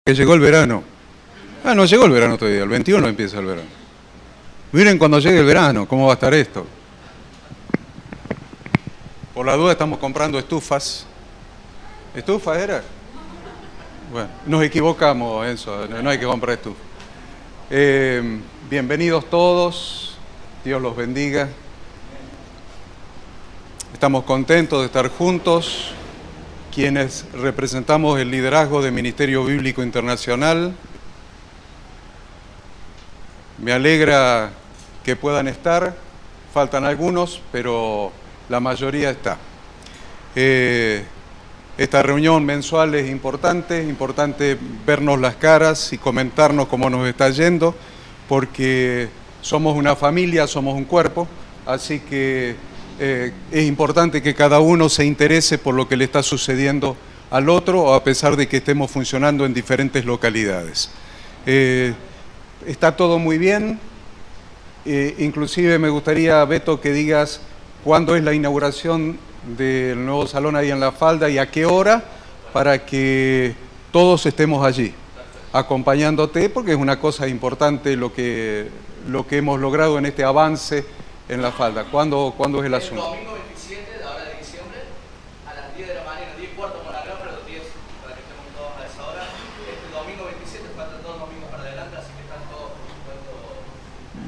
Que llegó el verano. Ah, no llegó el verano todavía, el 21 empieza el verano. Miren cuando llegue el verano, cómo va a estar esto. Por la duda estamos comprando estufas. ¿Estufas era? Bueno, nos equivocamos, Enzo, no hay que comprar estufa. Bienvenidos todos, Dios los bendiga. Estamos contentos de estar juntos, quienes representamos el liderazgo del Ministerio Bíblico Internacional. Me alegra que puedan estar, faltan algunos, pero la mayoría está. Esta reunión mensual es importante vernos las caras y comentarnos cómo nos está yendo, porque somos una familia, somos un cuerpo, así que es importante que cada uno se interese por lo que le está sucediendo al otro, a pesar de que estemos funcionando en diferentes localidades. Está todo muy bien, inclusive me gustaría, Beto, que digas cuándo es la inauguración del nuevo salón ahí en La Falda y a qué hora, para que todos estemos allí, acompañándote, porque es una cosa importante lo que hemos logrado en este avance en La Falda. ¿Cuándo es el asunto? El domingo 27 de ahora de diciembre, a las 10 de la mañana, 10 y cuarto por acá, pero 10 para que estemos todos a esa hora. Este domingo 27, faltan todos los domingos para adelante, así que están todos, por supuesto.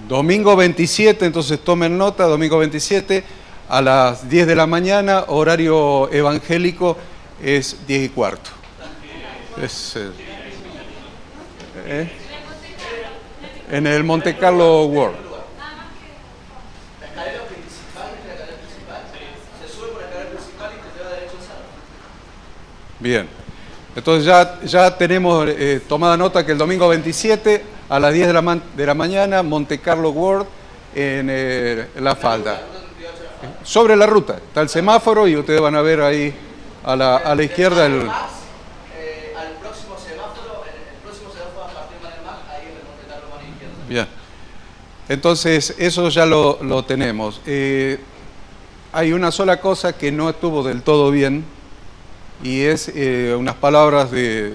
Domingo 27, entonces tomen nota, domingo 27 a las 10 de la mañana, horario evangélico es 10 y cuarto. En el Monte Carlo World. La escalera principal es la escalera principal. Se sube por la escalera principal y te lleva derecho al salón. Bien. Entonces ya tenemos tomada nota que el domingo 27 a las 10 de la mañana, Monte Carlo World en La Falda. Sobre la ruta, está el semáforo y ustedes van a ver ahí a la izquierda el... Al próximo semáforo, el próximo semáforo a partir de Mar, ahí en el Monte Carlo a la izquierda. Bien. Entonces, eso ya lo tenemos. Hay una sola cosa que no estuvo del todo bien, y es unas palabras de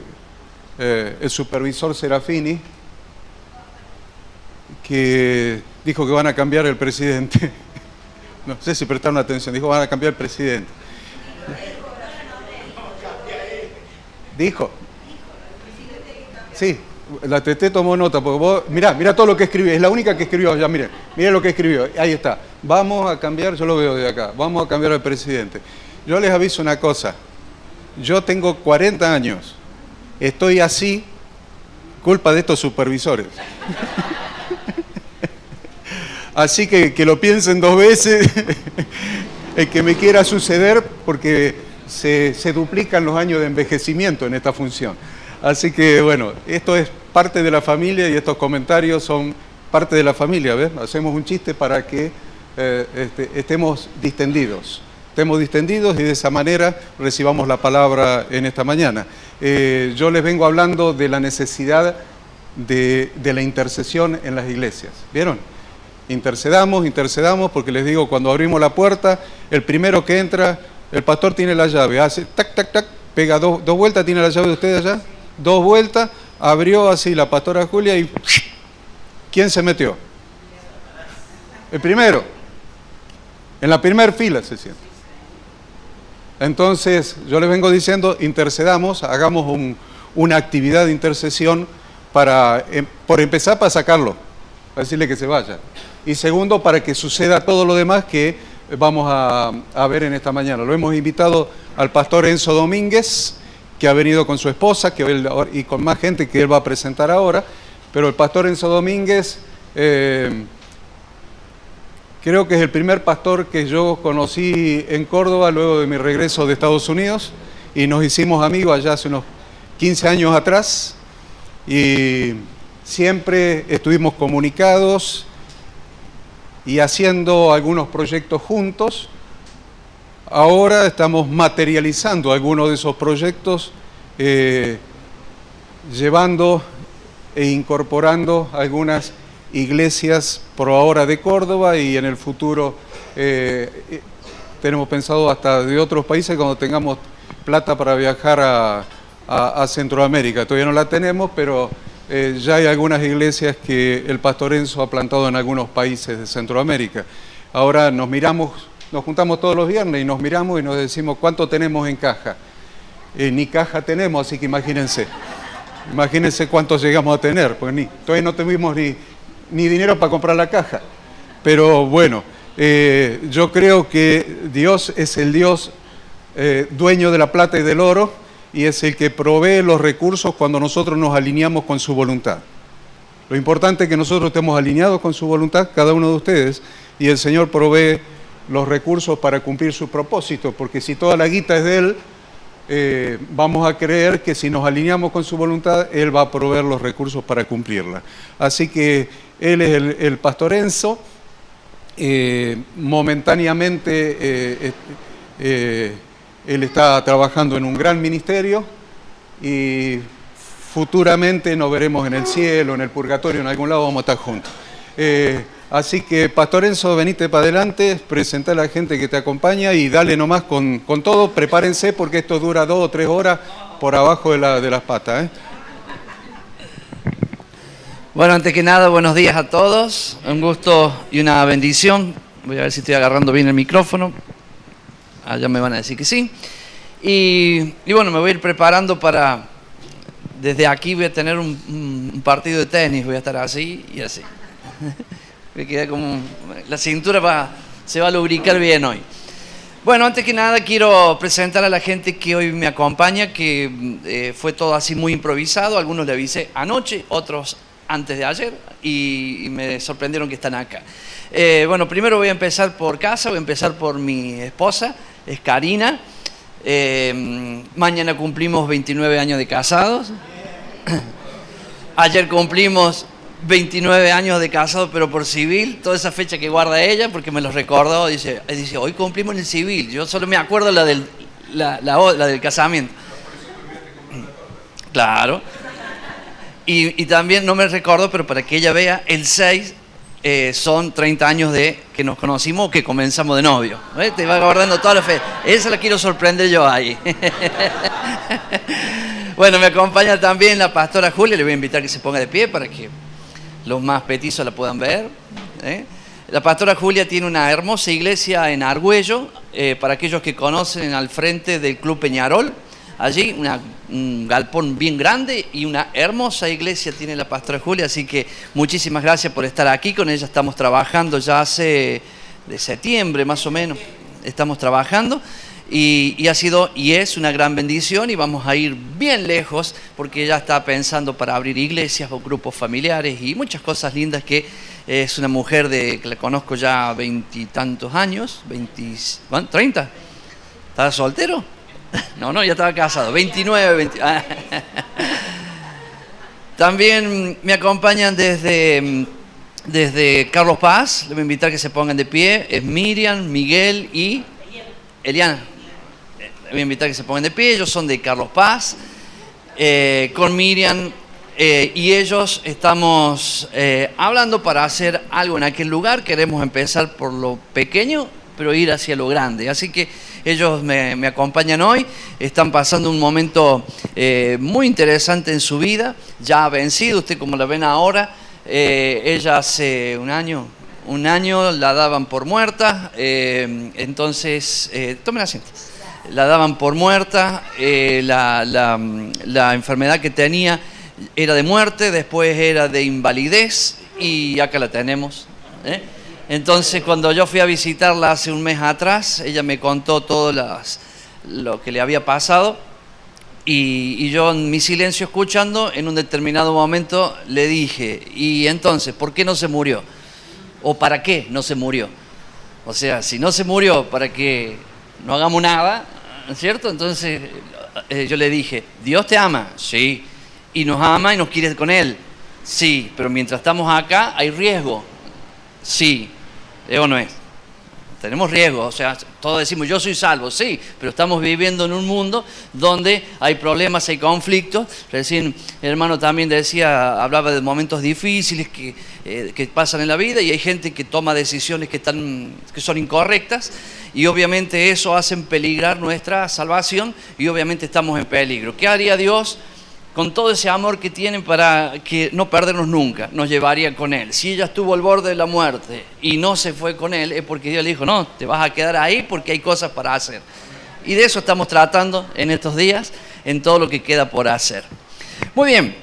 el supervisor Serafini, que dijo que van a cambiar el presidente. No sé si prestaron atención, dijo van a cambiar el presidente. ¿Dijo? Sí, la TT tomó nota, porque vos, mirá todo lo que escribió, es la única que escribió, ya miren lo que escribió, ahí está. Vamos a cambiar, yo lo veo de acá, vamos a cambiar al presidente. Yo les aviso una cosa, yo tengo 40 años, estoy así, culpa de estos supervisores. Así que lo piensen dos veces, el que me quiera suceder, porque se duplican los años de envejecimiento en esta función. Así que, bueno, esto es parte de la familia y estos comentarios son parte de la familia, ¿ves? Hacemos un chiste para que estemos distendidos. Estemos distendidos y de esa manera recibamos la palabra en esta mañana. Yo les vengo hablando de la necesidad de la intercesión en las iglesias. ¿Vieron? Intercedamos, porque les digo, cuando abrimos la puerta, el primero que entra, el pastor tiene la llave, hace tac, tac, tac, pega dos vueltas, tiene la llave de ustedes allá, 2 vueltas, abrió así la pastora Julia y ¿quién se metió? El primero, en la primera fila se siente. Entonces, yo les vengo diciendo, intercedamos, hagamos una actividad de intercesión por empezar, para sacarlo, para decirle que se vaya. Y segundo, para que suceda todo lo demás que vamos a ver en esta mañana. Lo hemos invitado al pastor Enzo Domínguez, que ha venido con su esposa y con más gente que él va a presentar ahora. Pero el pastor Enzo Domínguez, creo que es el primer pastor que yo conocí en Córdoba luego de mi regreso de Estados Unidos. Y nos hicimos amigos allá hace unos 15 años atrás. Y siempre estuvimos comunicados y haciendo algunos proyectos juntos. Ahora estamos materializando algunos de esos proyectos, llevando e incorporando algunas iglesias por ahora de Córdoba y en el futuro tenemos pensado hasta de otros países cuando tengamos plata para viajar a Centroamérica. Todavía no la tenemos, pero ya hay algunas iglesias que el pastor Enzo ha plantado en algunos países de Centroamérica. Ahora nos miramos, nos juntamos todos los viernes y nos miramos y nos decimos cuánto tenemos en caja. Ni caja tenemos, así que imagínense cuánto llegamos a tener, pues todavía no tuvimos ni dinero para comprar la caja. Pero bueno, yo creo que Dios es el Dios dueño de la plata y del oro, y es el que provee los recursos cuando nosotros nos alineamos con su voluntad. Lo importante es que nosotros estemos alineados con su voluntad, cada uno de ustedes, y el Señor provee los recursos para cumplir su propósito, porque si toda la guita es de Él, vamos a creer que si nos alineamos con su voluntad, Él va a proveer los recursos para cumplirla. Así que Él es el pastor Enzo. Momentáneamente Él está trabajando en un gran ministerio y futuramente nos veremos en el cielo, en el purgatorio, en algún lado vamos a estar juntos. Así que, Pastor Enzo, venite para adelante, presenta a la gente que te acompaña y dale nomás con todo. Prepárense porque esto dura 2 o 3 horas por abajo de las patas. Bueno, antes que nada, buenos días a todos. Un gusto y una bendición. Voy a ver si estoy agarrando bien el micrófono. Ya me van a decir que sí. Y bueno, me voy a ir preparando para... Desde aquí voy a tener un partido de tenis. Voy a estar así y así. Me queda como... La cintura se va a lubricar bien hoy. Bueno, antes que nada quiero presentar a la gente que hoy me acompaña, que fue todo así muy improvisado. Algunos le avisé anoche, otros antes de ayer, y me sorprendieron que están acá. Bueno, primero voy a empezar por casa, voy a empezar por mi esposa, es Karina. Mañana cumplimos 29 años de casados. Ayer cumplimos 29 años de casado, pero por civil, toda esa fecha que guarda ella, porque me lo recordó, dice, hoy cumplimos en el civil. Yo solo me acuerdo la del casamiento. Claro. Y también, no me recuerdo, pero para que ella vea, el 6 son 30 años de que nos conocimos, que comenzamos de novio. Te va guardando toda la fe. Esa la quiero sorprender yo ahí. Bueno, me acompaña también la pastora Julia, le voy a invitar que se ponga de pie para que los más petizos la puedan ver. La pastora Julia tiene una hermosa iglesia en Argüello, para aquellos que conocen, al frente del Club Peñarol. Allí un galpón bien grande y una hermosa iglesia tiene la pastora Julia, así que muchísimas gracias por estar aquí. Con ella estamos trabajando ya hace de septiembre más o menos, estamos trabajando y ha sido y es una gran bendición, y vamos a ir bien lejos porque ella está pensando para abrir iglesias o grupos familiares y muchas cosas lindas, que es una mujer que la conozco ya 20 y tantos años, 30. ¿Estás soltero? No, ya estaba casado, 29, 20. También me acompañan desde Carlos Paz, les voy a invitar que se pongan de pie, es Miriam, Miguel y Eliana. Les voy a invitar que se pongan de pie, ellos son de Carlos Paz, con Miriam y ellos estamos hablando para hacer algo en aquel lugar. Queremos empezar por lo pequeño, pero ir hacia lo grande, así que ellos me acompañan hoy, están pasando un momento muy interesante en su vida, ya ha vencido, usted como la ven ahora, ella hace un año la daban por muerta, entonces, tomen asiento, la daban por muerta, la enfermedad que tenía era de muerte, después era de invalidez y acá la tenemos, Entonces, cuando yo fui a visitarla hace un mes atrás, ella me contó todo lo que le había pasado, y yo en mi silencio escuchando, en un determinado momento le dije, y entonces, ¿por qué no se murió? ¿O para qué no se murió? O sea, si no se murió, para que no hagamos nada, ¿no es cierto? Entonces yo le dije, ¿Dios te ama? Sí. ¿Y nos ama y nos quiere con Él? Sí, pero mientras estamos acá hay riesgo. Sí. ¿O no es? tenemos riesgos, o sea, todos decimos yo soy salvo, sí, pero estamos viviendo en un mundo donde hay problemas, hay conflictos. Recién el hermano también decía, hablaba de momentos difíciles que pasan en la vida y hay gente que toma decisiones que son incorrectas y obviamente eso hace peligrar nuestra salvación y obviamente estamos en peligro. ¿Qué haría Dios con todo ese amor que tienen para que no perdernos nunca? Nos llevaría con Él. Si ella estuvo al borde de la muerte y no se fue con Él, es porque Dios le dijo, no, te vas a quedar ahí porque hay cosas para hacer. Y de eso estamos tratando en estos días, en todo lo que queda por hacer. Muy bien,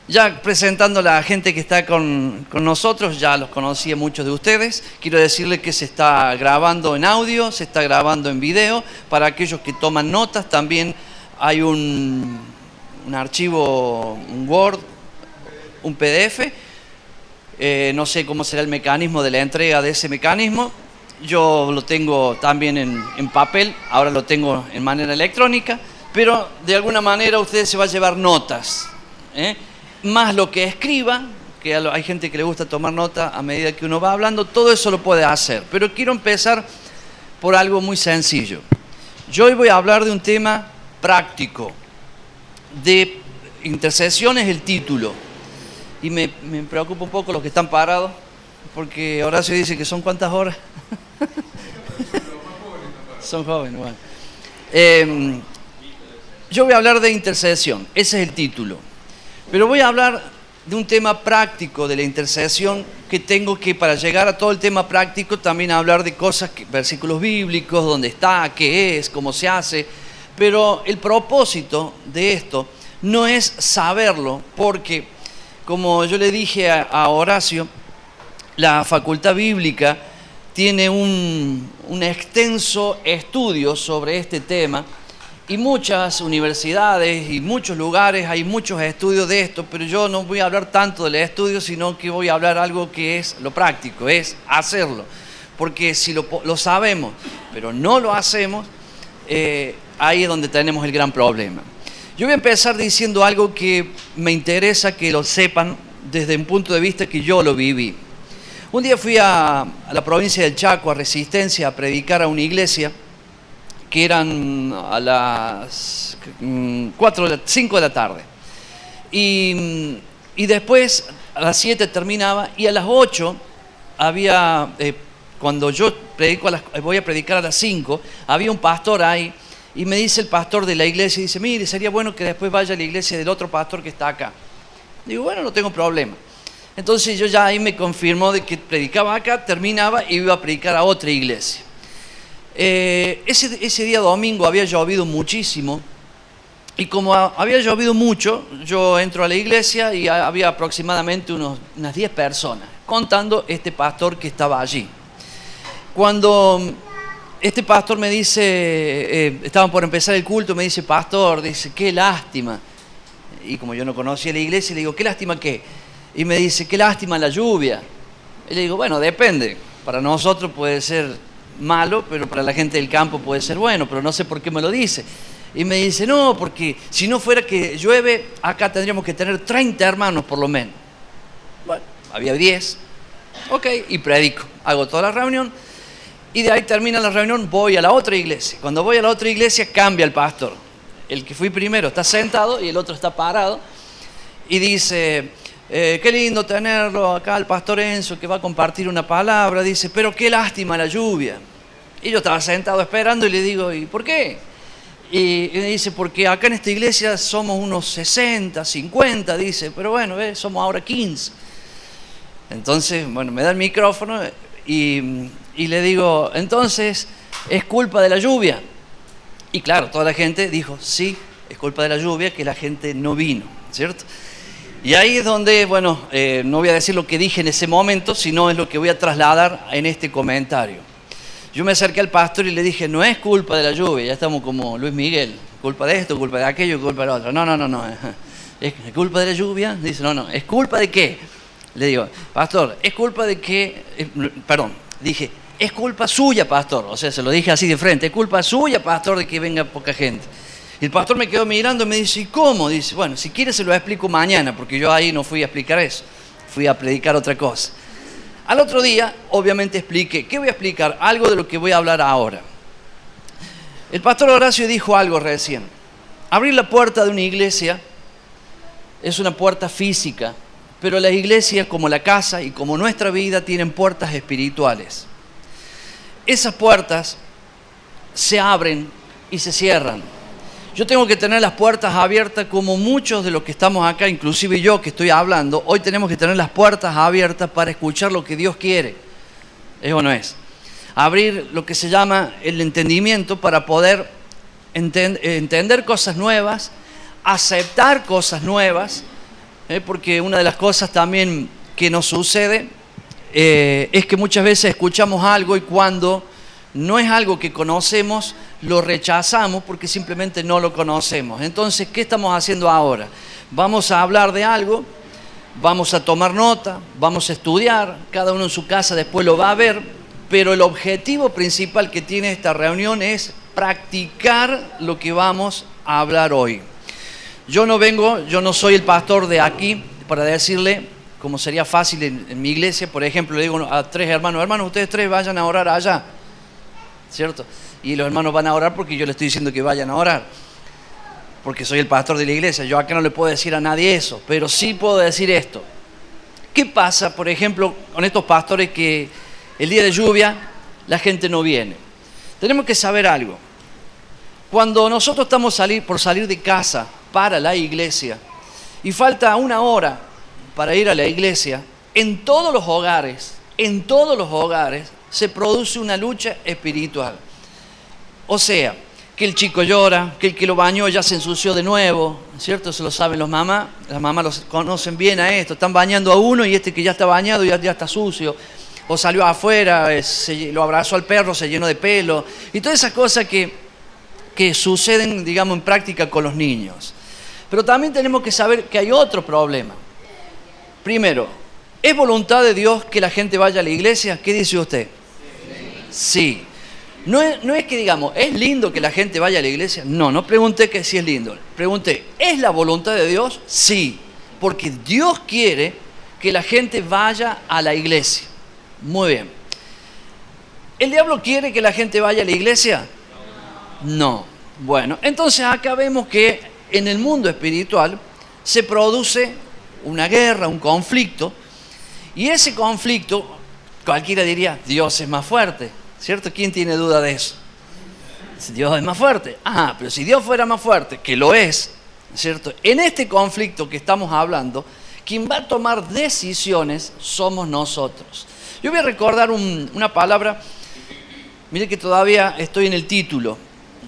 ya presentando a la gente que está con nosotros, ya los conocí a muchos de ustedes. Quiero decirles que se está grabando en audio, se está grabando en video. Para aquellos que toman notas, también hay un archivo, un Word, un PDF. No sé cómo será el mecanismo de la entrega de ese mecanismo. Yo lo tengo también en papel, ahora lo tengo en manera electrónica, pero de alguna manera usted se va a llevar notas, más lo que escriba, que hay gente que le gusta tomar nota a medida que uno va hablando, todo eso lo puede hacer. Pero quiero empezar por algo muy sencillo. Yo hoy voy a hablar de un tema práctico. De intercesión es el título y me preocupa un poco los que están parados porque Horacio dice que son ¿cuántas horas? Son jóvenes, bueno. Yo voy a hablar de intercesión, ese es el título, pero voy a hablar de un tema práctico de la intercesión que tengo que, para llegar a todo el tema práctico, también hablar de cosas, versículos bíblicos, dónde está, qué es, cómo se hace. Pero el propósito de esto no es saberlo, porque, como yo le dije a Horacio, la facultad bíblica tiene un extenso estudio sobre este tema y muchas universidades y muchos lugares hay muchos estudios de esto, pero yo no voy a hablar tanto del estudio, sino que voy a hablar algo que es lo práctico, es hacerlo. Porque si lo sabemos, pero no lo hacemos, ahí es donde tenemos el gran problema. Yo voy a empezar diciendo algo que me interesa que lo sepan desde un punto de vista que yo lo viví. Un día fui a la provincia del Chaco, a Resistencia, a predicar a una iglesia que eran a las 5 de la tarde. Y después a las 7 terminaba y a las 8 había, cuando yo voy a predicar a las 5, había un pastor ahí. Y me dice el pastor de la iglesia, dice, mire, sería bueno que después vaya a la iglesia del otro pastor que está acá. Digo, bueno, no tengo problema. Entonces yo ya ahí me confirmó de que predicaba acá, terminaba y iba a predicar a otra iglesia. Ese día domingo había llovido muchísimo y como había llovido mucho, yo entro a la iglesia y había aproximadamente unas 10 personas, contando este pastor que estaba allí. Cuando este pastor me dice, estaban por empezar el culto, me dice, pastor, dice, qué lástima. Y como yo no conocía la iglesia, le digo, ¿qué lástima qué? Y me dice, qué lástima la lluvia. Y le digo, bueno, depende. Para nosotros puede ser malo, pero para la gente del campo puede ser bueno, pero no sé por qué me lo dice. Y me dice, no, porque si no fuera que llueve, acá tendríamos que tener 30 hermanos por lo menos. Bueno, había 10. Ok, y predico. Hago toda la reunión. Y de ahí termina la reunión, voy a la otra iglesia. Cuando voy a la otra iglesia cambia el pastor. El que fui primero está sentado y el otro está parado. Y dice, qué lindo tenerlo acá, el pastor Enzo, que va a compartir una palabra. Dice, pero qué lástima la lluvia. Y yo estaba sentado esperando y le digo, ¿y por qué? Y me dice, porque acá en esta iglesia somos unos 60, 50, dice. Pero bueno, somos ahora 15. Entonces, bueno, me da el micrófono y le digo, entonces, ¿es culpa de la lluvia? Y claro, toda la gente dijo, sí, es culpa de la lluvia, que la gente no vino, ¿cierto? Y ahí es donde, bueno, no voy a decir lo que dije en ese momento, sino es lo que voy a trasladar en este comentario. Yo me acerqué al pastor y le dije, no es culpa de la lluvia, ya estamos como Luis Miguel, culpa de esto, culpa de aquello, culpa de lo otro. No, ¿es culpa de la lluvia? Dice, no, ¿es culpa de qué? Le digo, pastor, es culpa de que, dije, es culpa suya, pastor. O sea, se lo dije así de frente, es culpa suya, pastor, de que venga poca gente. Y el pastor me quedó mirando y me dice, ¿y cómo? Dice, bueno, si quieres se lo explico mañana, porque yo ahí no fui a explicar eso, fui a predicar otra cosa. Al otro día, obviamente expliqué. ¿Qué voy a explicar? Algo de lo que voy a hablar ahora. El pastor Horacio dijo algo recién. Abrir la puerta de una iglesia es una puerta física, pero las iglesias, como la casa y como nuestra vida, tienen puertas espirituales. Esas puertas se abren y se cierran. Yo tengo que tener las puertas abiertas como muchos de los que estamos acá, inclusive yo que estoy hablando. Hoy tenemos que tener las puertas abiertas para escuchar lo que Dios quiere. ¿Es o no es? Abrir lo que se llama el entendimiento para poder entender cosas nuevas, aceptar cosas nuevas, porque una de las cosas también que nos sucede es que muchas veces escuchamos algo y cuando no es algo que conocemos, lo rechazamos porque simplemente no lo conocemos. Entonces, ¿qué estamos haciendo ahora? Vamos a hablar de algo, vamos a tomar nota, vamos a estudiar, cada uno en su casa después lo va a ver, pero el objetivo principal que tiene esta reunión es practicar lo que vamos a hablar hoy. Yo no soy el pastor de aquí para decirle, como sería fácil en mi iglesia, por ejemplo, le digo a 3 hermanos, ustedes 3 vayan a orar allá, ¿cierto? Y los hermanos van a orar porque yo les estoy diciendo que vayan a orar, porque soy el pastor de la iglesia. Yo acá no le puedo decir a nadie eso, pero sí puedo decir esto. ¿Qué pasa, por ejemplo, con estos pastores que el día de lluvia la gente no viene? Tenemos que saber algo. Cuando nosotros estamos por salir de casa para la iglesia y falta 1 hora para ir a la iglesia, en todos los hogares se produce una lucha espiritual. O sea, que el chico llora, que el que lo bañó ya se ensució de nuevo, ¿cierto? Eso lo saben las mamás los conocen bien a esto. Están bañando a uno y este que ya está bañado ya está sucio. O salió afuera, lo abrazó al perro, se llenó de pelo. Y todas esas cosas que suceden, digamos, en práctica con los niños. Pero también tenemos que saber que hay otro problema. Primero, ¿es voluntad de Dios que la gente vaya a la iglesia? ¿Qué dice usted? Sí. No es que digamos, ¿es lindo que la gente vaya a la iglesia? No pregunté que si es lindo. Pregunté, ¿es la voluntad de Dios? Sí. Porque Dios quiere que la gente vaya a la iglesia. Muy bien. ¿El diablo quiere que la gente vaya a la iglesia? No. Bueno, entonces acá vemos que en el mundo espiritual se produce una guerra, un conflicto, y ese conflicto, cualquiera diría, Dios es más fuerte, ¿cierto? ¿Quién tiene duda de eso? Dios es más fuerte. Pero si Dios fuera más fuerte, que lo es, ¿cierto? En este conflicto que estamos hablando, quien va a tomar decisiones somos nosotros. Yo voy a recordar una palabra, mire que todavía estoy en el título,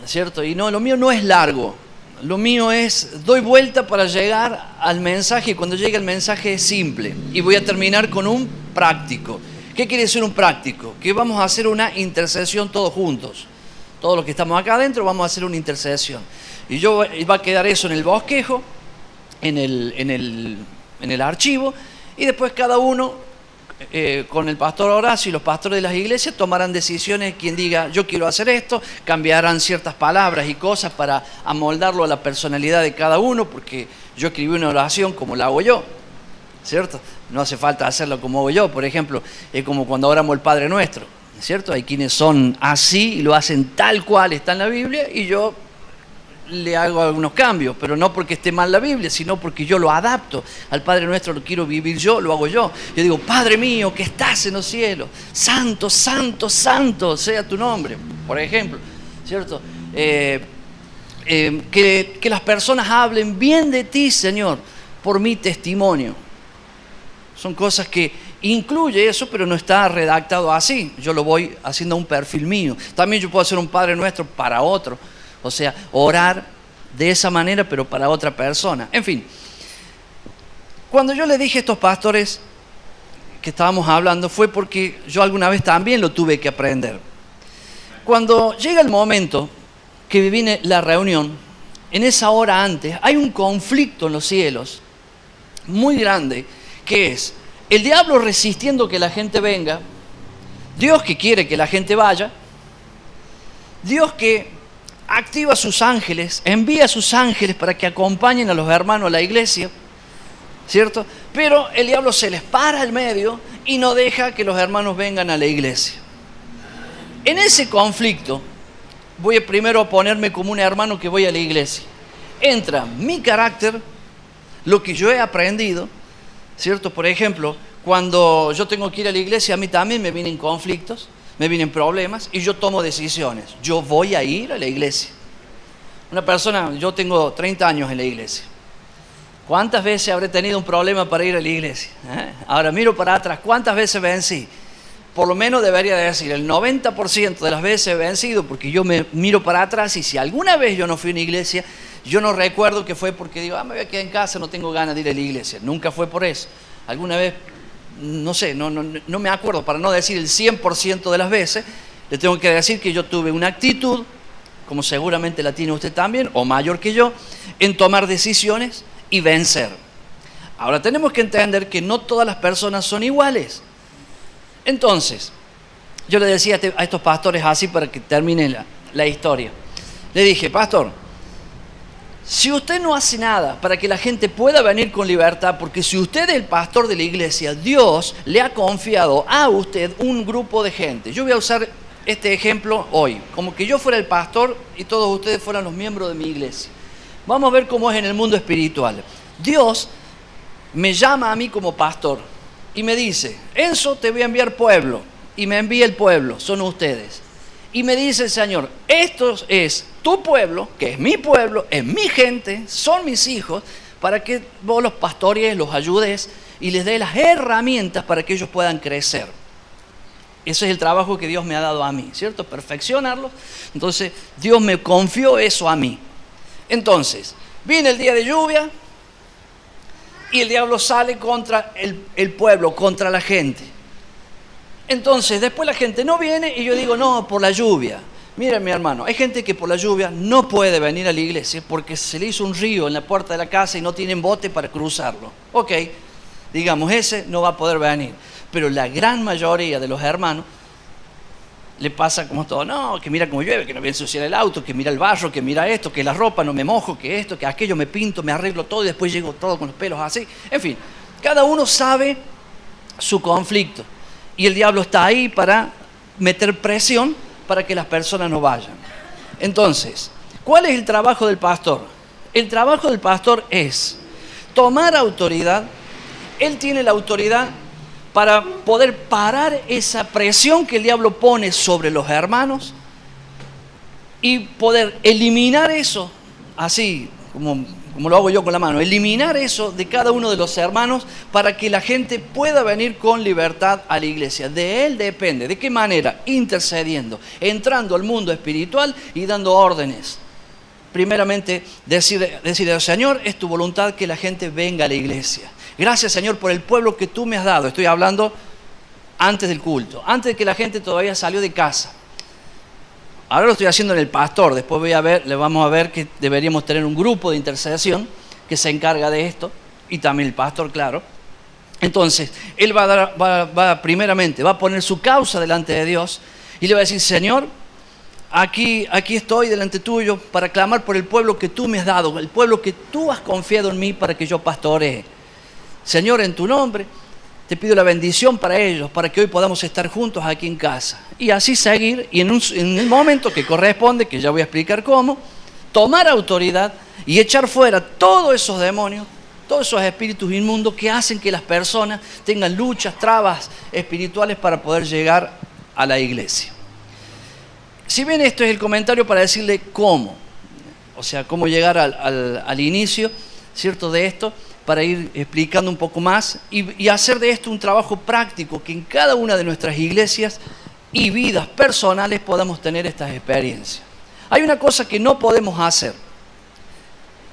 ¿cierto? Y no, lo mío no es largo, lo mío es, doy vuelta para llegar al mensaje, y cuando llegue el mensaje es simple. Y voy a terminar con un práctico. ¿Qué quiere decir un práctico? Que vamos a hacer una intercesión todos juntos. Todos los que estamos acá adentro vamos a hacer una intercesión. Y va a quedar eso en el bosquejo, en el archivo, y después cada uno con el pastor Horacio y los pastores de las iglesias tomarán decisiones. Quien diga yo quiero hacer esto, cambiarán ciertas palabras y cosas para amoldarlo a la personalidad de cada uno, porque yo escribí una oración como la hago yo, ¿cierto? No hace falta hacerlo como hago yo. Por ejemplo, es como cuando oramos el Padre Nuestro, ¿cierto? Hay quienes son así y lo hacen tal cual está en la Biblia, y yo le hago algunos cambios, pero no porque esté mal la Biblia, sino porque yo lo adapto al Padre Nuestro. Lo quiero vivir yo, lo hago yo. Yo digo, Padre mío que estás en los cielos, santo, santo, santo sea tu nombre, por ejemplo, ¿cierto? Que las personas hablen bien de ti, Señor, por mi testimonio. Son cosas que incluye eso, pero no está redactado así. Yo lo voy haciendo a un perfil mío. También yo puedo hacer un Padre Nuestro para otro. O sea, orar de esa manera, pero para otra persona. En fin, cuando yo le dije a estos pastores que estábamos hablando, fue porque yo alguna vez también lo tuve que aprender. Cuando llega el momento que viene la reunión, en esa hora antes, hay un conflicto en los cielos muy grande, que es el diablo resistiendo que la gente venga, Dios que quiere que la gente vaya, Dios que activa a sus ángeles, envía a sus ángeles para que acompañen a los hermanos a la iglesia, ¿cierto? Pero el diablo se les para al medio y no deja que los hermanos vengan a la iglesia. En ese conflicto, voy a primero ponerme como un hermano que voy a la iglesia. Entra mi carácter, lo que yo he aprendido, ¿cierto? Por ejemplo, cuando yo tengo que ir a la iglesia, a mí también me vienen conflictos, me vienen problemas y yo tomo decisiones. Yo voy a ir a la iglesia. Una persona, yo tengo 30 años en la iglesia. ¿Cuántas veces habré tenido un problema para ir a la iglesia? Ahora miro para atrás, ¿cuántas veces vencí? Por lo menos debería decir, el 90% de las veces he vencido, porque yo me miro para atrás y si alguna vez yo no fui a una iglesia, yo no recuerdo que fue porque digo, me voy a quedar en casa, no tengo ganas de ir a la iglesia. Nunca fue por eso. Alguna vez, no sé, no me acuerdo, para no decir el 100% de las veces, le tengo que decir que yo tuve una actitud, como seguramente la tiene usted también, o mayor que yo, en tomar decisiones y vencer. Ahora tenemos que entender que no todas las personas son iguales. Entonces, yo le decía a estos pastores así para que termine la historia. Le dije, pastor, si usted no hace nada para que la gente pueda venir con libertad, porque si usted es el pastor de la iglesia, Dios le ha confiado a usted un grupo de gente. Yo voy a usar este ejemplo hoy, como que yo fuera el pastor y todos ustedes fueran los miembros de mi iglesia. Vamos a ver cómo es en el mundo espiritual. Dios me llama a mí como pastor y me dice, Enzo, te voy a enviar pueblo. Y me envía el pueblo, son ustedes. Y me dice el Señor, esto es tu pueblo, que es mi gente, son mis hijos, para que vos los pastorees, los ayudes y les des las herramientas para que ellos puedan crecer. Ese es el trabajo que Dios me ha dado a mí, ¿cierto? Perfeccionarlos. Entonces, Dios me confió eso a mí. Entonces, viene el día de lluvia y el diablo sale contra el pueblo, contra la gente. Entonces, después la gente no viene y yo digo, no, por la lluvia. Miren, mi hermano, hay gente que por la lluvia no puede venir a la iglesia porque se le hizo un río en la puerta de la casa y no tienen bote para cruzarlo. Ok, digamos, ese no va a poder venir. Pero la gran mayoría de los hermanos le pasa como todo, no, que mira cómo llueve, que no voy a ensuciar el auto, que mira el barro, que mira esto, que la ropa no me mojo, que esto, que aquello, me pinto, me arreglo todo y después llego todo con los pelos así. En fin, cada uno sabe su conflicto y el diablo está ahí para meter presión para que las personas no vayan. Entonces, ¿cuál es el trabajo del pastor? El trabajo del pastor es tomar autoridad. Él tiene la autoridad para poder parar esa presión que el diablo pone sobre los hermanos y poder eliminar eso, así como lo hago yo con la mano, eliminar eso de cada uno de los hermanos para que la gente pueda venir con libertad a la iglesia. De él depende. ¿De qué manera? Intercediendo, entrando al mundo espiritual y dando órdenes. Primeramente, decirle, Señor, es tu voluntad que la gente venga a la iglesia. Gracias, Señor, por el pueblo que tú me has dado. Estoy hablando antes del culto, antes de que la gente todavía salió de casa. Ahora lo estoy haciendo en el pastor. Después le vamos a ver que deberíamos tener un grupo de intercesión que se encarga de esto. Y también el pastor, claro. Entonces, él primeramente va a poner su causa delante de Dios y le va a decir, Señor, aquí estoy delante tuyo para clamar por el pueblo que tú me has dado, el pueblo que tú has confiado en mí para que yo pastoree. Señor, en tu nombre, te pido la bendición para ellos, para que hoy podamos estar juntos aquí en casa. Y así seguir, y en el momento que corresponde, que ya voy a explicar cómo, tomar autoridad y echar fuera todos esos demonios, todos esos espíritus inmundos que hacen que las personas tengan luchas, trabas espirituales para poder llegar a la iglesia. Si bien esto es el comentario para decirle cómo, o sea, cómo llegar al inicio, ¿cierto?, de esto, para ir explicando un poco más y hacer de esto un trabajo práctico, que en cada una de nuestras iglesias y vidas personales podamos tener estas experiencias. Hay una cosa que no podemos hacer,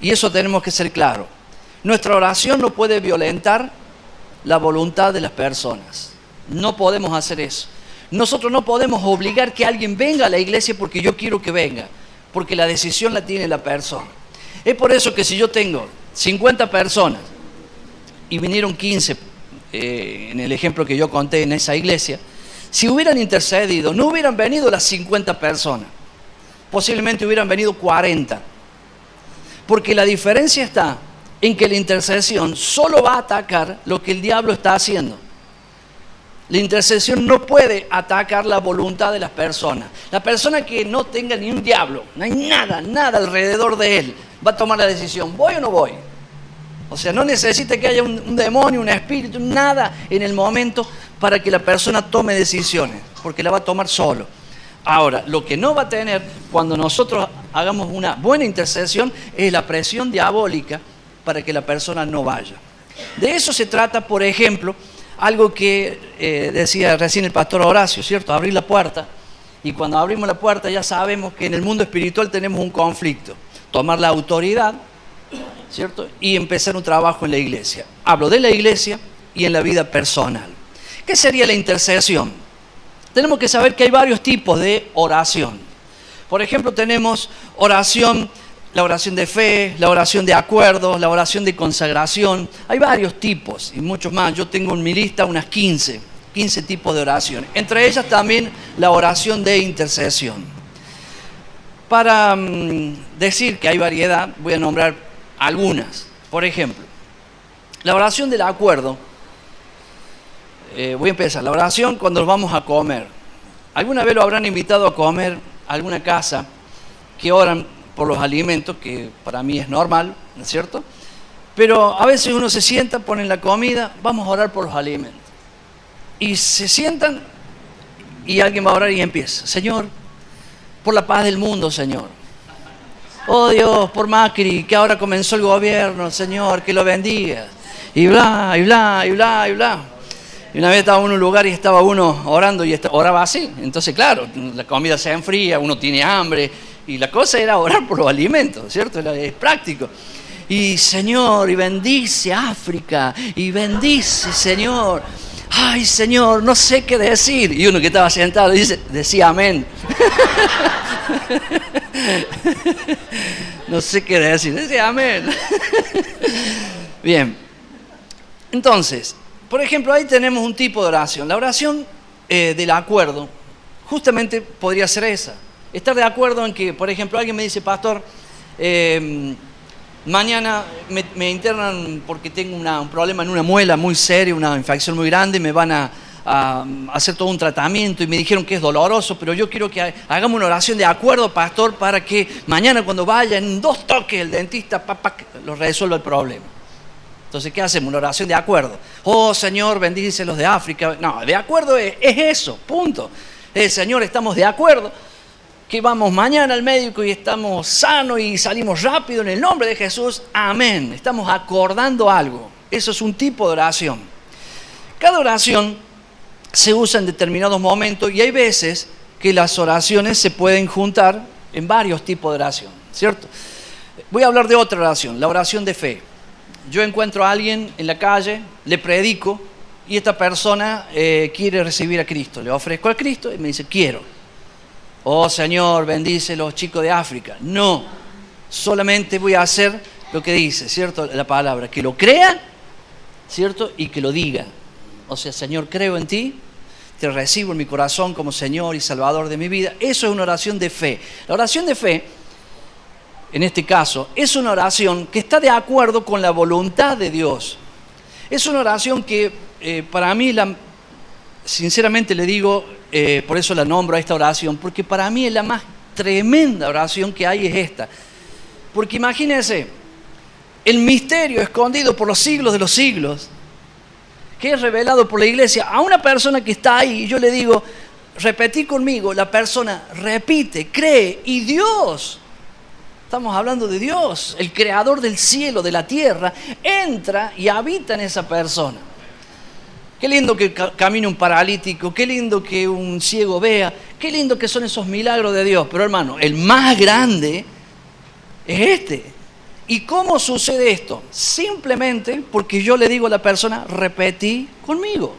y eso tenemos que ser claros. Nuestra oración no puede violentar la voluntad de las personas. No podemos hacer eso. Nosotros no podemos obligar que alguien venga a la iglesia porque yo quiero que venga, porque la decisión la tiene la persona. Es por eso que si yo tengo 50 personas y vinieron 15, en el ejemplo que yo conté en esa iglesia, si hubieran intercedido, no hubieran venido las 50 personas, posiblemente hubieran venido 40. Porque la diferencia está en que la intercesión solo va a atacar lo que el diablo está haciendo. La intercesión no puede atacar la voluntad de las personas. La persona que no tenga ni un diablo, no hay nada alrededor de él, va a tomar la decisión, ¿voy o no voy? O sea, no necesita que haya un demonio, un espíritu, nada en el momento para que la persona tome decisiones, porque la va a tomar solo. Ahora, lo que no va a tener cuando nosotros hagamos una buena intercesión es la presión diabólica para que la persona no vaya. De eso se trata, por ejemplo, algo que decía recién el pastor Horacio, ¿cierto? Abrir la puerta. Y cuando abrimos la puerta ya sabemos que en el mundo espiritual tenemos un conflicto. Tomar la autoridad, ¿cierto? Y empezar un trabajo en la iglesia. Hablo de la iglesia y en la vida personal. ¿Qué sería la intercesión? Tenemos que saber que hay varios tipos de oración. Por ejemplo, tenemos la oración de fe, la oración de acuerdo, la oración de consagración. Hay varios tipos y muchos más. Yo tengo en mi lista unas 15 tipos de oraciones. Entre ellas también la oración de intercesión. Para decir que hay variedad, voy a nombrar algunas. Por ejemplo, la oración del acuerdo. Voy a empezar. La oración cuando vamos a comer. ¿Alguna vez lo habrán invitado a comer a alguna casa que oran por los alimentos, que para mí es normal, ¿no es cierto? Pero a veces uno se sienta, ponen la comida, vamos a orar por los alimentos. Y se sientan y alguien va a orar y empieza. Señor, por la paz del mundo, Señor. Oh Dios, por Macri, que ahora comenzó el gobierno, Señor, que lo bendiga. Y bla, y bla, y bla, y bla. Y una vez estaba en un lugar y estaba uno orando y oraba así. Entonces, claro, la comida se enfría, uno tiene hambre. Y la cosa era orar por los alimentos, ¿cierto? Es práctico. Y Señor, y bendice África, y bendice, Señor. Ay, Señor, no sé qué decir. Y uno que estaba sentado decía amén. No sé qué decir, decía amén. Bien. Entonces, por ejemplo, ahí tenemos un tipo de oración. La oración del acuerdo, justamente podría ser esa. Estar de acuerdo en que, por ejemplo, alguien me dice, pastor, mañana me internan porque tengo un problema en una muela muy serio, una infección muy grande, y me van a hacer todo un tratamiento y me dijeron que es doloroso, pero yo quiero que hagamos una oración de acuerdo, pastor, para que mañana cuando vaya en 2 toques el dentista, lo resuelva el problema. Entonces, ¿qué hacemos? Una oración de acuerdo. Oh, Señor, bendice los de África. No, de acuerdo es eso, punto. Señor, estamos de acuerdo que vamos mañana al médico y estamos sanos y salimos rápido en el nombre de Jesús. Amén. Estamos acordando algo. Eso es un tipo de oración. Cada oración se usa en determinados momentos y hay veces que las oraciones se pueden juntar en varios tipos de oración, ¿cierto? Voy a hablar de otra oración, la oración de fe. Yo encuentro a alguien en la calle, le predico y esta persona quiere recibir a Cristo. Le ofrezco a Cristo y me dice, quiero. Oh Señor, bendice a los chicos de África. No, solamente voy a hacer lo que dice, ¿cierto? La palabra, que lo crean, ¿cierto? Y que lo digan. O sea, Señor, creo en ti, te recibo en mi corazón como Señor y Salvador de mi vida. Eso es una oración de fe. La oración de fe, en este caso, es una oración que está de acuerdo con la voluntad de Dios. Es una oración que para mí, sinceramente le digo, por eso la nombro a esta oración, porque para mí es la más tremenda oración que hay es esta. Porque imagínense, el misterio escondido por los siglos de los siglos, que es revelado por la iglesia a una persona que está ahí, y yo le digo, repetí conmigo, la persona repite, cree, y Dios, estamos hablando de Dios, el creador del cielo, de la tierra, entra y habita en esa persona. Qué lindo que camine un paralítico, qué lindo que un ciego vea, qué lindo que son esos milagros de Dios. Pero hermano, el más grande es este. ¿Y cómo sucede esto? Simplemente porque yo le digo a la persona, repetí conmigo.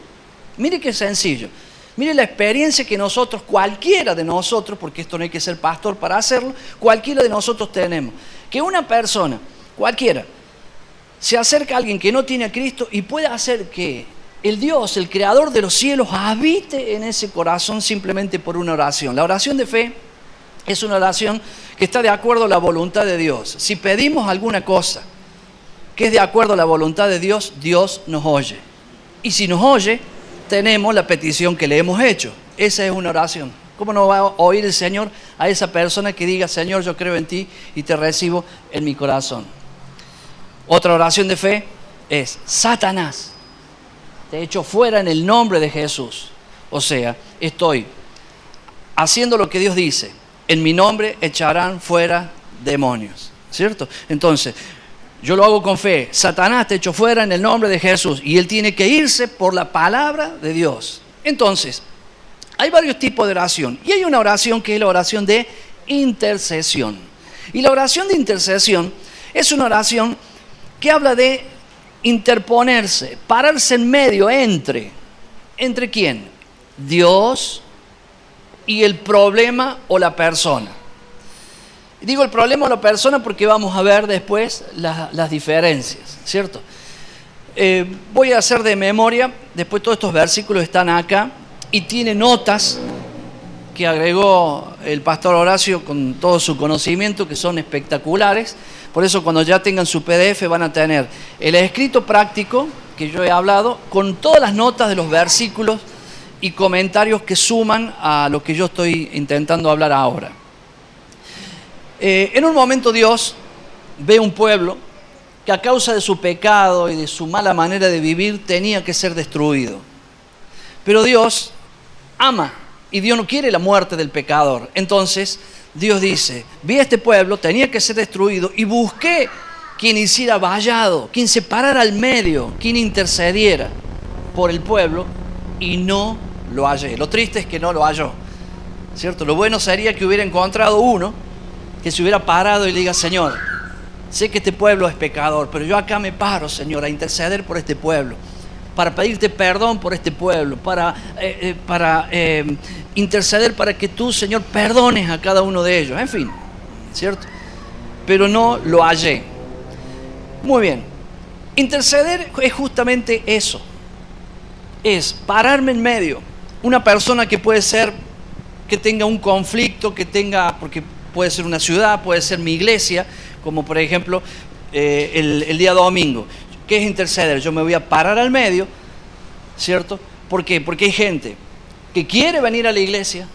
Mire qué sencillo. Mire la experiencia que nosotros, cualquiera de nosotros, porque esto no hay que ser pastor para hacerlo, cualquiera de nosotros tenemos. Que una persona, cualquiera, se acerca a alguien que no tiene a Cristo y puede hacer que el Dios, el creador de los cielos, habite en ese corazón simplemente por una oración. La oración de fe es una oración que está de acuerdo a la voluntad de Dios. Si pedimos alguna cosa que es de acuerdo a la voluntad de Dios, Dios nos oye. Y si nos oye, tenemos la petición que le hemos hecho. Esa es una oración. ¿Cómo no va a oír el Señor a esa persona que diga, Señor, yo creo en ti y te recibo en mi corazón? Otra oración de fe es, Satanás, te echo fuera en el nombre de Jesús. O sea, estoy haciendo lo que Dios dice. En mi nombre echarán fuera demonios. ¿Cierto? Entonces, yo lo hago con fe. Satanás, te echo fuera en el nombre de Jesús. Y él tiene que irse por la palabra de Dios. Entonces, hay varios tipos de oración. Y hay una oración que es la oración de intercesión. Y la oración de intercesión es una oración que habla de interponerse, pararse en medio entre. ¿Entre quién? Dios y el problema o la persona. Digo el problema o la persona porque vamos a ver después las diferencias, ¿cierto? Voy a hacer de memoria, después todos estos versículos están acá y tiene notas que agregó el pastor Horacio con todo su conocimiento, que son espectaculares. Por eso cuando ya tengan su PDF van a tener el escrito práctico que yo he hablado con todas las notas de los versículos y comentarios que suman a lo que yo estoy intentando hablar ahora. En un momento Dios ve un pueblo que a causa de su pecado y de su mala manera de vivir tenía que ser destruido. Pero Dios ama y Dios no quiere la muerte del pecador. Entonces Dios dice, vi a este pueblo, tenía que ser destruido y busqué quien hiciera vallado, quien se parara al medio, quien intercediera por el pueblo y no lo hallé. Lo triste es que no lo halló, ¿cierto? Lo bueno sería que hubiera encontrado uno que se hubiera parado y le diga, Señor, sé que este pueblo es pecador, pero yo acá me paro, Señor, a interceder por este pueblo, para pedirte perdón por este pueblo, para interceder para que tú, Señor, perdones a cada uno de ellos, en fin, ¿cierto? Pero no lo hallé. Muy bien, interceder es justamente eso, es pararme en medio. Una persona que puede ser que tenga un conflicto, que tenga, porque puede ser una ciudad, puede ser mi iglesia, como por ejemplo el día domingo. ¿Qué es interceder? Yo me voy a parar al medio, ¿cierto? ¿Por qué? Porque hay gente que quiere venir a la iglesia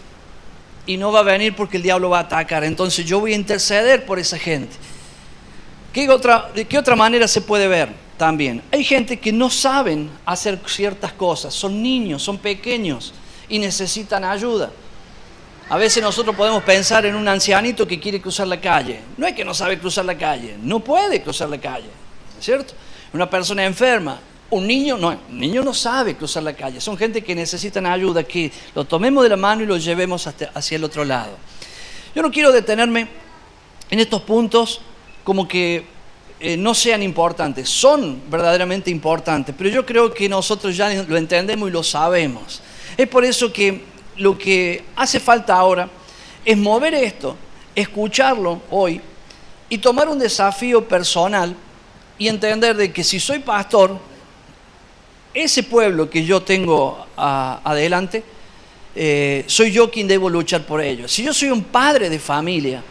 y no va a venir porque el diablo va a atacar. Entonces yo voy a interceder por esa gente. ¿De qué otra manera se puede ver también? Hay gente que no saben hacer ciertas cosas, son niños, son pequeños y necesitan ayuda. A veces nosotros podemos pensar en un ancianito que quiere cruzar la calle. No es que no sabe cruzar la calle, no puede cruzar la calle, ¿cierto? Una persona enferma, un niño no sabe cruzar la calle. Son gente que necesitan ayuda, que lo tomemos de la mano y lo llevemos hacia el otro lado. Yo no quiero detenerme en estos puntos como que no sean importantes. Son verdaderamente importantes, pero yo creo que nosotros ya lo entendemos y lo sabemos. Es por eso que lo que hace falta ahora es mover esto, escucharlo hoy y tomar un desafío personal y entender de que si soy pastor, ese pueblo que yo tengo adelante, soy yo quien debo luchar por ellos. Si yo soy un padre de familia,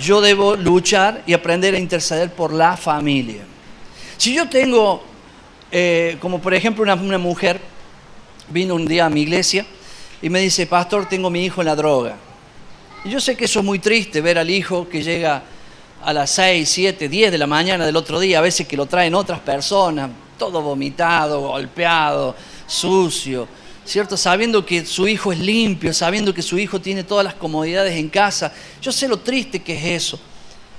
yo debo luchar y aprender a interceder por la familia. Si yo tengo, como por ejemplo una mujer, vino un día a mi iglesia y me dice, pastor, tengo mi hijo en la droga. Y yo sé que eso es muy triste, ver al hijo que llega a las 6, 7, 10 de la mañana del otro día, a veces que lo traen otras personas, todo vomitado, golpeado, sucio, ¿cierto? Sabiendo que su hijo es limpio, sabiendo que su hijo tiene todas las comodidades en casa. Yo sé lo triste que es eso.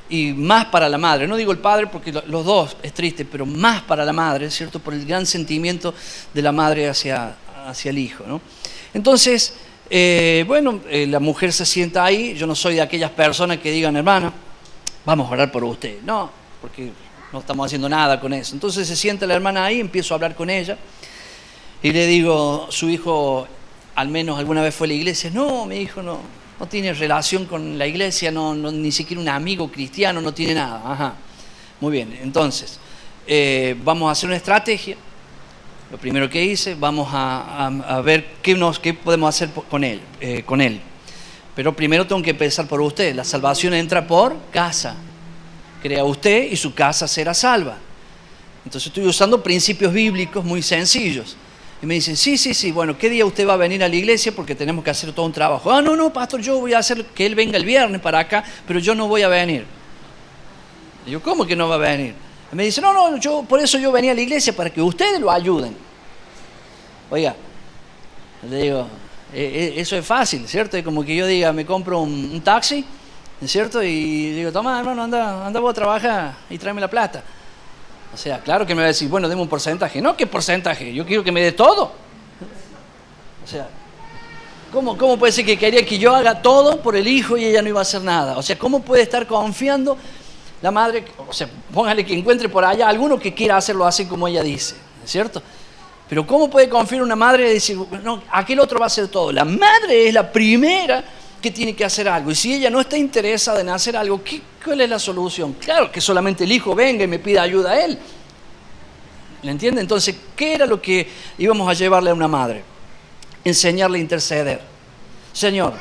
Y más para la madre, no digo el padre porque los dos es triste, pero más para la madre, ¿cierto? Por el gran sentimiento de la madre hacia el hijo, ¿no? Entonces, la mujer se sienta ahí. Yo no soy de aquellas personas que digan, hermana, vamos a orar por usted. No, porque no estamos haciendo nada con eso. Entonces se sienta la hermana ahí, empiezo a hablar con ella y le digo, ¿su hijo al menos alguna vez fue a la iglesia? No, mi hijo no tiene relación con la iglesia, ni siquiera un amigo cristiano, no tiene nada. Ajá. Muy bien, entonces, vamos a hacer una estrategia. Lo primero que hice, vamos a ver qué podemos hacer con él. Pero primero tengo que empezar por usted. La salvación entra por casa. Crea usted y su casa será salva. Entonces estoy usando principios bíblicos muy sencillos. Y me dicen, sí, bueno, ¿qué día usted va a venir a la iglesia? Porque tenemos que hacer todo un trabajo. Ah, no, pastor, yo voy a hacer que él venga el viernes para acá, pero yo no voy a venir. Digo, ¿cómo que no va a venir? Y me dice, no, por eso yo venía a la iglesia, para que ustedes lo ayuden. Oiga, le digo, eso es fácil, ¿cierto? Es como que yo diga, me compro un taxi, ¿cierto? Y digo, toma, hermano, anda vos a trabajar y tráeme la plata. O sea, claro que me va a decir, bueno, deme un porcentaje. No, ¿qué porcentaje? Yo quiero que me dé todo. O sea, ¿cómo puede ser que quería que yo haga todo por el hijo y ella no iba a hacer nada? O sea, ¿cómo puede estar confiando la madre? O sea, póngale que encuentre por allá alguno que quiera hacerlo así como ella dice, ¿cierto? Pero ¿cómo puede confiar una madre y decir, no, aquel otro va a hacer todo? La madre es la primera que tiene que hacer algo. Y si ella no está interesada en hacer algo, ¿cuál es la solución? Claro, que solamente el hijo venga y me pida ayuda a él. ¿Le entiende? Entonces, ¿qué era lo que íbamos a llevarle a una madre? Enseñarle a interceder. Señor,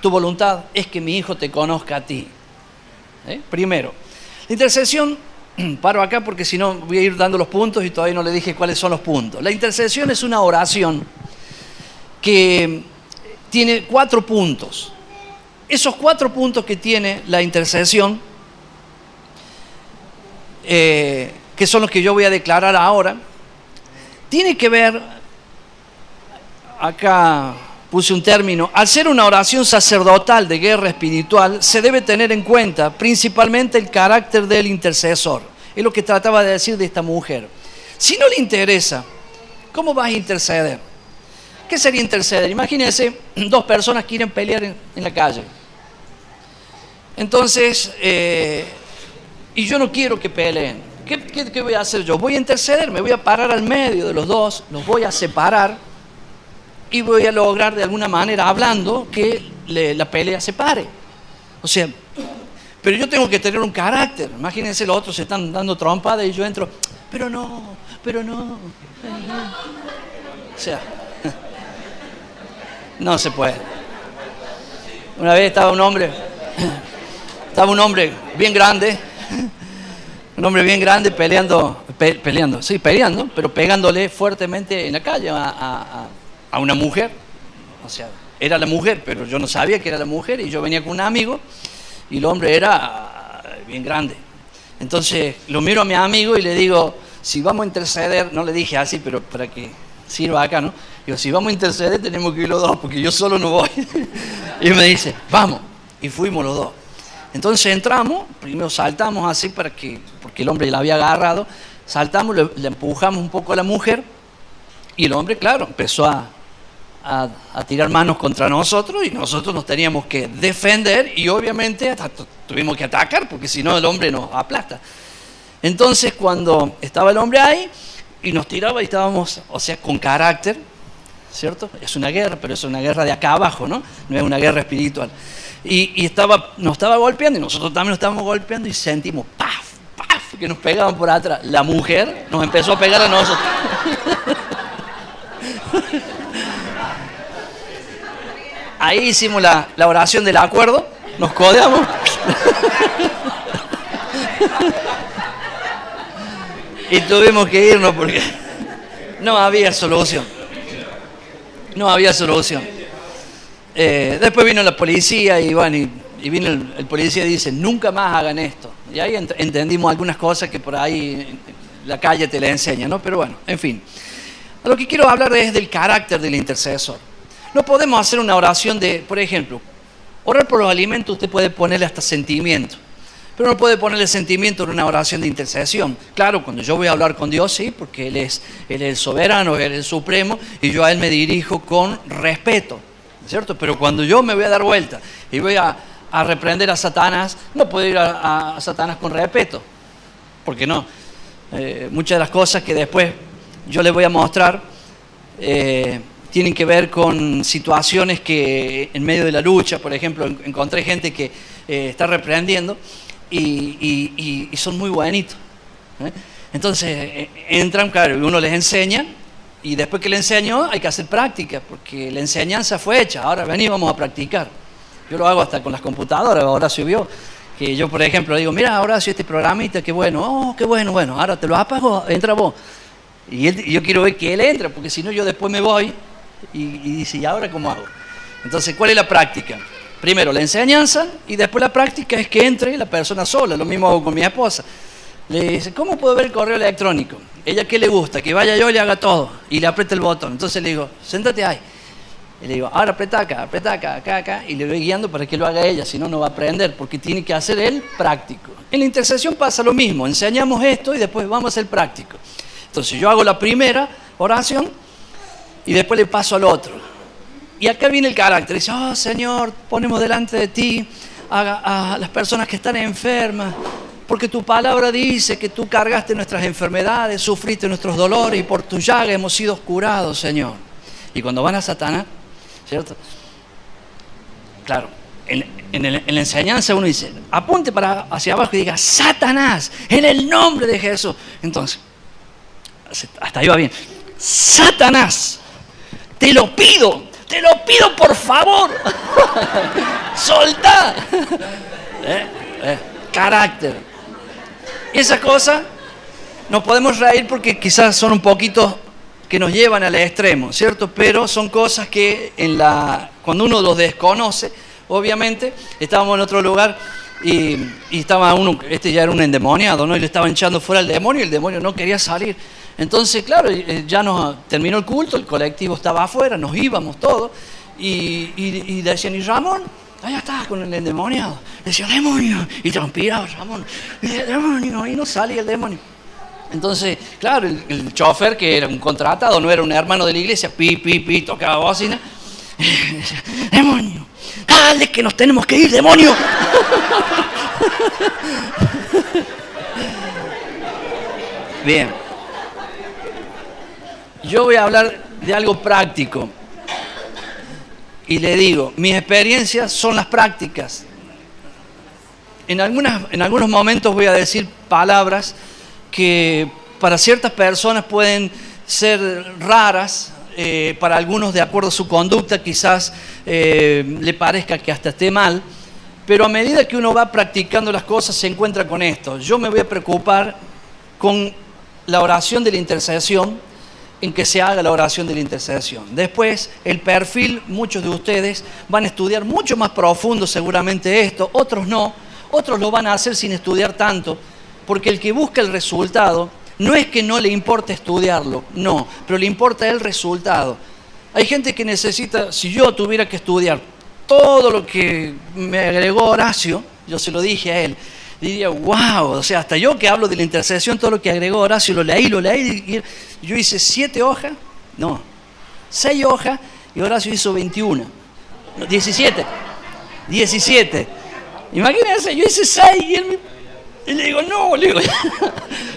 tu voluntad es que mi hijo te conozca a ti. Primero, la intercesión, paro acá porque si no voy a ir dando los puntos y todavía no le dije cuáles son los puntos. La intercesión es una oración que tiene 4 puntos. Esos 4 puntos que tiene la intercesión, que son los que yo voy a declarar ahora, tiene que ver, acá puse un término, al ser una oración sacerdotal de guerra espiritual, se debe tener en cuenta principalmente el carácter del intercesor. Es lo que trataba de decir de esta mujer. Si no le interesa, ¿cómo vas a interceder? ¿Qué sería interceder? Imagínense 2 personas que quieren pelear en la calle. Entonces, y yo no quiero que peleen. ¿Qué voy a hacer yo? Voy a interceder, me voy a parar al medio de los dos, los voy a separar y voy a lograr de alguna manera, hablando, que la pelea se pare. O sea, pero yo tengo que tener un carácter. Imagínense, los otros se están dando trompadas y yo entro, pero no. O sea, no se puede. Una vez estaba un hombre bien grande, peleando, pero pegándole fuertemente en la calle a una mujer. O sea, era la mujer, pero yo no sabía que era la mujer y yo venía con un amigo y el hombre era bien grande. Entonces lo miro a mi amigo y le digo, si vamos a interceder, no le dije así, pero para que sirva acá, ¿no? Digo, si vamos a interceder tenemos que ir los 2, porque yo solo no voy. Y me dice, vamos. Y fuimos los 2. Entonces entramos, primero saltamos así porque el hombre la había agarrado, saltamos, le empujamos un poco a la mujer y el hombre, claro, empezó a tirar manos contra nosotros y nosotros nos teníamos que defender y obviamente tuvimos que atacar porque si no el hombre nos aplasta. Entonces cuando estaba el hombre ahí y nos tiraba y estábamos, o sea, con carácter, ¿cierto? Es una guerra, pero es una guerra de acá abajo, ¿no? No es una guerra espiritual. Y nos estaba golpeando y nosotros también nos estábamos golpeando y sentimos ¡paf! Que nos pegaban por atrás. La mujer nos empezó a pegar a nosotros. Ahí hicimos la oración del acuerdo, nos codeamos. Y tuvimos que irnos porque no había solución. Después vino la policía y bueno, y vino el policía y dice, nunca más hagan esto. Y ahí entendimos algunas cosas que por ahí la calle te la enseña, ¿no? Pero bueno, en fin. A lo que quiero hablar es del carácter del intercesor. No podemos hacer una oración de, por ejemplo, orar por los alimentos, usted puede ponerle hasta sentimiento, pero no puede ponerle sentimiento en una oración de intercesión. Claro, cuando yo voy a hablar con Dios, sí, porque Él es el soberano, Él es el supremo, y yo a Él me dirijo con respeto, ¿cierto? Pero cuando yo me voy a dar vuelta y voy a reprender a Satanás, no puedo ir a Satanás con respeto, porque no. Muchas de las cosas que después yo les voy a mostrar tienen que ver con situaciones que en medio de la lucha, por ejemplo, encontré gente que está reprendiendo y son muy buenitos. Entonces entran, claro, y uno les enseña y después que le enseñó hay que hacer práctica porque la enseñanza fue hecha, ahora vení, vamos a practicar. Yo lo hago hasta con las computadoras, Horacio vio que yo, por ejemplo, digo, mira, Horacio, este programita, qué bueno, qué bueno, ahora te lo apago, entra vos. Y yo quiero ver que él entre, porque si no yo después me voy y dice, ¿y ahora cómo hago? Entonces, ¿cuál es la práctica? Primero la enseñanza y después la práctica es que entre la persona sola. Lo mismo hago con mi esposa. Le dice, ¿cómo puedo ver el correo electrónico? ¿Ella qué le gusta? Que vaya yo y le haga todo. Y le apriete el botón. Entonces le digo, siéntate ahí. Y le digo, ahora apreta acá, acá. Y le voy guiando para que lo haga ella, si no, no va a aprender. Porque tiene que hacer él práctico. En la intercesión pasa lo mismo. Enseñamos esto y después vamos a hacer práctico. Entonces yo hago la primera oración y después le paso al otro. Y acá viene el carácter. Dice, oh Señor, ponemos delante de ti a las personas que están enfermas, porque tu palabra dice que tú cargaste nuestras enfermedades, sufriste nuestros dolores y por tu llaga hemos sido curados, Señor. Y cuando van a Satanás, ¿cierto? Claro, en la enseñanza uno dice, apunte hacia abajo y diga, Satanás, en el nombre de Jesús. Entonces, hasta ahí va bien. Satanás, te lo pido por favor. Soltá. Carácter. Esas cosas nos podemos reír porque quizás son un poquito que nos llevan al extremo, ¿cierto? Pero son cosas que cuando uno los desconoce, obviamente, estábamos en otro lugar y estaba uno, ya era un endemoniado, ¿no? Y le estaban echando fuera al demonio y el demonio no quería salir. Entonces, claro, ya terminó el culto, el colectivo estaba afuera, nos íbamos todos, y decían, ¿y Ramón? Allá está con el endemoniado. Decía, demonio, y transpiraba Ramón, y decía, demonio, y no salía el demonio. Entonces, claro, el chofer, que era un contratado, no era un hermano de la iglesia, pi, tocaba bocina, decía, demonio, dale que nos tenemos que ir, demonio. Bien. Yo voy a hablar de algo práctico. Y le digo, mis experiencias son las prácticas. En algunos momentos voy a decir palabras que para ciertas personas pueden ser raras, para algunos de acuerdo a su conducta quizás le parezca que hasta esté mal, pero a medida que uno va practicando las cosas se encuentra con esto. Yo me voy a preocupar con la oración de la intercesión, en que se haga la oración de la intercesión. Después, el perfil, muchos de ustedes van a estudiar mucho más profundo seguramente esto, otros no, otros lo van a hacer sin estudiar tanto, porque el que busca el resultado, no es que no le importe estudiarlo, no, pero le importa el resultado. Hay gente que necesita, si yo tuviera que estudiar todo lo que me agregó Horacio, yo se lo dije a él, diría, wow, o sea, hasta yo que hablo de la intercesión, todo lo que agregó Horacio, lo leí, y yo hice 7 hojas, no, 6 hojas, y Horacio hizo 21, no, 17, imagínense, yo hice 6, y le digo, no,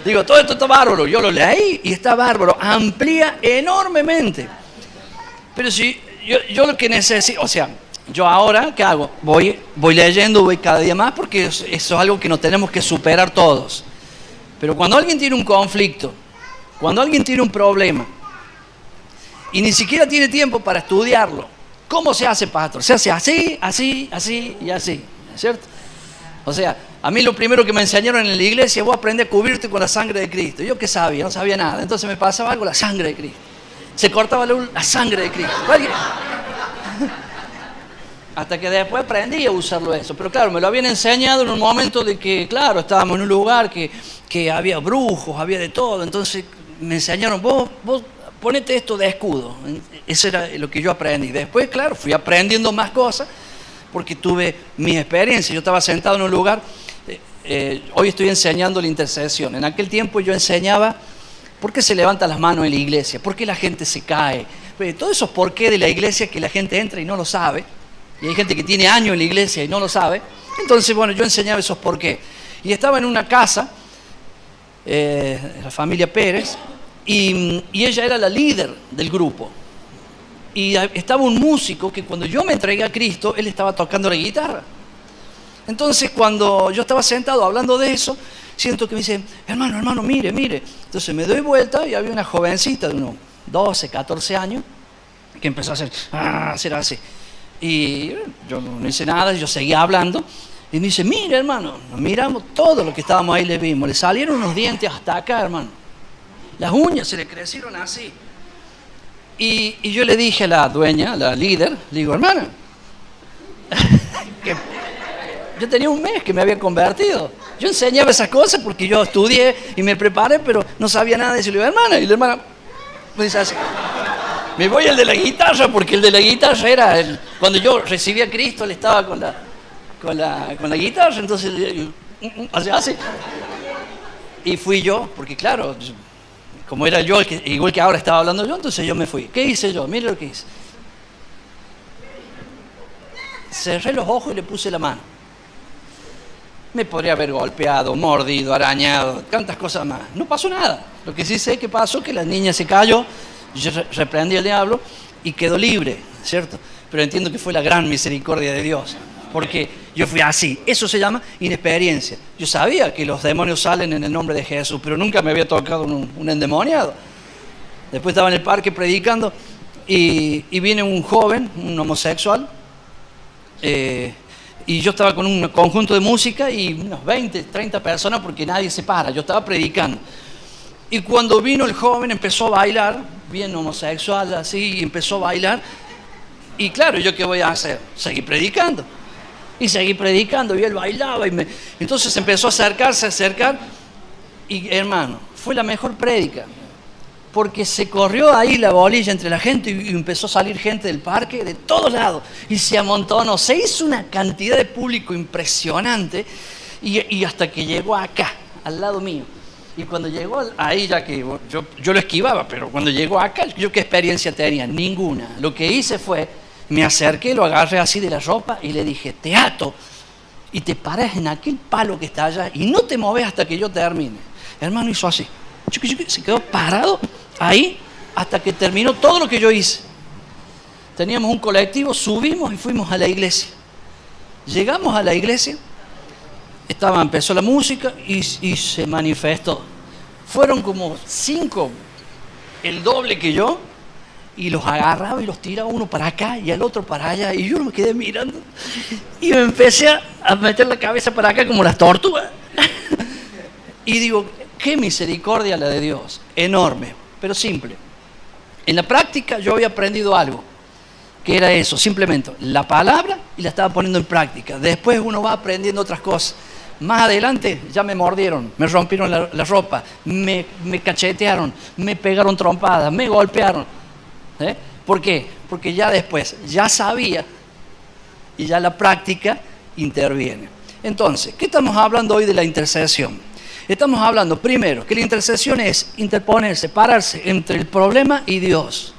digo, todo esto está bárbaro, yo lo leí, y está bárbaro, amplía enormemente, pero si, yo lo que necesito, o sea, yo ahora, ¿qué hago? Voy leyendo, voy cada día más, porque eso es algo que nos tenemos que superar todos. Pero cuando alguien tiene un conflicto, cuando alguien tiene un problema, y ni siquiera tiene tiempo para estudiarlo, ¿cómo se hace, pastor? Se hace así y así, ¿cierto? O sea, a mí lo primero que me enseñaron en la iglesia, vos aprendés a cubrirte con la sangre de Cristo. Yo qué sabía, no sabía nada. Entonces me pasaba algo, la sangre de Cristo. Se cortaba la sangre de Cristo. Hasta que después aprendí a usarlo eso. Pero claro, me lo habían enseñado en un momento de que, claro, estábamos en un lugar que había brujos, había de todo. Entonces me enseñaron, vos ponete esto de escudo. Eso era lo que yo aprendí. Después, claro, fui aprendiendo más cosas porque tuve mi experiencia. Yo estaba sentado en un lugar, hoy estoy enseñando la intercesión. En aquel tiempo yo enseñaba por qué se levantan las manos en la iglesia, por qué la gente se cae. Todos esos por qué de la iglesia que la gente entra y no lo sabe. Y hay gente que tiene años en la iglesia y no lo sabe. Entonces, bueno, yo enseñaba esos por qué. Y estaba en una casa, la familia Pérez, y ella era la líder del grupo. Y estaba un músico que cuando yo me entregué a Cristo, él estaba tocando la guitarra. Entonces, cuando yo estaba sentado hablando de eso, siento que me dice, hermano, mire. Entonces me doy vuelta y había una jovencita de unos 12, 14 años que empezó a hacer así. Y yo no hice nada, yo seguía hablando. Y me dice, mire, hermano, nos miramos todo lo que estábamos ahí, le vimos. Le salieron unos dientes hasta acá, hermano. las uñas se le crecieron así. Y yo le dije a la dueña, a la líder, le digo, hermana, que yo tenía un mes que me había convertido. Yo enseñaba esas cosas porque yo estudié y me preparé, pero no sabía nada de eso. Le digo, hermana, y la hermana me dice así, me voy al de la guitarra, porque el de la guitarra era, cuando yo recibí a Cristo, él estaba con la guitarra, entonces, así. Y fui yo, porque claro, como era yo, igual que ahora estaba hablando yo, entonces yo me fui. ¿Qué hice yo? Mire lo que hice. Cerré los ojos y le puse la mano. Me podría haber golpeado, mordido, arañado, tantas cosas más. No pasó nada. Lo que sí sé que pasó, que la niña se cayó, yo reprendí al diablo y quedó libre, ¿cierto? Pero entiendo que fue la gran misericordia de Dios, porque yo fui así. Eso se llama inexperiencia. Yo sabía que los demonios salen en el nombre de Jesús, pero nunca me había tocado un endemoniado. Después estaba en el parque predicando y viene un joven, un homosexual, y yo estaba con un conjunto de música y unos 20, 30 personas, porque nadie se para. Yo estaba predicando. Y cuando vino el joven empezó a bailar, bien homosexual así, y empezó a bailar. Y claro, ¿yo qué voy a hacer? Seguí predicando. Y seguí predicando, y él bailaba. Entonces empezó a acercar. Y hermano, fue la mejor prédica. Porque se corrió ahí la bolilla entre la gente y empezó a salir gente del parque de todos lados. Y se amontonó. Se hizo una cantidad de público impresionante. Y hasta que llegó acá, al lado mío. Y cuando llegó ahí, ya que yo lo esquivaba, pero cuando llegó acá, ¿yo qué experiencia tenía? Ninguna. Lo que hice fue, me acerqué, lo agarré así de la ropa y le dije, te ato y te paras en aquel palo que está allá y no te moves hasta que yo termine. El hermano hizo así. Se quedó parado ahí hasta que terminó todo lo que yo hice. Teníamos un colectivo, subimos y fuimos a la iglesia. Llegamos a la iglesia, empezó la música y se manifestó. Fueron como 5, el doble que yo, y los agarraba y los tiraba uno para acá y al otro para allá, y yo me quedé mirando y me empecé a meter la cabeza para acá como las tortugas. Y digo, qué misericordia la de Dios, enorme, pero simple. En la práctica yo había aprendido algo, que era eso, simplemente la palabra, y la estaba poniendo en práctica. Después uno va aprendiendo otras cosas. Más adelante ya me mordieron, me rompieron la ropa, me cachetearon, me pegaron trompadas, me golpearon. ¿Por qué? Porque ya después, ya sabía, y ya la práctica interviene. Entonces, ¿qué estamos hablando hoy de la intercesión? Estamos hablando, primero, que la intercesión es interponerse, pararse entre el problema y Dios.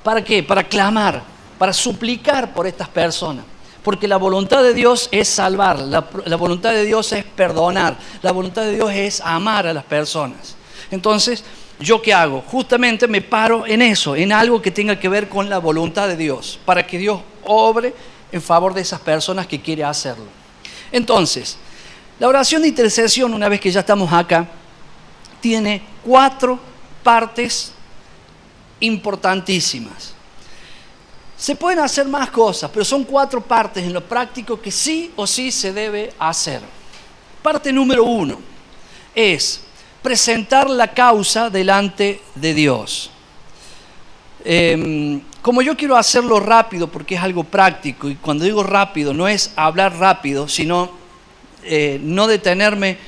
¿Para qué? Para clamar, para suplicar por estas personas. Porque la voluntad de Dios es salvar, la voluntad de Dios es perdonar, la voluntad de Dios es amar a las personas. Entonces, ¿yo qué hago? Justamente me paro en eso, en algo que tenga que ver con la voluntad de Dios, para que Dios obre en favor de esas personas que quiere hacerlo. Entonces, la oración de intercesión, una vez que ya estamos acá, tiene 4 partes importantísimas. Se pueden hacer más cosas, pero son 4 partes en lo práctico que sí o sí se debe hacer. Parte número 1 es presentar la causa delante de Dios. Como yo quiero hacerlo rápido porque es algo práctico, y cuando digo rápido no es hablar rápido, sino no detenerme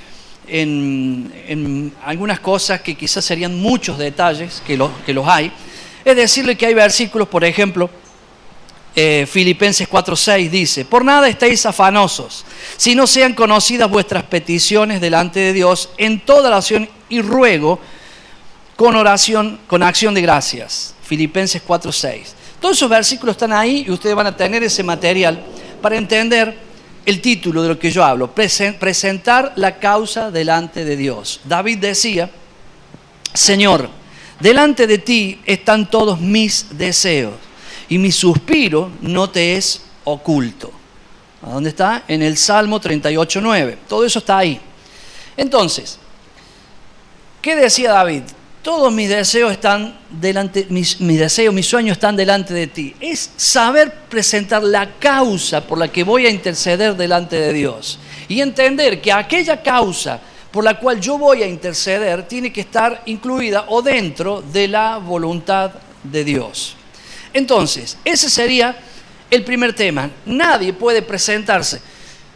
en algunas cosas que quizás serían muchos detalles, que los hay, es decirle que hay versículos, por ejemplo, Filipenses 4:6 dice, por nada estéis afanosos, si no sean conocidas vuestras peticiones delante de Dios en toda oración y ruego con oración, con acción de gracias. Filipenses 4:6. Todos esos versículos están ahí y ustedes van a tener ese material para entender el título de lo que yo hablo, presentar la causa delante de Dios. David decía, Señor, delante de ti están todos mis deseos y mi suspiro no te es oculto. ¿A dónde está? En el Salmo 38:9. Todo eso está ahí. Entonces, ¿qué decía David? Todos mis deseos están delante, mis deseos, mis sueños están delante de ti. Es saber presentar la causa por la que voy a interceder delante de Dios. Y entender que aquella causa por la cual yo voy a interceder tiene que estar incluida o dentro de la voluntad de Dios. Entonces, ese sería el primer tema. Nadie puede presentarse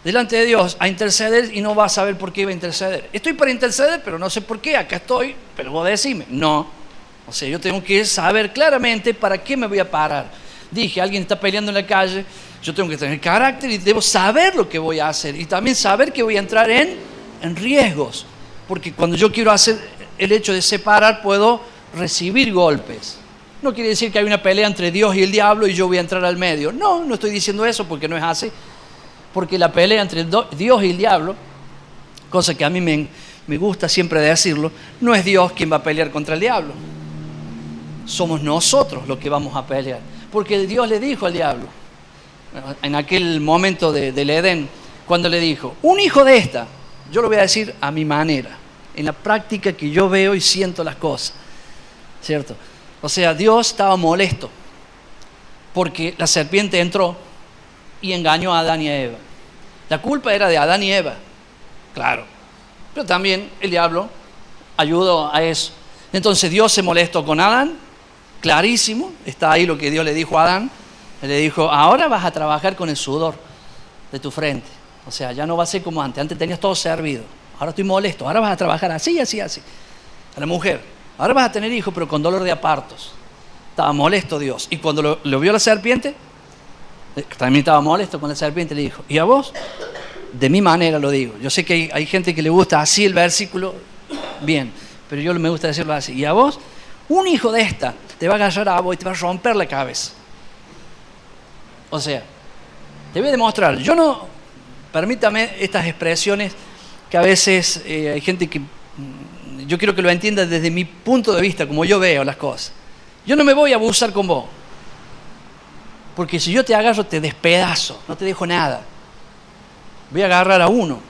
delante de Dios a interceder y no va a saber por qué iba a interceder. Estoy para interceder, pero no sé por qué, acá estoy, pero vos decime. No. O sea, yo tengo que saber claramente para qué me voy a parar. Dije, alguien está peleando en la calle, yo tengo que tener carácter y debo saber lo que voy a hacer. Y también saber que voy a entrar en riesgos. Porque cuando yo quiero hacer el hecho de separar, puedo recibir golpes. No quiere decir que hay una pelea entre Dios y el diablo y yo voy a entrar al medio. No, no estoy diciendo eso porque no es así. Porque la pelea entre Dios y el diablo, cosa que a mí me gusta siempre decirlo, no es Dios quien va a pelear contra el diablo. Somos nosotros los que vamos a pelear. Porque Dios le dijo al diablo, en aquel momento del Edén, cuando le dijo, un hijo de esta, yo lo voy a decir a mi manera, en la práctica que yo veo y siento las cosas, ¿cierto? O sea, Dios estaba molesto porque la serpiente entró y engañó a Adán y a Eva. La culpa era de Adán y Eva, claro, pero también el diablo ayudó a eso. Entonces Dios se molestó con Adán, clarísimo, está ahí lo que Dios le dijo a Adán. Le dijo, ahora vas a trabajar con el sudor de tu frente. O sea, ya no va a ser como antes. Antes tenías todo servido. Ahora estoy molesto. Ahora vas a trabajar así, así, así. A la mujer, ahora vas a tener hijos, pero con dolor de apartos. Estaba molesto Dios. Y cuando lo vio la serpiente, también estaba molesto con la serpiente. Le dijo, ¿y a vos? De mi manera lo digo. Yo sé que hay gente que le gusta así el versículo, bien. Pero yo me gusta decirlo así. ¿Y a vos? Un hijo de esta te va a agarrar a vos y te va a romper la cabeza. O sea, te voy a demostrar. Yo no, permítame estas expresiones que a veces hay gente que, yo quiero que lo entienda desde mi punto de vista, como yo veo las cosas. Yo no me voy a abusar con vos. Porque si yo te agarro, te despedazo, no te dejo nada. Voy a agarrar a uno.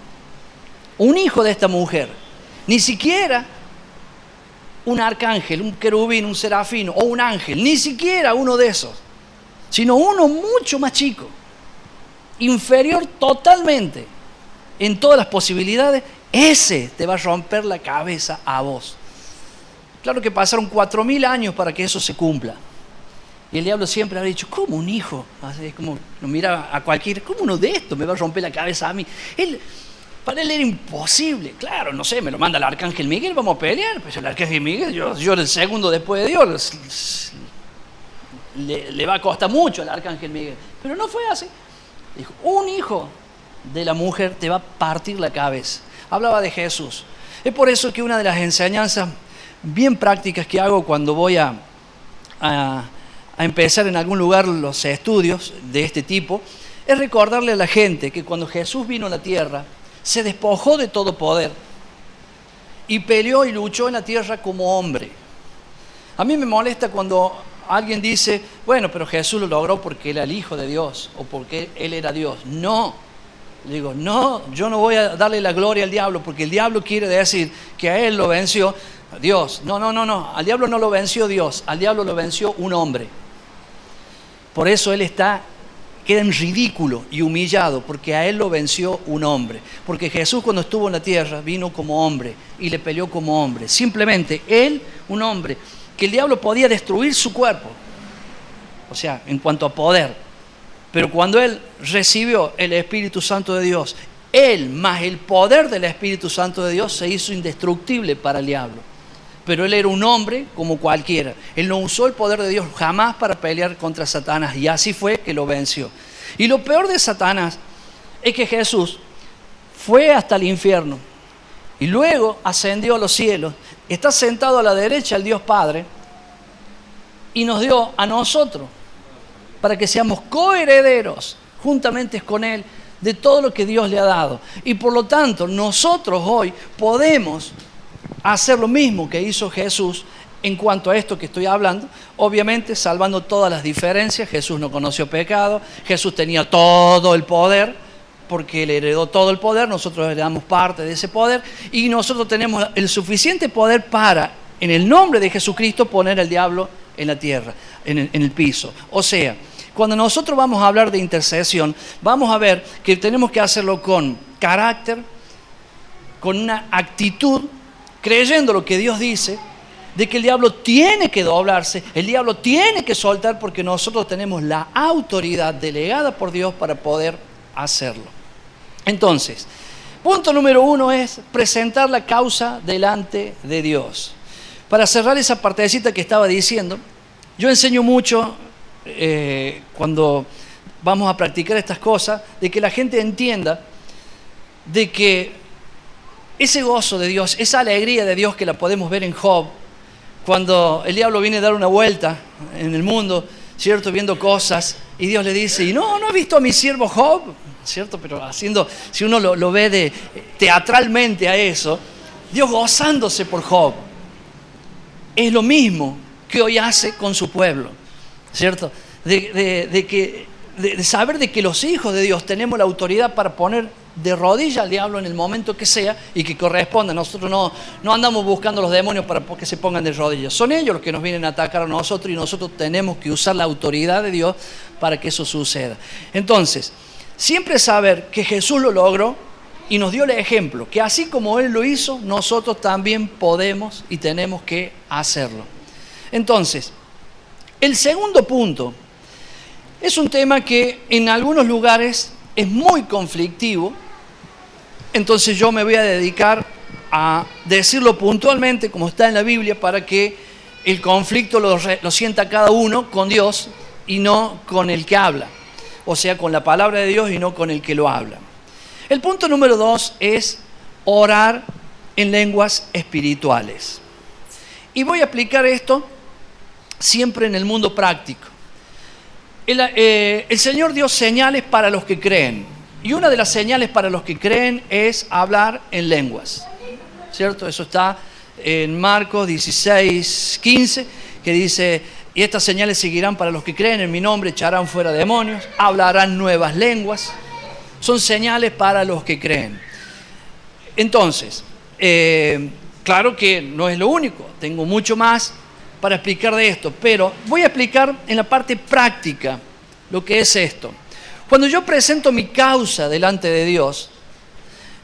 Un hijo de esta mujer. Ni siquiera un arcángel, un querubín, un serafín o un ángel. Ni siquiera uno de esos. Sino uno mucho más chico, inferior totalmente en todas las posibilidades, ese te va a romper la cabeza a vos. Claro que pasaron 4000 años para que eso se cumpla. Y el diablo siempre ha dicho, ¿cómo un hijo? Así es como lo mira a cualquiera, ¿cómo uno de estos me va a romper la cabeza a mí? Para él era imposible, claro, no sé, me lo manda el arcángel Miguel, vamos a pelear. Pues el arcángel Miguel, yo el segundo después de Dios, le va a costar mucho al arcángel Miguel. Pero no fue así. Dijo, un hijo de la mujer te va a partir la cabeza. Hablaba de Jesús. Es por eso que una de las enseñanzas bien prácticas que hago cuando voy a empezar en algún lugar los estudios de este tipo, es recordarle a la gente que cuando Jesús vino a la tierra, se despojó de todo poder y peleó y luchó en la tierra como hombre. A mí me molesta cuando alguien dice, bueno, pero Jesús lo logró porque era el Hijo de Dios o porque Él era Dios. No, le digo, no, yo no voy a darle la gloria al diablo porque el diablo quiere decir que a Él lo venció Dios. No, al diablo no lo venció Dios, al diablo lo venció un hombre. Por eso Él queda en ridículo y humillado porque a Él lo venció un hombre. Porque Jesús cuando estuvo en la tierra vino como hombre y le peleó como hombre. Simplemente Él, un hombre, que el diablo podía destruir su cuerpo, o sea, en cuanto a poder, pero cuando Él recibió el Espíritu Santo de Dios, Él más el poder del Espíritu Santo de Dios se hizo indestructible para el diablo. Pero Él era un hombre como cualquiera. Él no usó el poder de Dios jamás para pelear contra Satanás y así fue que lo venció. Y lo peor de Satanás es que Jesús fue hasta el infierno y luego ascendió a los cielos. Está sentado a la derecha el Dios Padre y nos dio a nosotros para que seamos coherederos juntamente con Él de todo lo que Dios le ha dado. Y por lo tanto, nosotros hoy podemos hacer lo mismo que hizo Jesús en cuanto a esto que estoy hablando, obviamente salvando todas las diferencias. Jesús no conoció pecado, Jesús tenía todo el poder, porque Él heredó todo el poder, nosotros heredamos parte de ese poder y nosotros tenemos el suficiente poder para, en el nombre de Jesucristo, poner al diablo en la tierra, en el piso. O sea, cuando nosotros vamos a hablar de intercesión, vamos a ver que tenemos que hacerlo con carácter, con una actitud, creyendo lo que Dios dice, de que el diablo tiene que doblarse, el diablo tiene que soltar, porque nosotros tenemos la autoridad delegada por Dios para poder hacerlo. Entonces, punto número 1 es presentar la causa delante de Dios. Para cerrar esa partecita que estaba diciendo, yo enseño mucho cuando vamos a practicar estas cosas, de que la gente entienda de que ese gozo de Dios, esa alegría de Dios que la podemos ver en Job, cuando el diablo viene a dar una vuelta en el mundo, ¿cierto? Viendo cosas, y Dios le dice, y no has visto a mi siervo Job, ¿cierto? Pero haciendo, si uno lo ve teatralmente a eso, Dios gozándose por Job. Es lo mismo que hoy hace con su pueblo, ¿cierto? De saber de que los hijos de Dios tenemos la autoridad para poner de rodillas al diablo en el momento que sea y que corresponda. Nosotros no andamos buscando a los demonios para que se pongan de rodillas. Son ellos los que nos vienen a atacar a nosotros, y nosotros tenemos que usar la autoridad de Dios para que eso suceda. Entonces, siempre saber que Jesús lo logró y nos dio el ejemplo, que así como Él lo hizo, nosotros también podemos y tenemos que hacerlo. Entonces, el segundo punto es un tema que en algunos lugares es muy conflictivo. Entonces yo me voy a dedicar a decirlo puntualmente como está en la Biblia, para que el conflicto lo sienta cada uno con Dios y no con el que habla. O sea, con la palabra de Dios y no con el que lo habla. El punto número 2 es orar en lenguas espirituales. Y voy a aplicar esto siempre en el mundo práctico. El Señor dio señales para los que creen. Y una de las señales para los que creen es hablar en lenguas, ¿cierto? Eso está en Marcos 16, 15, que dice, y estas señales seguirán para los que creen en mi nombre, echarán fuera demonios, hablarán nuevas lenguas. Son señales para los que creen. Entonces, claro que no es lo único, tengo mucho más para explicar de esto, pero voy a explicar en la parte práctica lo que es esto. Cuando yo presento mi causa delante de Dios,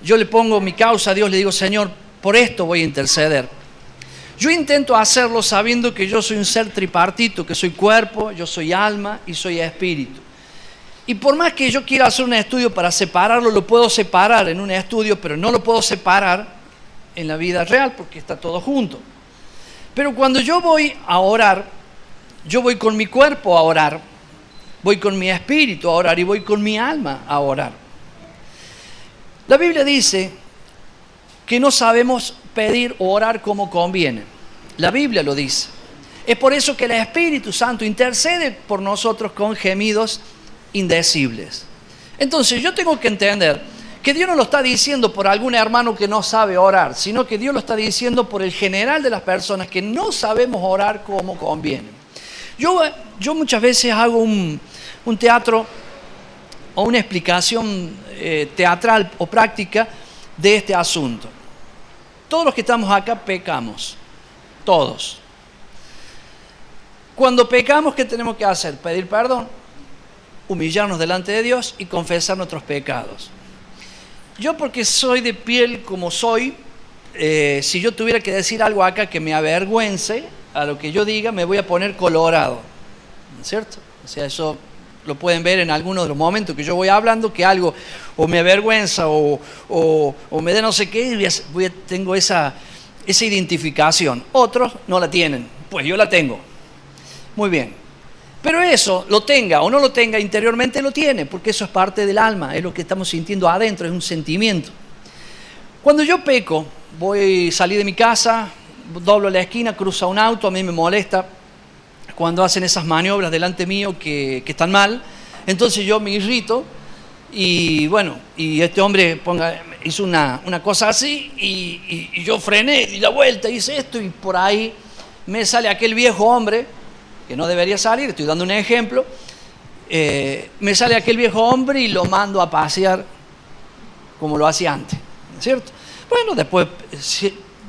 yo le pongo mi causa a Dios, le digo, Señor, por esto voy a interceder. Yo intento hacerlo sabiendo que yo soy un ser tripartito, que soy cuerpo, yo soy alma y soy espíritu. Y por más que yo quiera hacer un estudio para separarlo, lo puedo separar en un estudio, pero no lo puedo separar en la vida real porque está todo junto. Pero cuando yo voy a orar, yo voy con mi cuerpo a orar, voy con mi espíritu a orar y voy con mi alma a orar. La Biblia dice que no sabemos pedir o orar como conviene. La Biblia lo dice. Es por eso que el Espíritu Santo intercede por nosotros con gemidos indecibles. Entonces yo tengo que entender que Dios no lo está diciendo por algún hermano que no sabe orar, sino que Dios lo está diciendo por el general de las personas que no sabemos orar como conviene. Yo muchas veces hago un teatro o una explicación teatral o práctica de este asunto. Todos los que estamos acá pecamos, todos. Cuando pecamos, ¿qué tenemos que hacer? Pedir perdón, humillarnos delante de Dios y confesar nuestros pecados. Yo, porque soy de piel como soy, si yo tuviera que decir algo acá que me avergüence a lo que yo diga, me voy a poner colorado, ¿cierto? O sea, eso lo pueden ver en algunos de los momentos que yo voy hablando, que algo o me avergüenza o me da no sé qué, tengo esa identificación. Otros no la tienen, pues yo la tengo. Muy bien. Pero eso, lo tenga o no lo tenga, interiormente lo tiene, porque eso es parte del alma, es lo que estamos sintiendo adentro, es un sentimiento. Cuando yo peco, salí de mi casa, doblo la esquina, cruza un auto, a mí me molesta cuando hacen esas maniobras delante mío que están mal, entonces yo me irrito y bueno, y este hombre hizo una cosa así y yo frené, di la vuelta, hice esto y por ahí me sale aquel viejo hombre, que no debería salir, estoy dando un ejemplo, me sale aquel viejo hombre y lo mando a pasear como lo hacía antes, ¿cierto? Bueno, después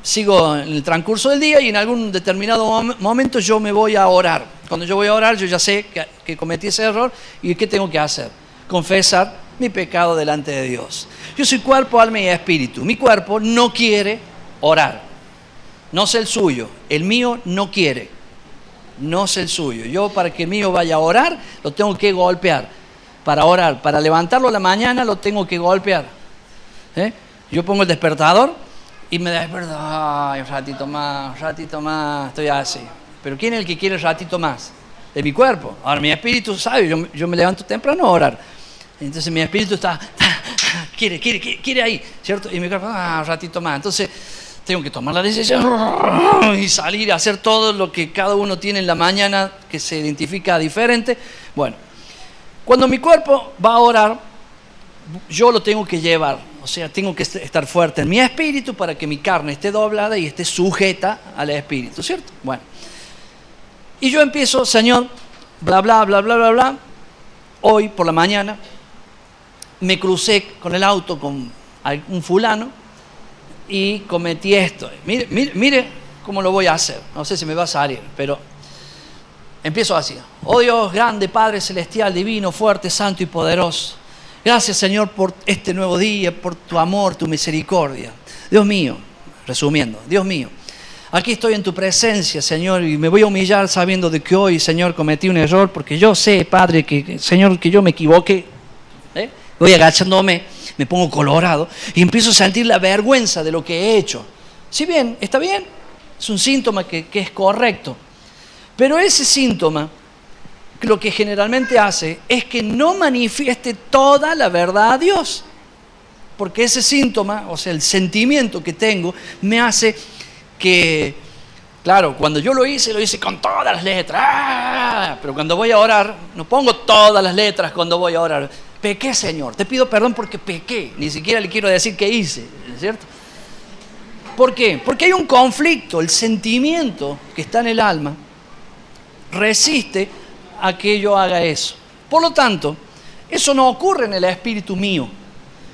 sigo en el transcurso del día y en algún determinado momento yo me voy a orar. Cuando yo voy a orar, yo ya sé que cometí ese error y ¿qué tengo que hacer? Confesar mi pecado delante de Dios. Yo soy cuerpo, alma y espíritu. Mi cuerpo no quiere orar. No sé el suyo. El mío no quiere. No sé el suyo. Yo, para que el mío vaya a orar, lo tengo que golpear. Para orar, para levantarlo a la mañana, lo tengo que golpear. Yo pongo el despertador y me despierto. Ay, un ratito más, estoy así. Pero ¿quién es el que quiere un ratito más? De mi cuerpo. Ahora, mi espíritu sabe, yo me levanto temprano a orar. Entonces mi espíritu quiere ahí, ¿cierto? Y mi cuerpo, un ratito más. Entonces tengo que tomar la decisión y salir a hacer todo lo que cada uno tiene en la mañana, que se identifica diferente. Bueno, cuando mi cuerpo va a orar, yo lo tengo que llevar. O sea, tengo que estar fuerte en mi espíritu para que mi carne esté doblada y esté sujeta al espíritu, ¿cierto? Bueno. Y yo empiezo, Señor, bla, bla, bla, bla, bla, bla. Hoy por la mañana me crucé con el auto con un fulano y cometí esto. Mire cómo lo voy a hacer. No sé si me va a salir, pero empiezo así. Oh Dios, grande, Padre celestial, divino, fuerte, santo y poderoso. Gracias, Señor, por este nuevo día, por tu amor, tu misericordia. Dios mío, resumiendo, Dios mío, aquí estoy en tu presencia, Señor, y me voy a humillar sabiendo de que hoy, Señor, cometí un error, porque yo sé, Padre, que, Señor, que yo me equivoqué. Voy agachándome, me pongo colorado y empiezo a sentir la vergüenza de lo que he hecho. Si bien, está bien, es un síntoma que es correcto, pero ese síntoma lo que generalmente hace es que no manifieste toda la verdad a Dios. Porque ese síntoma, o sea, el sentimiento que tengo, me hace que, claro, cuando yo lo hice con todas las letras. ¡Ah! Pero cuando voy a orar, no pongo todas las letras cuando voy a orar. Pequé, Señor, te pido perdón porque pequé. Ni siquiera le quiero decir qué hice, ¿cierto? ¿Por qué? Porque hay un conflicto. El sentimiento que está en el alma resiste a que yo haga eso. Por lo tanto, eso no ocurre en el espíritu mío.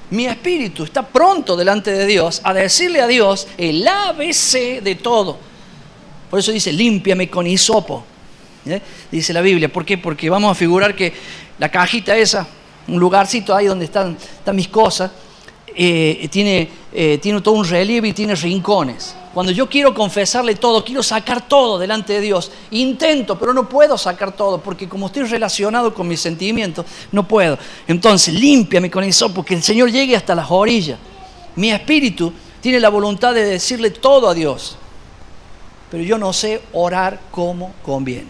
Mi espíritu está pronto delante de Dios a decirle a Dios el ABC de todo. Por eso dice, límpiame con hisopo. Dice la Biblia. ¿Por qué? Porque vamos a figurar que la cajita esa, un lugarcito ahí donde están mis cosas, tiene todo un relieve y tiene rincones. Cuando yo quiero confesarle todo, quiero sacar todo delante de Dios, intento, pero no puedo sacar todo, porque como estoy relacionado con mis sentimientos, no puedo. Entonces, límpiame con hisopo, que el Señor llegue hasta las orillas. Mi espíritu tiene la voluntad de decirle todo a Dios, pero yo no sé orar como conviene.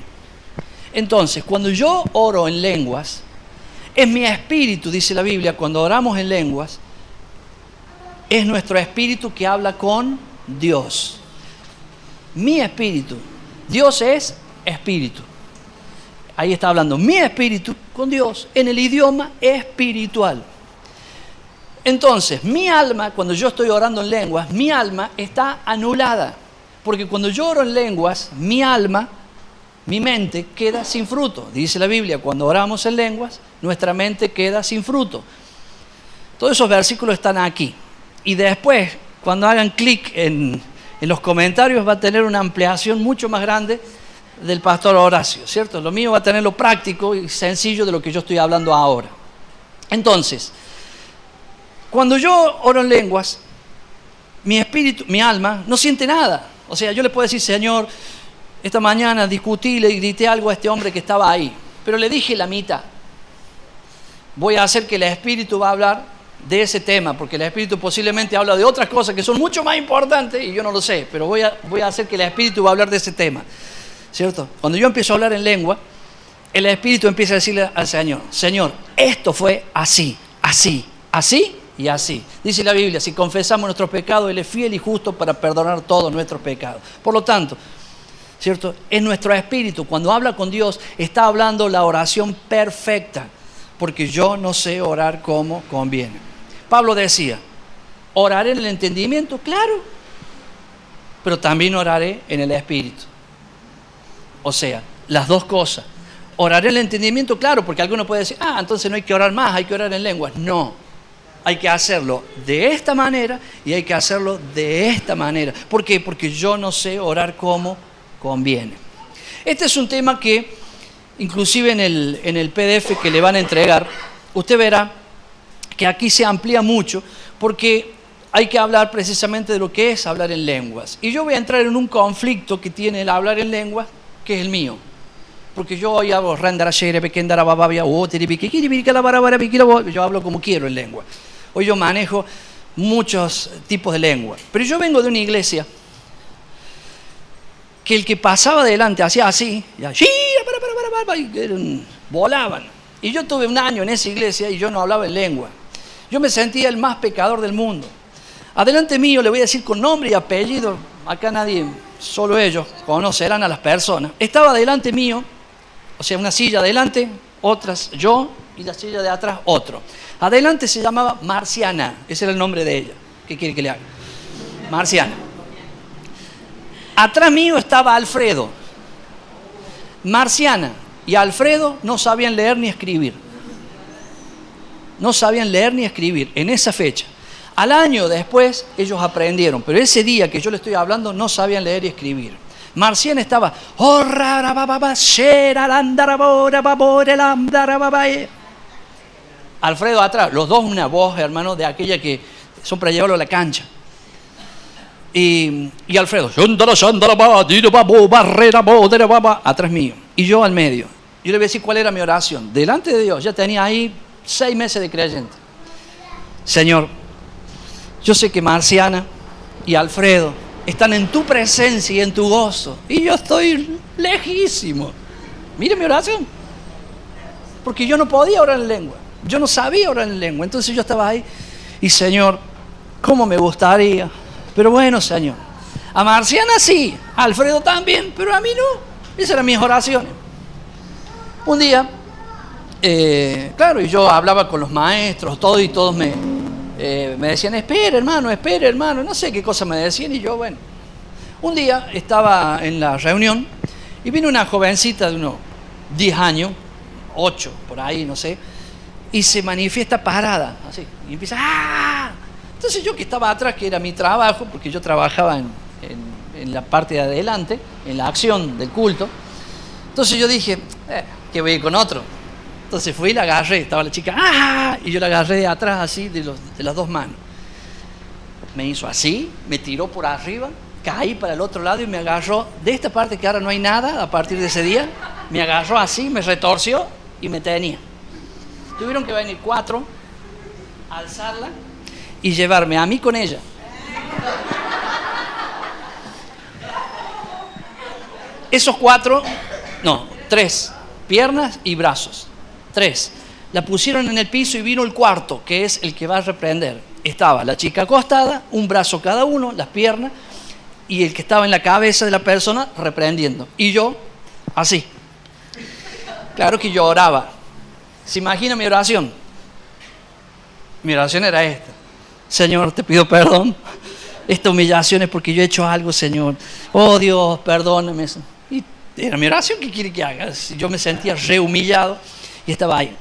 Entonces, cuando yo oro en lenguas, es mi espíritu, dice la Biblia, cuando oramos en lenguas, es nuestro espíritu que habla con Dios. Mi espíritu. Dios es espíritu. Ahí está hablando mi espíritu con Dios en el idioma espiritual. Entonces, mi alma, cuando yo estoy orando en lenguas, mi alma está anulada. Porque cuando yo oro en lenguas, mi alma, mi mente queda sin fruto. Dice la Biblia, cuando oramos en lenguas, nuestra mente queda sin fruto. Todos esos versículos están aquí. Y después, cuando hagan clic en los comentarios, va a tener una ampliación mucho más grande del pastor Horacio, ¿cierto? Lo mío va a tener lo práctico y sencillo de lo que yo estoy hablando ahora. Entonces, cuando yo oro en lenguas, mi espíritu, mi alma, no siente nada. O sea, yo le puedo decir, Señor, esta mañana discutí, le grité algo a este hombre que estaba ahí, pero le dije la mitad. Voy a hacer que el espíritu va a hablar de ese tema, porque el espíritu posiblemente habla de otras cosas que son mucho más importantes y yo no lo sé, pero voy a hacer que el espíritu va a hablar de ese tema, ¿cierto? Cuando yo empiezo a hablar en lengua, el espíritu empieza a decirle al Señor, Señor, esto fue así, así, así y así. Dice la Biblia, si confesamos nuestros pecados, Él es fiel y justo para perdonar todos nuestros pecados. Por lo tanto, ¿cierto? En nuestro espíritu, cuando habla con Dios, está hablando la oración perfecta, porque yo no sé orar como conviene. Pablo decía, oraré en el entendimiento, claro, pero también oraré en el espíritu. O sea, las dos cosas. Oraré en el entendimiento, claro, porque alguno puede decir, entonces no hay que orar más, hay que orar en lenguas. No, hay que hacerlo de esta manera y hay que hacerlo de esta manera. ¿Por qué? Porque yo no sé orar como conviene. Este es un tema que, inclusive en el PDF que le van a entregar, usted verá que aquí se amplía mucho porque hay que hablar precisamente de lo que es hablar en lenguas. Y yo voy a entrar en un conflicto que tiene el hablar en lenguas, que es el mío. Porque yo hoy hago yo hablo como quiero en lengua. Hoy yo manejo muchos tipos de lengua. Pero yo vengo de una iglesia que el que pasaba adelante hacía así, y volaban. Y yo tuve un año en esa iglesia y yo no hablaba en lengua. Yo me sentía el más pecador del mundo. Adelante mío, le voy a decir con nombre y apellido, acá nadie, solo ellos conocerán a las personas. Estaba delante mío, o sea, una silla adelante, otras yo y la silla de atrás otro. Adelante se llamaba Marciana, ese era el nombre de ella. ¿Qué quiere que le haga? Marciana. Atrás mío estaba Alfredo. Marciana y Alfredo no sabían leer ni escribir. No sabían leer ni escribir en esa fecha. Al año después ellos aprendieron, pero ese día que yo le estoy hablando no sabían leer y escribir. Marciana estaba Alfredo atrás, los dos una voz, hermano, de aquella que son para llevarlo a la cancha. Y Alfredo atrás mío y yo al medio. Yo le voy a decir cuál era mi oración. Delante de Dios, ya tenía ahí 6 meses de creyente. Señor, yo sé que Marciana y Alfredo están en tu presencia y en tu gozo. Y yo estoy lejísimo. Mire mi oración. Porque yo no podía orar en lengua. Yo no sabía orar en lengua. Entonces yo estaba ahí. Y Señor, ¿cómo me gustaría? Pero bueno, Señor. A Marciana sí. A Alfredo también. Pero a mí no. Esas eran mis oraciones. Un día, claro, y yo hablaba con los maestros, y todos me decían, espera hermano, no sé qué cosa me decían, y yo, bueno. Un día estaba en la reunión y vino una jovencita de unos 10 años, 8, por ahí, no sé, y se manifiesta parada, así, y empieza, ¡ah! Entonces yo que estaba atrás, que era mi trabajo, porque yo trabajaba en la parte de adelante, en la acción del culto, entonces yo dije, que voy a ir con otro. Entonces fui y la agarré, estaba la chica, ¡ah! Y yo la agarré de atrás así, de las dos manos. Me hizo así, me tiró por arriba, caí para el otro lado y me agarró de esta parte que ahora no hay nada a partir de ese día, me agarró así, me retorció y me tenía. Tuvieron que venir 4, alzarla y llevarme a mí con ella. Esos 3, piernas y brazos. 3. La pusieron en el piso y vino el cuarto, que es el que va a reprender. Estaba la chica acostada, un brazo cada uno, las piernas, y el que estaba en la cabeza de la persona reprendiendo. Y yo, así. Claro que yo oraba. ¿Se imagina mi oración? Mi oración era esta. Señor, te pido perdón. Esta humillación es porque yo he hecho algo, Señor. Oh Dios, perdóname. Y era mi oración, ¿qué quiere que haga? Yo me sentía rehumillado y estaba ahí.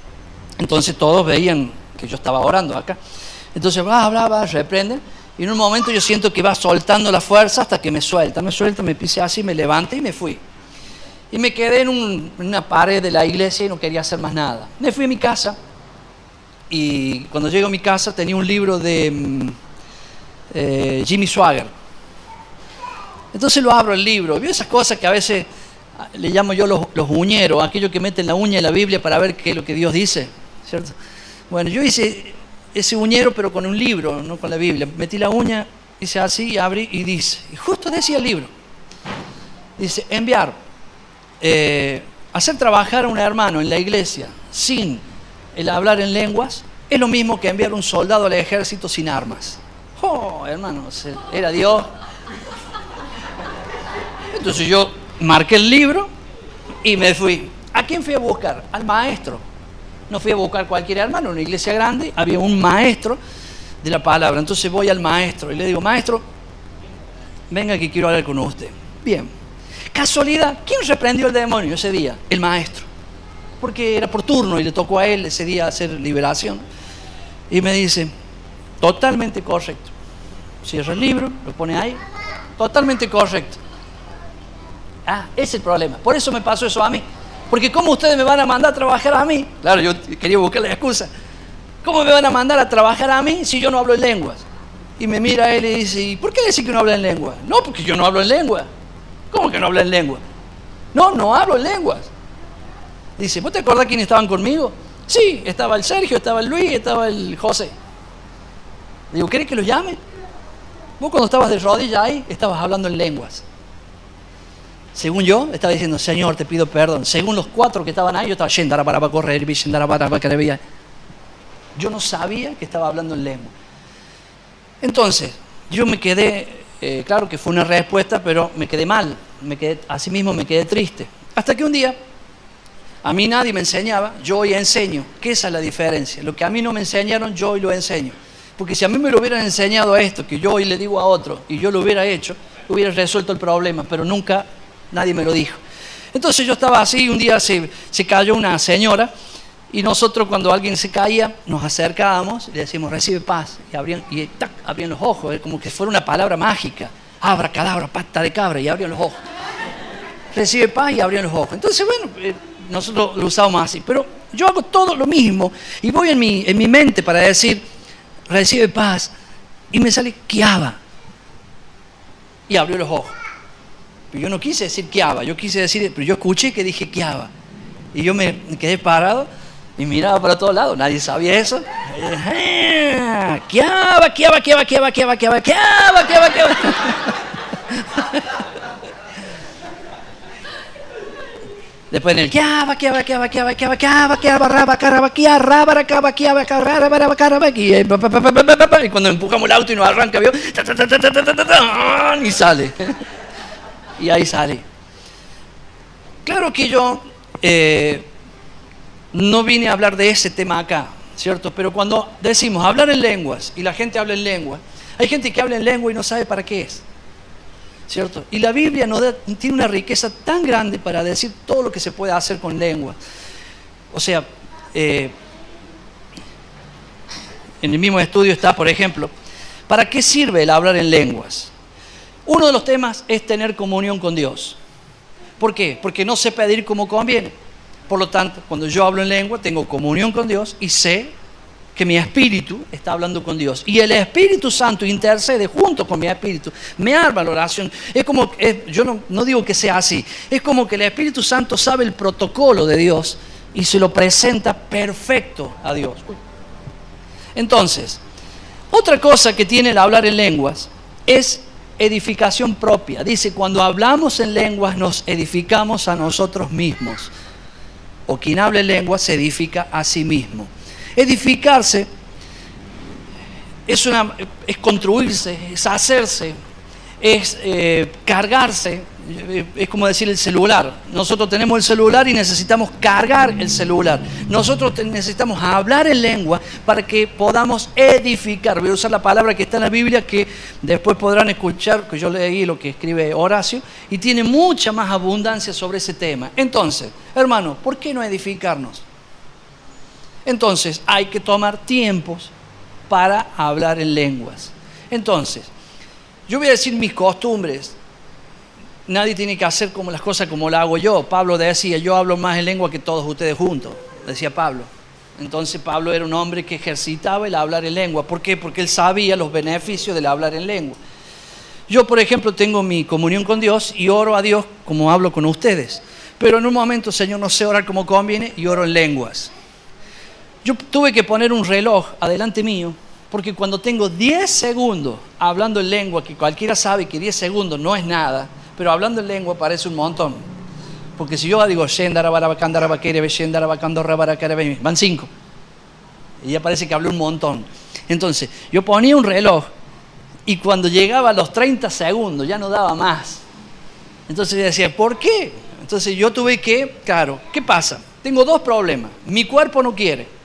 Entonces todos veían que yo estaba orando acá. Entonces reprenden. Y en un momento yo siento que va soltando la fuerza hasta que me suelta, me pisé así, me levanté y me fui. Y me quedé en una pared de la iglesia y no quería hacer más nada. Me fui a mi casa y cuando llego a mi casa tenía un libro de Jimmy Swaggart. Entonces lo abro el libro. Veo esas cosas que a veces le llamo yo los uñeros, aquellos que meten la uña en la Biblia para ver qué es lo que Dios dice, ¿cierto? Bueno, yo hice ese uñero pero con un libro, no con la Biblia. Metí la uña, hice así y abrí y dice, y justo decía el libro, dice, enviar, hacer trabajar a un hermano en la iglesia sin el hablar en lenguas es lo mismo que enviar un soldado al ejército sin armas. Oh, hermano, era Dios. Entonces yo marqué el libro y me fui. ¿A quién fui a buscar? Al maestro. No fui a buscar cualquier hermano, en una iglesia grande había un maestro de la palabra. Entonces voy al maestro y le digo, maestro, venga que quiero hablar con usted. Bien. Casualidad, ¿quién reprendió al demonio ese día? El maestro. Porque era por turno y le tocó a él ese día hacer liberación. Y me dice, totalmente correcto. Cierra el libro, lo pone ahí. Totalmente correcto. Ah, ese es el problema. Por eso me pasó eso a mí. Porque ¿cómo ustedes me van a mandar a trabajar a mí? Claro, yo quería buscar la excusa. ¿Cómo me van a mandar a trabajar a mí si yo no hablo en lenguas? Y me mira él y dice, ¿y por qué decís que no habla en lengua? No, porque yo no hablo en lengua. ¿Cómo que no habla en lengua? No, no hablo en lenguas. Dice, ¿vos te acordás quiénes estaban conmigo? Sí, estaba el Sergio, estaba el Luis, estaba el José. Digo, ¿querés que los llame? Vos cuando estabas de rodillas ahí, estabas hablando en lenguas. Según yo, estaba diciendo, Señor, te pido perdón. Según los 4 que estaban ahí, yo estaba yendo para correr, yo no sabía que estaba hablando en lengua. Entonces, yo me quedé, claro que fue una respuesta, pero me quedé mal. Asimismo me quedé triste. Hasta que un día, a mí nadie me enseñaba, yo hoy enseño. ¿Qué esa es la diferencia? Lo que a mí no me enseñaron, yo hoy lo enseño. Porque si a mí me lo hubieran enseñado esto, que yo hoy le digo a otro, y yo lo hubiera hecho, hubiera resuelto el problema, pero nunca nadie me lo dijo. Entonces yo estaba así, un día se cayó una señora, y nosotros cuando alguien se caía, nos acercábamos y le decíamos, recibe paz, y abrían los ojos, como que fuera una palabra mágica, abra cadabra, pata de cabra, y abrían los ojos. Recibe paz y abrían los ojos. Entonces, bueno, nosotros lo usamos así, pero yo hago todo lo mismo, y voy en mi mente para decir, recibe paz, y me sale Kiaba, y abrió los ojos. Pero yo no quise decir Kiaba, pero yo escuché que dije Kiaba, y yo me quedé parado y miraba para todos lados, nadie sabía eso. Kiaba. Después en el y cuando empujamos el auto y nos arranca, ¿vio? Y sale. Y ahí sale. Claro que yo no vine a hablar de ese tema acá, ¿cierto? Pero cuando decimos hablar en lenguas y la gente habla en lengua, hay gente que habla en lengua y no sabe para qué es, ¿cierto? Y la Biblia tiene una riqueza tan grande para decir todo lo que se puede hacer con lengua. O sea, en el mismo estudio está, por ejemplo, ¿para qué sirve el hablar en lenguas? Uno de los temas es tener comunión con Dios. ¿Por qué? Porque no sé pedir como conviene. Por lo tanto, cuando yo hablo en lengua, tengo comunión con Dios y sé que mi espíritu está hablando con Dios. Y el Espíritu Santo intercede junto con mi espíritu. Me arma la oración. Es como, yo no digo que sea así. Es como que el Espíritu Santo sabe el protocolo de Dios y se lo presenta perfecto a Dios. Entonces, otra cosa que tiene el hablar en lenguas es edificación propia. Dice, cuando hablamos en lenguas nos edificamos a nosotros mismos. O quien habla en lenguas se edifica a sí mismo. Edificarse es construirse, es hacerse, es cargarse, es como decir el celular. Nosotros tenemos el celular y necesitamos cargar el celular. Nosotros necesitamos hablar en lengua para que podamos edificar. Voy a usar la palabra que está en la Biblia, que después podrán escuchar, que yo leí lo que escribe Horacio, y tiene mucha más abundancia sobre ese tema. Entonces, hermano, ¿por qué no edificarnos? Entonces, hay que tomar tiempos para hablar en lenguas. Entonces, yo voy a decir mis costumbres. Nadie tiene que hacer como las cosas como las hago yo. Pablo decía, yo hablo más en lengua que todos ustedes juntos, decía Pablo. Entonces Pablo era un hombre que ejercitaba el hablar en lengua. ¿Por qué? Porque él sabía los beneficios del hablar en lengua. Yo, por ejemplo, tengo mi comunión con Dios y oro a Dios como hablo con ustedes. Pero en un momento, Señor, no sé orar como conviene y oro en lenguas. Yo tuve que poner un reloj adelante mío, porque cuando tengo 10 segundos hablando en lengua, que cualquiera sabe que 10 segundos no es nada, pero hablando en lengua parece un montón. Porque si yo digo, van 5. Y ya parece que hablé un montón. Entonces, yo ponía un reloj y cuando llegaba a los 30 segundos ya no daba más. Entonces yo decía, ¿por qué? Entonces yo tuve que, claro, ¿qué pasa? Tengo 2 problemas. Mi cuerpo no quiere.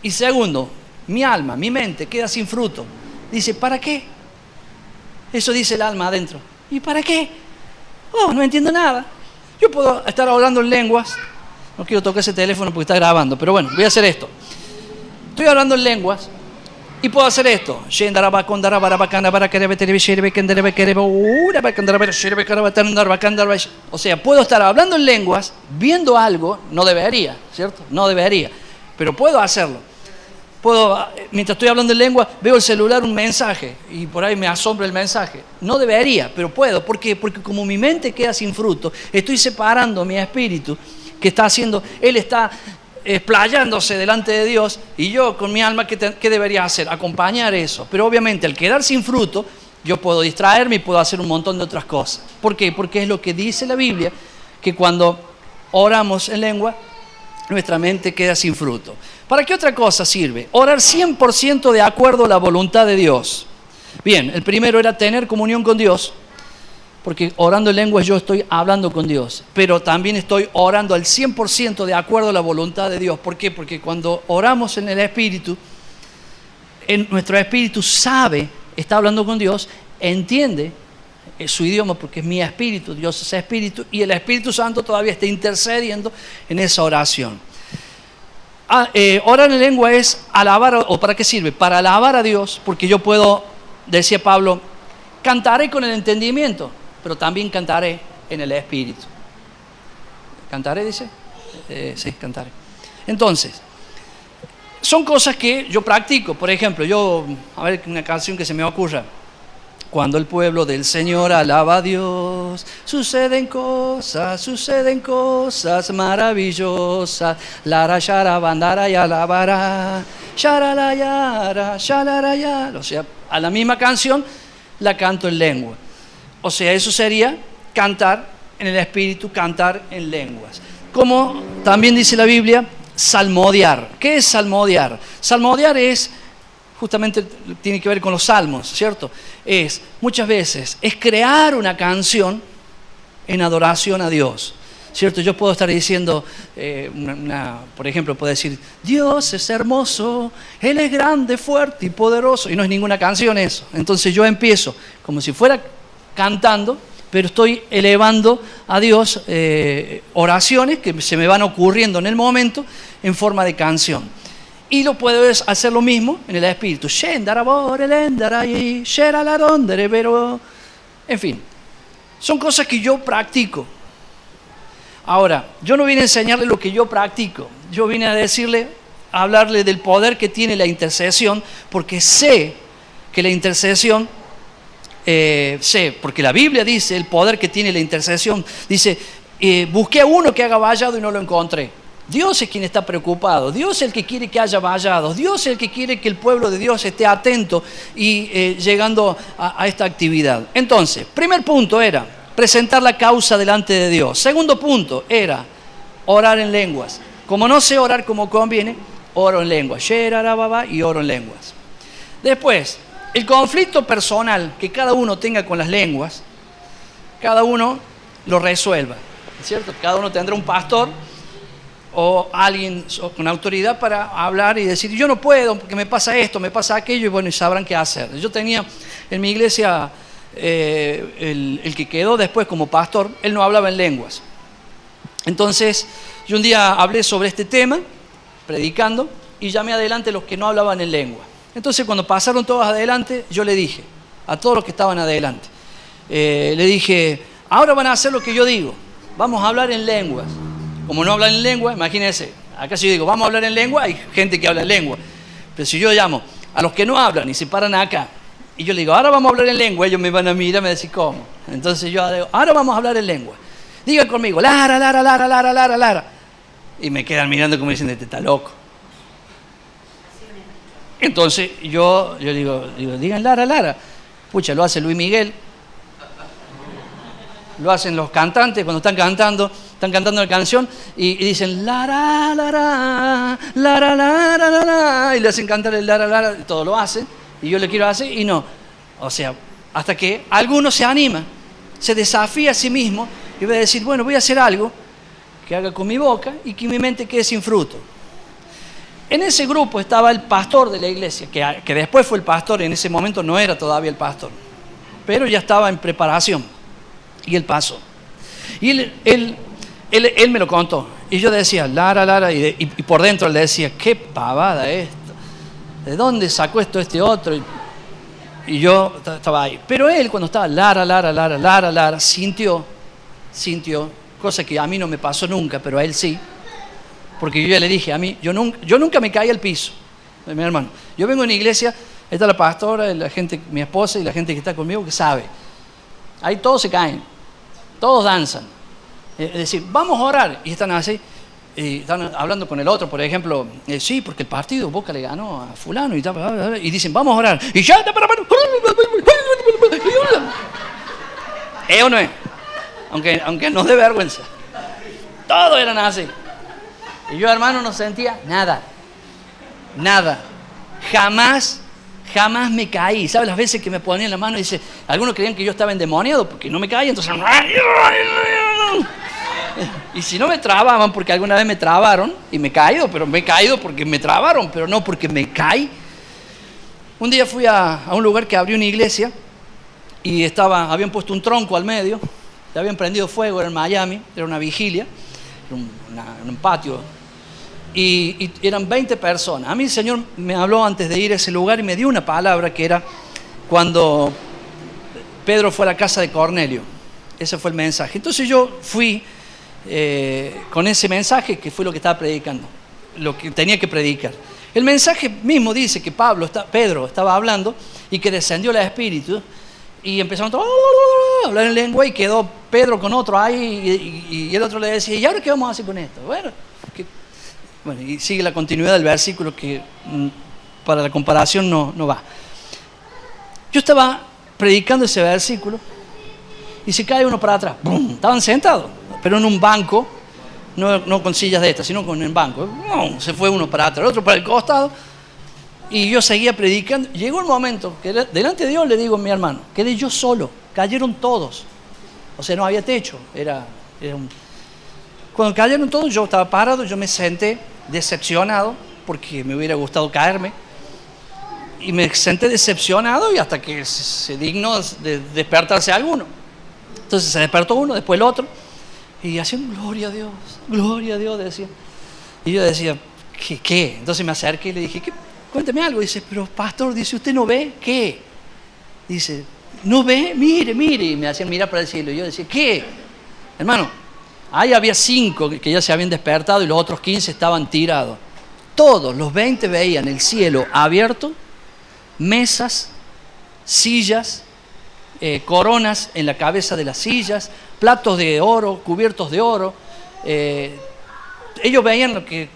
Y segundo, mi alma, mi mente queda sin fruto. Dice, ¿para qué? Eso dice el alma adentro. ¿Y para qué? Oh, no entiendo nada. Yo puedo estar hablando en lenguas. No quiero tocar ese teléfono porque está grabando, pero bueno, voy a hacer esto. Estoy hablando en lenguas y puedo hacer esto. O sea, puedo estar hablando en lenguas, viendo algo, no debería, ¿cierto? No debería, pero puedo hacerlo. mientras estoy hablando en lengua, veo el celular un mensaje y por ahí me asombra el mensaje. No debería, pero puedo. ¿Por qué? Porque como mi mente queda sin fruto, estoy separando mi espíritu que está haciendo, él está explayándose delante de Dios, y yo con mi alma, ¿qué debería hacer? Acompañar eso. Pero obviamente al quedar sin fruto, yo puedo distraerme y puedo hacer un montón de otras cosas. ¿Por qué? Porque es lo que dice la Biblia, que cuando oramos en lengua, nuestra mente queda sin fruto. ¿Para qué otra cosa sirve? Orar 100% de acuerdo a la voluntad de Dios. Bien, el primero era tener comunión con Dios, porque orando en lenguas yo estoy hablando con Dios, pero también estoy orando al 100% de acuerdo a la voluntad de Dios. ¿Por qué? Porque cuando oramos en el Espíritu, nuestro Espíritu sabe, está hablando con Dios, entiende su idioma, porque es mi espíritu, Dios es espíritu, y el Espíritu Santo todavía está intercediendo en esa oración. Orar en lengua es alabar, ¿o para qué sirve? Para alabar a Dios, porque yo puedo, decía Pablo, cantaré con el entendimiento, pero también cantaré en el Espíritu. ¿Cantaré, dice? Sí, cantaré. Entonces, son cosas que yo practico. Por ejemplo, a ver, una canción que se me ocurra. Cuando el pueblo del Señor alaba a Dios, suceden cosas maravillosas. Lara, shara, bandara y alabara, sharala, yara, shalara, yara. O sea, a la misma canción la canto en lengua. O sea, eso sería cantar en el Espíritu, cantar en lenguas. Como también dice la Biblia, salmodiar. ¿Qué es salmodiar? Salmodiar es, justamente tiene que ver con los salmos, ¿cierto? Muchas veces, es crear una canción en adoración a Dios, ¿cierto? Yo puedo estar diciendo, por ejemplo, puedo decir, Dios es hermoso, Él es grande, fuerte y poderoso, y no es ninguna canción eso. Entonces yo empiezo como si fuera cantando, pero estoy elevando a Dios oraciones que se me van ocurriendo en el momento en forma de canción. Y lo puedes hacer lo mismo en el Espíritu. En fin, son cosas que yo practico. Ahora, yo no vine a enseñarle lo que yo practico. Yo vine a hablarle del poder que tiene la intercesión, porque sé que la intercesión, porque la Biblia dice el poder que tiene la intercesión. Dice, busqué a uno que haga vallado y no lo encontré. Dios es quien está preocupado, Dios es el que quiere que haya vallados, Dios es el que quiere que el pueblo de Dios esté atento y llegando a esta actividad. Entonces, primer punto era presentar la causa delante de Dios. Segundo punto era orar en lenguas. Como no sé orar como conviene, oro en lenguas. Y oro en lenguas. Después, el conflicto personal que cada uno tenga con las lenguas, cada uno lo resuelva, ¿cierto? Cada uno tendrá un pastor o alguien con autoridad para hablar y decir, yo no puedo porque me pasa esto, me pasa aquello, y bueno, y sabrán qué hacer. Yo tenía en mi iglesia, el que quedó después como pastor, él no hablaba en lenguas. Entonces, yo un día hablé sobre este tema, predicando, y llamé adelante los que no hablaban en lengua. Entonces, cuando pasaron todos adelante, yo le dije, a todos los que estaban adelante, le dije, ahora van a hacer lo que yo digo, vamos a hablar en lenguas. Como no hablan en lengua, imagínense, acá si yo digo, vamos a hablar en lengua, hay gente que habla en lengua. Pero si yo llamo a los que no hablan y se paran acá, y yo le digo, ahora vamos a hablar en lengua, ellos me van a mirar y me decir, ¿cómo? Entonces yo digo, ahora vamos a hablar en lengua. Digan conmigo, lara, lara, lara, lara, lara, lara. Y me quedan mirando como diciendo, este está loco. Entonces yo digo, digan lara, lara. Pucha, lo hace Luis Miguel. Lo hacen los cantantes cuando están cantando la canción y dicen lara, lara, lara, lara, lara, y le hacen cantar el lara, lara, todo lo hacen, y yo le quiero hacer y no. O sea, hasta que alguno se anima, se desafía a sí mismo y va a decir, bueno, voy a hacer algo que haga con mi boca y que mi mente quede sin fruto. En ese grupo estaba el pastor de la iglesia, que después fue el pastor, en ese momento no era todavía el pastor, pero ya estaba en preparación. Y él pasó. Y él me lo contó. Y yo decía, lara, lara. Y por dentro le decía, qué pavada esto. ¿De dónde sacó esto este otro? Y yo estaba ahí. Pero él, cuando estaba lara, lara, lara, lara, lara, sintió, cosa que a mí no me pasó nunca, pero a él sí. Porque yo ya le dije, a mí, yo nunca me caí al piso. mi hermano. Yo vengo a una iglesia, está la pastora, la gente, mi esposa y la gente que está conmigo que sabe. Ahí todos se caen, todos danzan. Es decir, vamos a orar. Y están así, y están hablando con el otro, por ejemplo, sí, porque el partido Boca le ganó a fulano y tal, y dicen, vamos a orar. Y ya, ¿es o no es? Aunque nos dé vergüenza. Todos eran así. Y yo, hermano, no sentía nada. Nada. Jamás me caí. ¿Sabes las veces que me ponían la mano y dice, algunos creían que yo estaba endemoniado porque no me caía, entonces... Y si no me trababan, porque alguna vez me trabaron y me he caído, pero me he caído porque me trabaron, pero no porque me caí. Un día fui a un lugar que abrió una iglesia y habían puesto un tronco al medio, le habían prendido fuego, era en Miami, era una vigilia, era un patio, y eran 20 personas. A mí el Señor me habló antes de ir a ese lugar y me dio una palabra que era cuando Pedro fue a la casa de Cornelio. Ese fue el mensaje. Entonces yo fui con ese mensaje, que fue lo que estaba predicando, lo que tenía que predicar. El mensaje mismo dice que Pedro estaba hablando y que descendió el Espíritu y empezaron a hablar en lengua y quedó Pedro con otro ahí y el otro le decía, ¿y ahora qué vamos a hacer con esto? Bueno, y sigue la continuidad del versículo que para la comparación no va. Yo estaba predicando ese versículo y se cae uno para atrás. ¡Bum! Estaban sentados, pero en un banco, no con sillas de estas, sino con el banco. ¡Bum! Se fue uno para atrás, el otro para el costado. Y yo seguía predicando. Llegó un momento que delante de Dios le digo a mi hermano, quedé yo solo, cayeron todos. O sea, no había techo. Cuando cayeron todos, yo estaba parado, yo me senté decepcionado, porque me hubiera gustado caerme. Y me senté decepcionado y hasta que se dignó de despertarse alguno. Entonces se despertó uno, después el otro. Y hacían gloria a Dios, decía. Y yo decía, ¿qué? Entonces me acerqué y le dije, cuénteme algo. Dice, pero pastor, dice, ¿usted no ve? ¿Qué? Dice, ¿no ve? Mire. Y me hacían mirar para el cielo. Y yo decía, ¿qué? Hermano, ahí había 5 que ya se habían despertado y los otros 15 estaban tirados. Todos los 20 veían el cielo abierto, mesas, sillas, coronas en la cabeza de las sillas, platos de oro, cubiertos de oro. Ellos veían lo que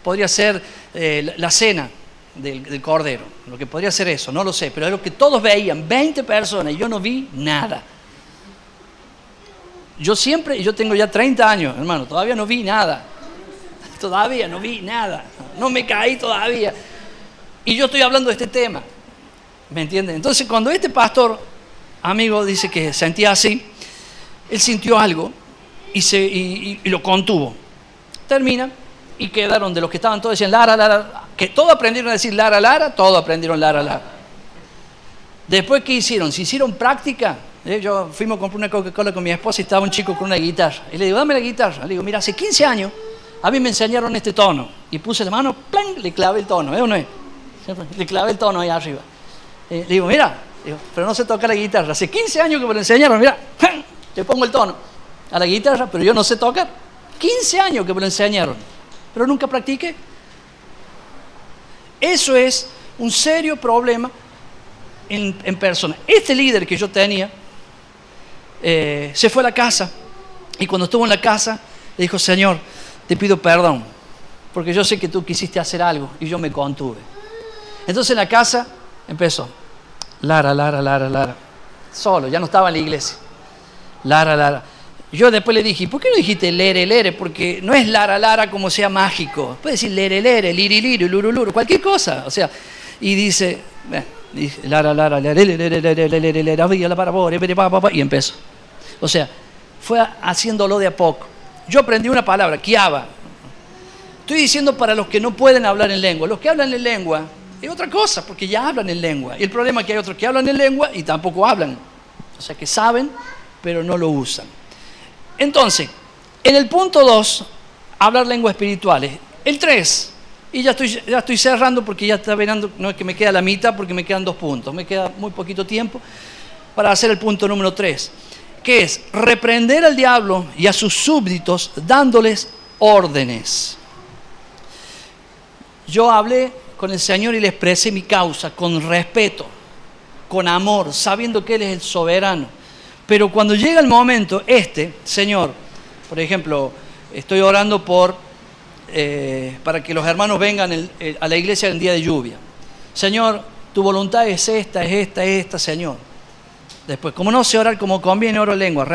podría ser la cena del Cordero, lo que podría ser eso, no lo sé, pero es lo que todos veían, 20 personas, y yo no vi nada. Yo tengo ya 30 años, hermano, todavía no vi nada, no me caí todavía, y yo estoy hablando de este tema, ¿me entienden? Entonces cuando este pastor, amigo, dice que sentía así, él sintió algo y lo contuvo. Termina y quedaron de los que estaban todos, decían Lara, que todos aprendieron a decir Lara, todos aprendieron Lara. Después, ¿qué hicieron? Se hicieron práctica. Yo fuimos a comprar una Coca-Cola con mi esposa y estaba un chico con una guitarra. Y le digo, dame la guitarra. Le digo, mira, hace 15 años a mí me enseñaron este tono. Y puse la mano, ¡plan! Le clavé el tono, ¿eh o no es? Le clavé el tono ahí arriba. Le digo, mira, pero no sé tocar la guitarra. Hace 15 años que me lo enseñaron, mira, le pongo el tono a la guitarra, pero yo no sé tocar. 15 años que me lo enseñaron, pero nunca practiqué. Eso es un serio problema en persona. Este líder que yo tenía se fue a la casa y cuando estuvo en la casa le dijo, Señor, te pido perdón porque yo sé que tú quisiste hacer algo y yo me contuve. Entonces en la casa empezó Lara, solo, ya no estaba en la iglesia. Lara. Yo después le dije, ¿por qué no dijiste lere? Porque no es Lara como sea mágico. Puedes decir lere, liri, luruluru, cualquier cosa. O sea, y dice Lara, y empezó. O sea, fue haciéndolo de a poco. Yo aprendí una palabra, kiaba. Estoy diciendo para los que no pueden hablar en lengua. Los que hablan en lengua es otra cosa, porque ya hablan en lengua. Y el problema es que hay otros que hablan en lengua y tampoco hablan. O sea, que saben, pero no lo usan. Entonces, en el punto 2, hablar lenguas espirituales. El 3, y ya estoy cerrando porque ya está mirando, no es que me queda la mitad porque me quedan 2 puntos. Me queda muy poquito tiempo para hacer el punto número 3, que es reprender al diablo y a sus súbditos dándoles órdenes. Yo hablé con el Señor y le expresé mi causa con respeto, con amor, sabiendo que Él es el soberano. Pero cuando llega el momento, Señor, por ejemplo, estoy orando para que los hermanos vengan a la iglesia en día de lluvia. Señor, tu voluntad es esta, Señor. Después, como no sé orar como conviene, oro lengua,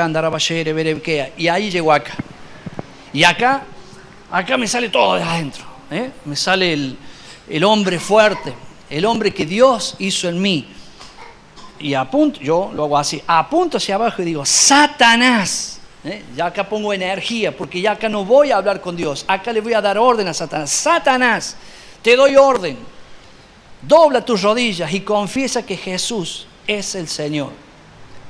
y ahí llego acá. Y acá me sale todo de adentro. Me sale el hombre fuerte, el hombre que Dios hizo en mí. Y apunto, yo lo hago así, apunto hacia abajo y digo, Satanás. Ya acá pongo energía, porque ya acá no voy a hablar con Dios. Acá le voy a dar orden a Satanás. Satanás, te doy orden. Dobla tus rodillas y confiesa que Jesús es el Señor.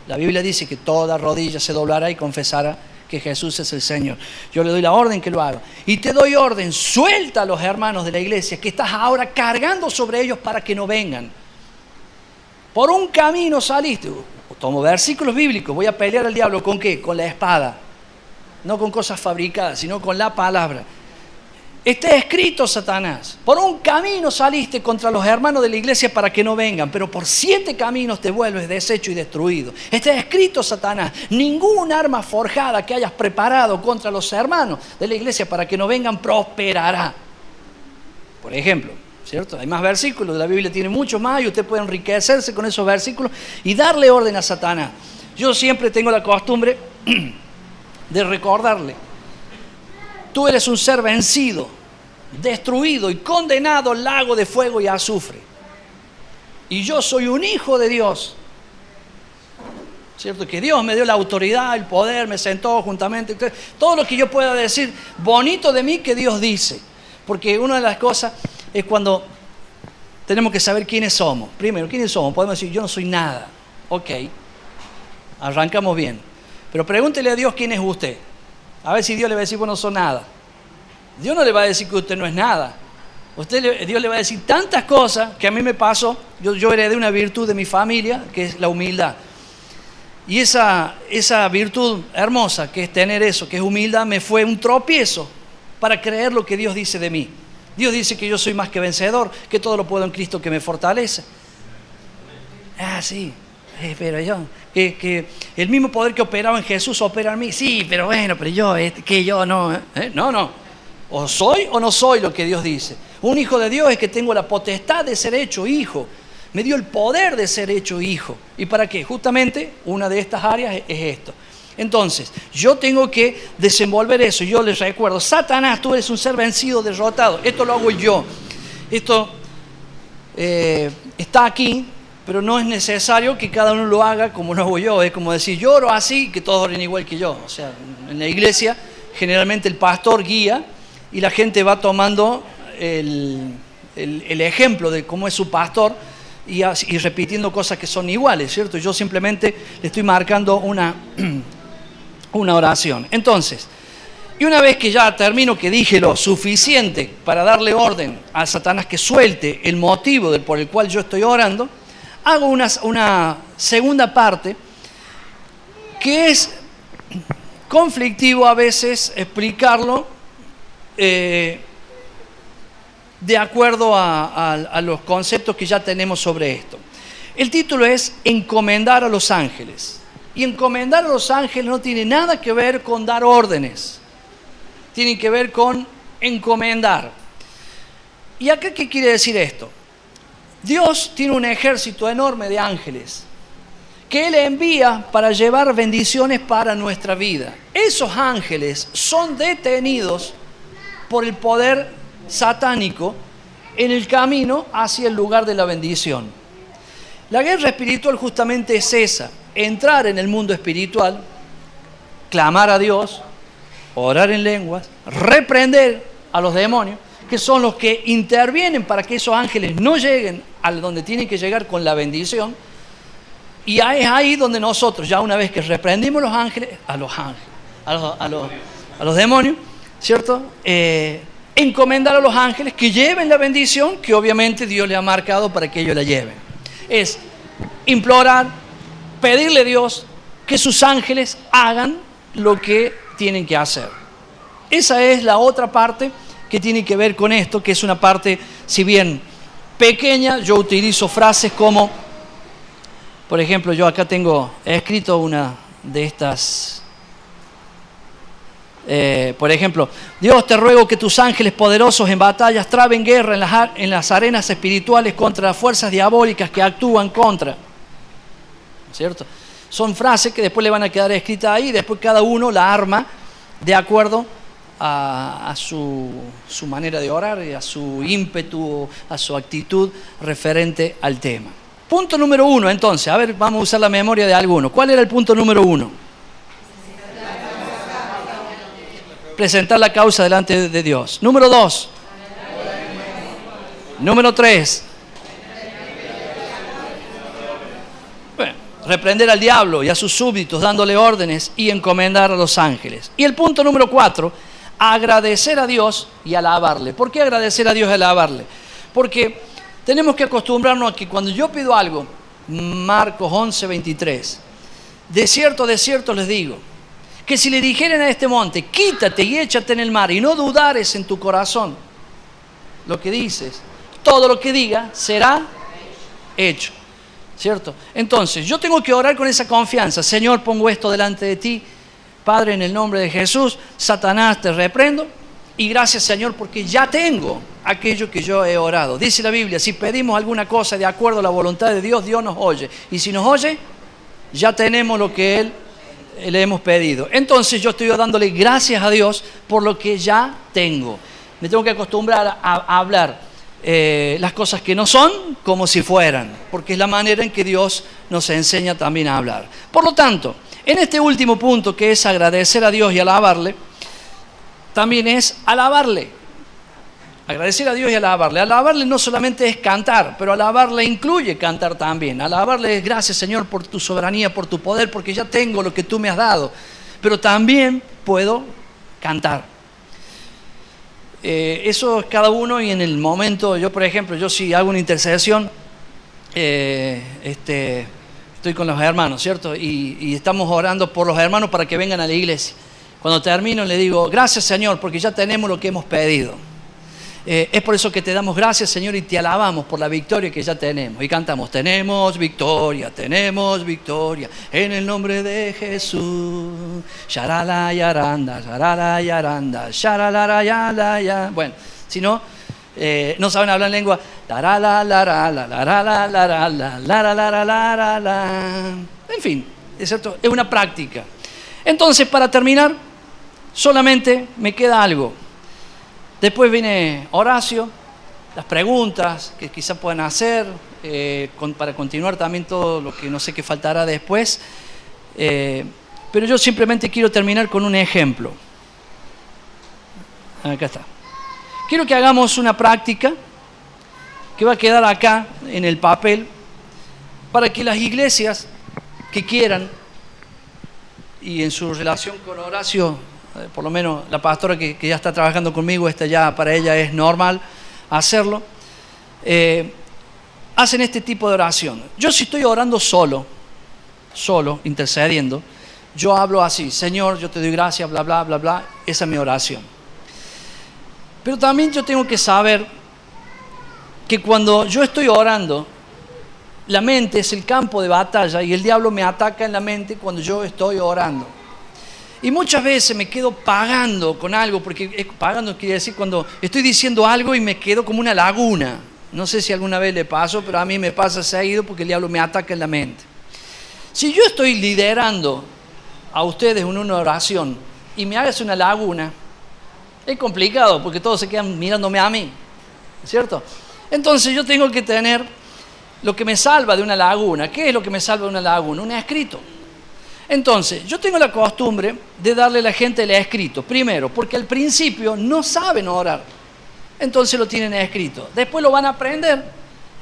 La Biblia dice que toda rodilla se doblará y confesará que Jesús es el Señor. Yo le doy la orden que lo haga. Y te doy orden, suelta a los hermanos de la iglesia que estás ahora cargando sobre ellos para que no vengan. Por un camino saliste. Tomo versículos bíblicos, voy a pelear al diablo, ¿con qué? Con la espada. No con cosas fabricadas, sino con la palabra. Está escrito, Satanás, por un camino saliste contra los hermanos de la iglesia para que no vengan, pero por 7 caminos te vuelves deshecho y destruido. Está escrito, Satanás, ningún arma forjada que hayas preparado contra los hermanos de la iglesia para que no vengan prosperará. Por ejemplo, ¿cierto? Hay más versículos, la Biblia tiene muchos más y usted puede enriquecerse con esos versículos y darle orden a Satanás. Yo siempre tengo la costumbre de recordarle: tú eres un ser vencido, destruido y condenado al lago de fuego y azufre. Y yo soy un hijo de Dios. ¿Cierto? Que Dios me dio la autoridad, el poder, me sentó juntamente. Todo lo que yo pueda decir bonito de mí que Dios dice. Porque una de las cosas es cuando tenemos que saber quiénes somos. Primero, ¿quiénes somos? Podemos decir, yo no soy nada. Ok, arrancamos bien. Pero pregúntele a Dios quién es usted. A ver si Dios le va a decir, bueno, no soy nada. Dios no le va a decir que usted no es nada. Dios le va a decir tantas cosas que a mí me pasó. Yo heredé una virtud de mi familia, que es la humildad. Y esa virtud hermosa, que es tener eso, que es humildad, me fue un tropiezo para creer lo que Dios dice de mí. Dios dice que yo soy más que vencedor, que todo lo puedo en Cristo que me fortalece. Ah, sí, pero yo, que el mismo poder que operaba en Jesús opera en mí. Sí, pero bueno, pero yo no. No. O soy o no soy lo que Dios dice. Un hijo de Dios es que tengo la potestad de ser hecho hijo. Me dio el poder de ser hecho hijo. ¿Y para qué? Justamente una de estas áreas es esto. Entonces, yo tengo que desenvolver eso. Yo les recuerdo, Satanás, tú eres un ser vencido, derrotado. Esto lo hago yo. Esto está aquí, pero no es necesario que cada uno lo haga como lo hago yo. Es como decir, yo oro así, que todos oren igual que yo. O sea, en la iglesia, generalmente el pastor guía y la gente va tomando el ejemplo de cómo es su pastor y repitiendo cosas que son iguales, ¿cierto? Yo simplemente le estoy marcando una oración. Entonces, y una vez que ya termino, que dije lo suficiente para darle orden a Satanás que suelte el motivo por el cual yo estoy orando, hago una segunda parte que es conflictivo a veces explicarlo de acuerdo a los conceptos que ya tenemos sobre esto. El título es Encomendar a los ángeles. Y encomendar a los ángeles no tiene nada que ver con dar órdenes. Tiene que ver con encomendar. ¿Y acá qué quiere decir esto? Dios tiene un ejército enorme de ángeles que Él envía para llevar bendiciones para nuestra vida. Esos ángeles son detenidos por el poder satánico en el camino hacia el lugar de la bendición. La guerra espiritual justamente es esa: entrar en el mundo espiritual, clamar a Dios, orar en lenguas, reprender a los demonios, que son los que intervienen para que esos ángeles no lleguen a donde tienen que llegar con la bendición. Y es ahí donde nosotros, ya una vez que reprendimos a los demonios, ¿cierto? Encomendar a los ángeles que lleven la bendición que obviamente Dios le ha marcado para que ellos la lleven. Es implorar, pedirle a Dios que sus ángeles hagan lo que tienen que hacer. Esa es la otra parte que tiene que ver con esto, que es una parte, si bien pequeña, yo utilizo frases como, por ejemplo, yo acá tengo escrito una de estas. Por ejemplo, Dios, te ruego que tus ángeles poderosos en batallas traben guerra en las arenas espirituales contra las fuerzas diabólicas que actúan contra. ¿Cierto? Son frases que después le van a quedar escritas ahí, y después cada uno la arma de acuerdo a su manera de orar y a su ímpetu, a su actitud referente al tema. Punto número 1, entonces, a ver, vamos a usar la memoria de alguno. ¿Cuál era el punto número 1? Presentar la causa delante de Dios. Número 2. Número 3. Bueno, reprender al diablo y a sus súbditos dándole órdenes y encomendar a los ángeles. Y el punto número 4, agradecer a Dios y alabarle. ¿Por qué agradecer a Dios y alabarle? Porque tenemos que acostumbrarnos a que cuando yo pido algo, Marcos 11:23, de cierto les digo, que si le dijeren a este monte, quítate y échate en el mar, y no dudares en tu corazón lo que dices, todo lo que diga será hecho. ¿Cierto? Entonces, yo tengo que orar con esa confianza. Señor, pongo esto delante de ti. Padre, en el nombre de Jesús, Satanás, te reprendo. Y gracias, Señor, porque ya tengo aquello que yo he orado. Dice la Biblia, si pedimos alguna cosa de acuerdo a la voluntad de Dios, Dios nos oye. Y si nos oye, ya tenemos lo que Él le hemos pedido. Entonces yo estoy dándole gracias a Dios por lo que ya tengo. Me tengo que acostumbrar a hablar las cosas que no son como si fueran, porque es la manera en que Dios nos enseña también a hablar. Por lo tanto, en este último punto, que es agradecer a Dios y alabarle, también es alabarle. Agradecer a Dios y alabarle. Alabarle no solamente es cantar, pero alabarle incluye cantar también. Alabarle es gracias, Señor, por tu soberanía, por tu poder, porque ya tengo lo que tú me has dado. Pero también puedo cantar. Eso es cada uno, y en el momento, yo por ejemplo, yo si hago una intercesión, estoy con los hermanos, ¿cierto? Y estamos orando por los hermanos para que vengan a la iglesia. Cuando termino le digo, gracias, Señor, porque ya tenemos lo que hemos pedido. Es por eso que te damos gracias, Señor, y te alabamos por la victoria que ya tenemos. Y cantamos, tenemos victoria, en el nombre de Jesús. Sharala yaranda, sharala yaranda, sharala yaranda. Bueno, si no, no saben hablar en lengua. En fin, es cierto, es una práctica. Entonces, para terminar, solamente me queda algo. Después viene Horacio, las preguntas que quizás puedan hacer, para continuar también todo lo que no sé qué faltará después. Pero yo simplemente quiero terminar con un ejemplo. Acá está. Quiero que hagamos una práctica que va a quedar acá en el papel para que las iglesias que quieran, y en su relación con Horacio, por lo menos la pastora que ya está trabajando conmigo, ya para ella es normal hacerlo, hacen este tipo de oración. Yo si estoy orando solo, intercediendo, yo hablo así, Señor, yo te doy gracias, bla, bla, bla, bla, esa es mi oración. Pero también yo tengo que saber que cuando yo estoy orando, la mente es el campo de batalla y el diablo me ataca en la mente cuando yo estoy orando. Y muchas veces me quedo pagando con algo, porque pagando quiere decir cuando estoy diciendo algo y me quedo como una laguna. No sé si alguna vez le pasó, pero a mí me pasa seguido porque el diablo me ataca en la mente. Si yo estoy liderando a ustedes en una oración y me hagas una laguna, es complicado porque todos se quedan mirándome a mí, ¿cierto? Entonces yo tengo que tener lo que me salva de una laguna. ¿Qué es lo que me salva de una laguna? Un escrito. Entonces, yo tengo la costumbre de darle a la gente el escrito. Primero, porque al principio no saben orar. Entonces lo tienen escrito. Después lo van a aprender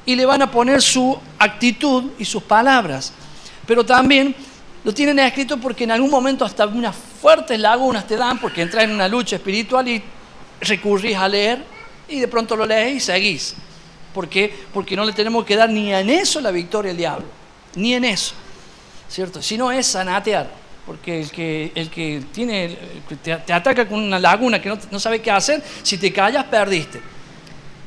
y le van a poner su actitud y sus palabras. Pero también lo tienen escrito porque en algún momento hasta unas fuertes lagunas te dan, porque entras en una lucha espiritual y recurrís a leer y de pronto lo lees y seguís. ¿Por qué? Porque no le tenemos que dar ni en eso la victoria al diablo. Ni en eso. ¿Cierto? Si no es sanatear, porque el que te ataca con una laguna que no sabe qué hacer, si te callas perdiste.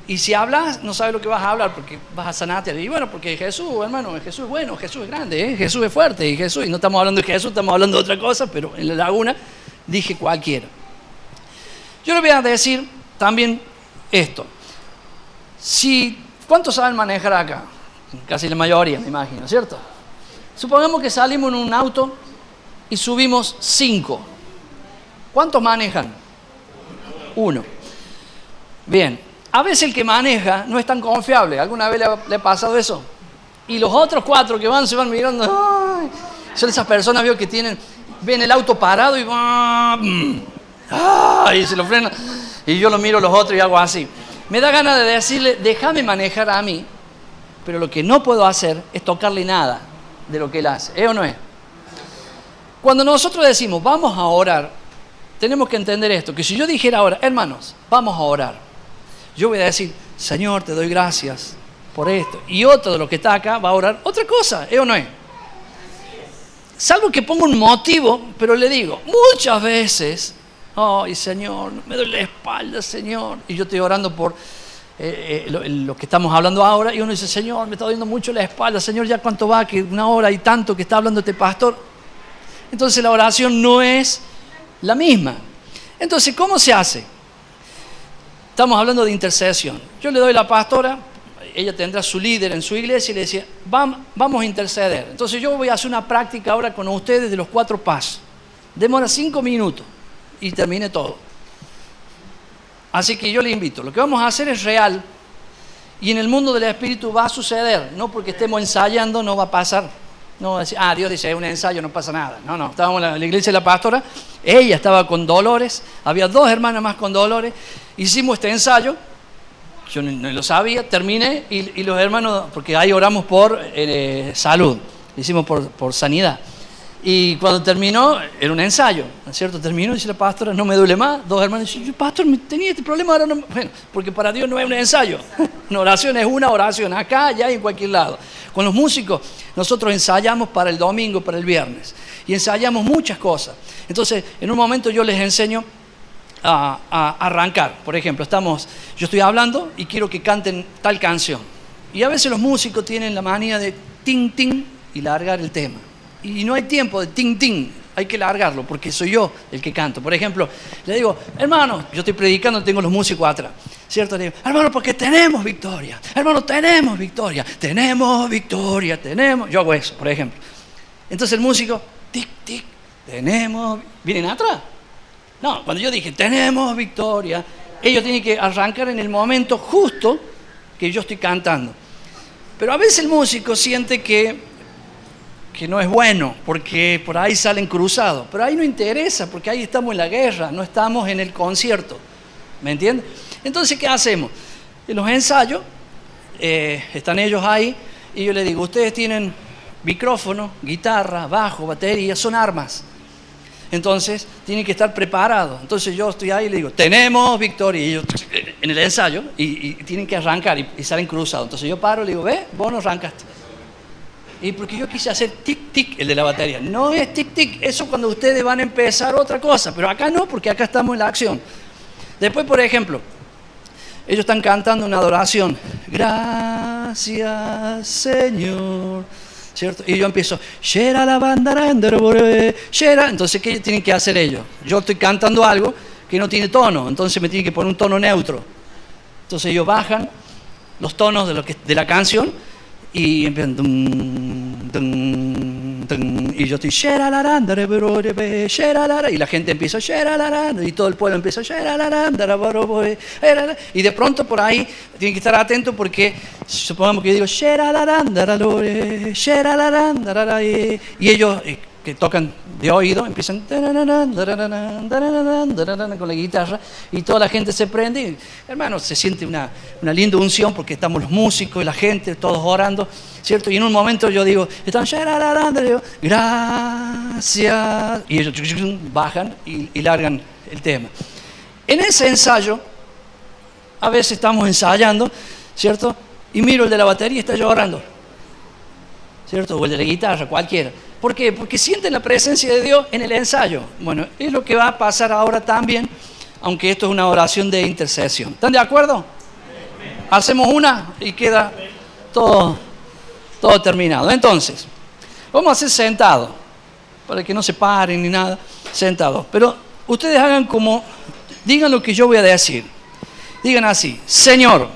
Y si hablas, no sabes lo que vas a hablar porque vas a sanarte. Y bueno, porque Jesús, hermano, Jesús es bueno, Jesús es grande, Jesús es fuerte. Y no estamos hablando de Jesús, estamos hablando de otra cosa, pero en la laguna dije cualquiera. Yo le voy a decir también esto. ¿Cuántos saben manejar acá? Casi la mayoría, me imagino, ¿cierto? Supongamos que salimos en un auto y subimos 5. ¿Cuántos manejan? 1. Bien, a veces el que maneja no es tan confiable. ¿Alguna vez le ha pasado eso? Y los otros 4 que van se van mirando. ¡Ay! Son esas personas que ven el auto parado y y se lo frenan. Y yo lo miro a los otros y hago así. Me da ganas de decirle, déjame manejar a mí, pero lo que no puedo hacer es tocarle nada de lo que él hace. ¿Es o no es? Cuando nosotros decimos, vamos a orar, tenemos que entender esto, que si yo dijera ahora, hermanos, vamos a orar, yo voy a decir, Señor, te doy gracias por esto. Y otro de los que está acá va a orar otra cosa. ¿Es o no es? Salvo que ponga un motivo, pero le digo, muchas veces, ay, Señor, me duele la espalda, Señor. Y yo estoy orando por lo que estamos hablando ahora. Y uno dice, Señor, me está doliendo mucho la espalda. Señor, ¿ya cuánto va? Que 1 hora y tanto que está hablando este pastor. Entonces la oración no es la misma. Entonces, ¿cómo se hace? Estamos hablando de intercesión. Yo le doy a la pastora, ella tendrá su líder en su iglesia y le decía, vamos a interceder. Entonces yo voy a hacer una práctica ahora con ustedes de los 4 pasos. Demora 5 minutos. Y termine todo. Así que yo le invito, lo que vamos a hacer es real y en el mundo del espíritu va a suceder, no porque estemos ensayando no va a pasar. No va a decir, Dios dice, es un ensayo, no pasa nada. No, estábamos en la iglesia de la pastora, ella estaba con dolores, había 2 hermanas más con dolores, hicimos este ensayo, yo no lo sabía, terminé y los hermanos, porque ahí oramos por salud, lo hicimos por sanidad. Y cuando terminó, era un ensayo, ¿no es cierto? Terminó y dice la pastora, no me duele más. 2 hermanos dicen, pastor, tenía este problema, ahora no. Bueno, porque para Dios no es un ensayo. Una oración es una oración, acá, allá y en cualquier lado. Con los músicos, nosotros ensayamos para el domingo, para el viernes. Y ensayamos muchas cosas. Entonces, en un momento yo les enseño a arrancar. Por ejemplo, yo estoy hablando y quiero que canten tal canción. Y a veces los músicos tienen la manía de ting, ting y largar el tema. Y no hay tiempo de ting, ting, hay que largarlo porque soy yo el que canto. Por ejemplo, le digo, hermano, yo estoy predicando, tengo los músicos atrás, ¿cierto? Le digo, hermano, porque tenemos victoria, hermano, tenemos victoria, yo hago eso, por ejemplo. Entonces el músico, tic, tic, ¿vienen atrás? No, cuando yo dije, tenemos victoria, ellos tienen que arrancar en el momento justo que yo estoy cantando. Pero a veces el músico siente que no es bueno, porque por ahí salen cruzados. Pero ahí no interesa, porque ahí estamos en la guerra, no estamos en el concierto. ¿Me entiendes? Entonces, ¿qué hacemos? En los ensayos, están ellos ahí, y yo les digo, ustedes tienen micrófono, guitarra, bajo, batería, son armas. Entonces, tienen que estar preparados. Entonces, yo estoy ahí y les digo, tenemos victoria. Y ellos, en el ensayo, y tienen que arrancar, y salen cruzados. Entonces, yo paro y le digo, vos no arrancaste. Y porque yo quise hacer tic-tic, el de la batería. No es tic-tic, eso cuando ustedes van a empezar otra cosa. Pero acá no, porque acá estamos en la acción. Después, por ejemplo, ellos están cantando una adoración. Gracias, Señor. ¿Cierto? Y yo empiezo. Entonces, ¿qué tienen que hacer ellos? Yo estoy cantando algo que no tiene tono. Entonces me tienen que poner un tono neutro. Entonces ellos bajan los tonos de la canción. Y empiezan y yo estoy y la gente empieza y todo el pueblo empieza y de pronto por ahí tienen que estar atentos porque supongamos que yo digo y ellos que tocan de oído empiezan con la guitarra y toda la gente se prende y, hermano, se siente una linda unción porque estamos los músicos y la gente todos orando, ¿cierto? Y en un momento yo digo, están gracias y ellos bajan y largan el tema. En ese ensayo a veces estamos ensayando, ¿cierto? Y miro el de la batería y está llorando, ¿cierto? O el de la guitarra, cualquiera. ¿Por qué? Porque sienten la presencia de Dios en el ensayo. Bueno, es lo que va a pasar ahora también, aunque esto es una oración de intercesión. ¿Están de acuerdo? Hacemos una y queda todo terminado. Entonces, vamos a hacer sentados, para que no se paren ni nada, sentados. Pero ustedes hagan como, digan lo que yo voy a decir. Digan así: Señor,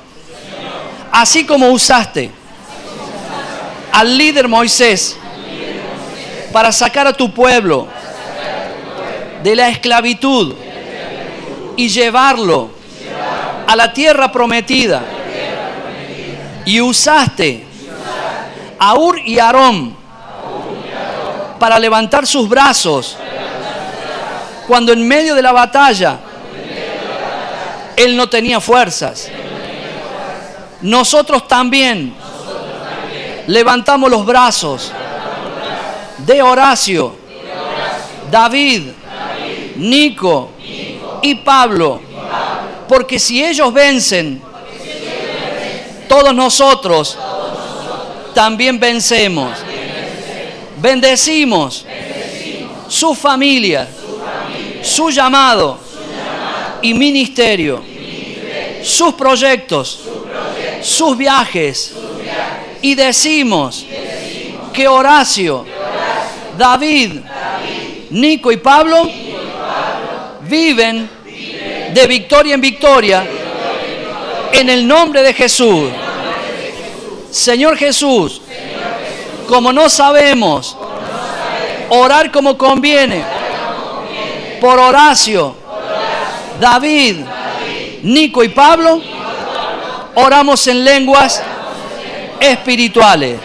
así como usaste al líder Moisés para sacar a tu pueblo de la esclavitud y llevarlo a la tierra prometida, y usaste a Hur y Aarón para levantar sus brazos cuando en medio de la batalla él no tenía fuerzas. Nosotros también levantamos los brazos de Horacio, David, Nico y Pablo, porque si ellos vencen, todos nosotros también vencemos. Bendecimos su familia, su llamado y ministerio, sus proyectos, sus viajes, y decimos que Horacio, David, Nico y Pablo viven de victoria en victoria en el nombre de Jesús. Señor Jesús, como no sabemos orar como conviene por Horacio, David, Nico y Pablo, oramos en lenguas espirituales.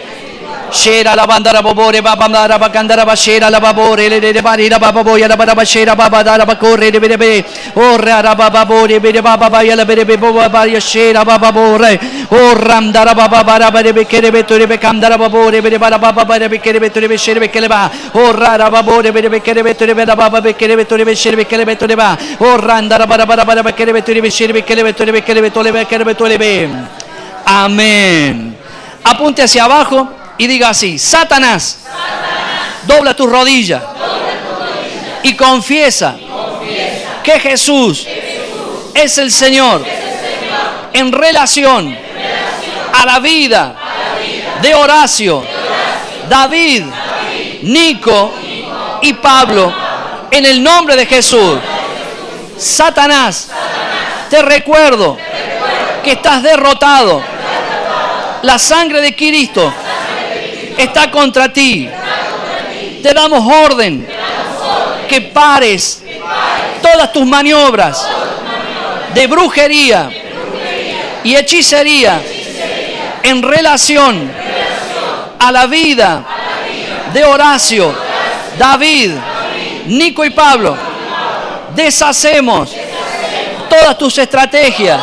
Shera la bandara babore babandara bakandara bashera la babore le barira bababoya la barabashera babadara bakorre de bebe orra la babore bebe babaya la bebe babaya shera babore orrandara babara bebe kerebe torebe kandara babore bebe bababa bebe kerebe torebe sherebe keleba orra la babore bebe kerebe torebe la bababa kerebe torebe sherebe kelebe toreba orrandara babara bebe kerebe torebe sherebe kelebe torebe kelebe torebe. Amén. Apunte hacia abajo y diga así: Satanás, dobla tu rodilla y confiesa que Jesús es el Señor en relación a la vida de Horacio, David, Nico y Pablo, en el nombre de Jesús. Satanás, te recuerdo que estás derrotado. La sangre de Cristo está contra ti. Te damos orden que pares todas tus maniobras de brujería y hechicería en relación a la vida de Horacio, David, Nico y Pablo. Deshacemos todas tus estrategias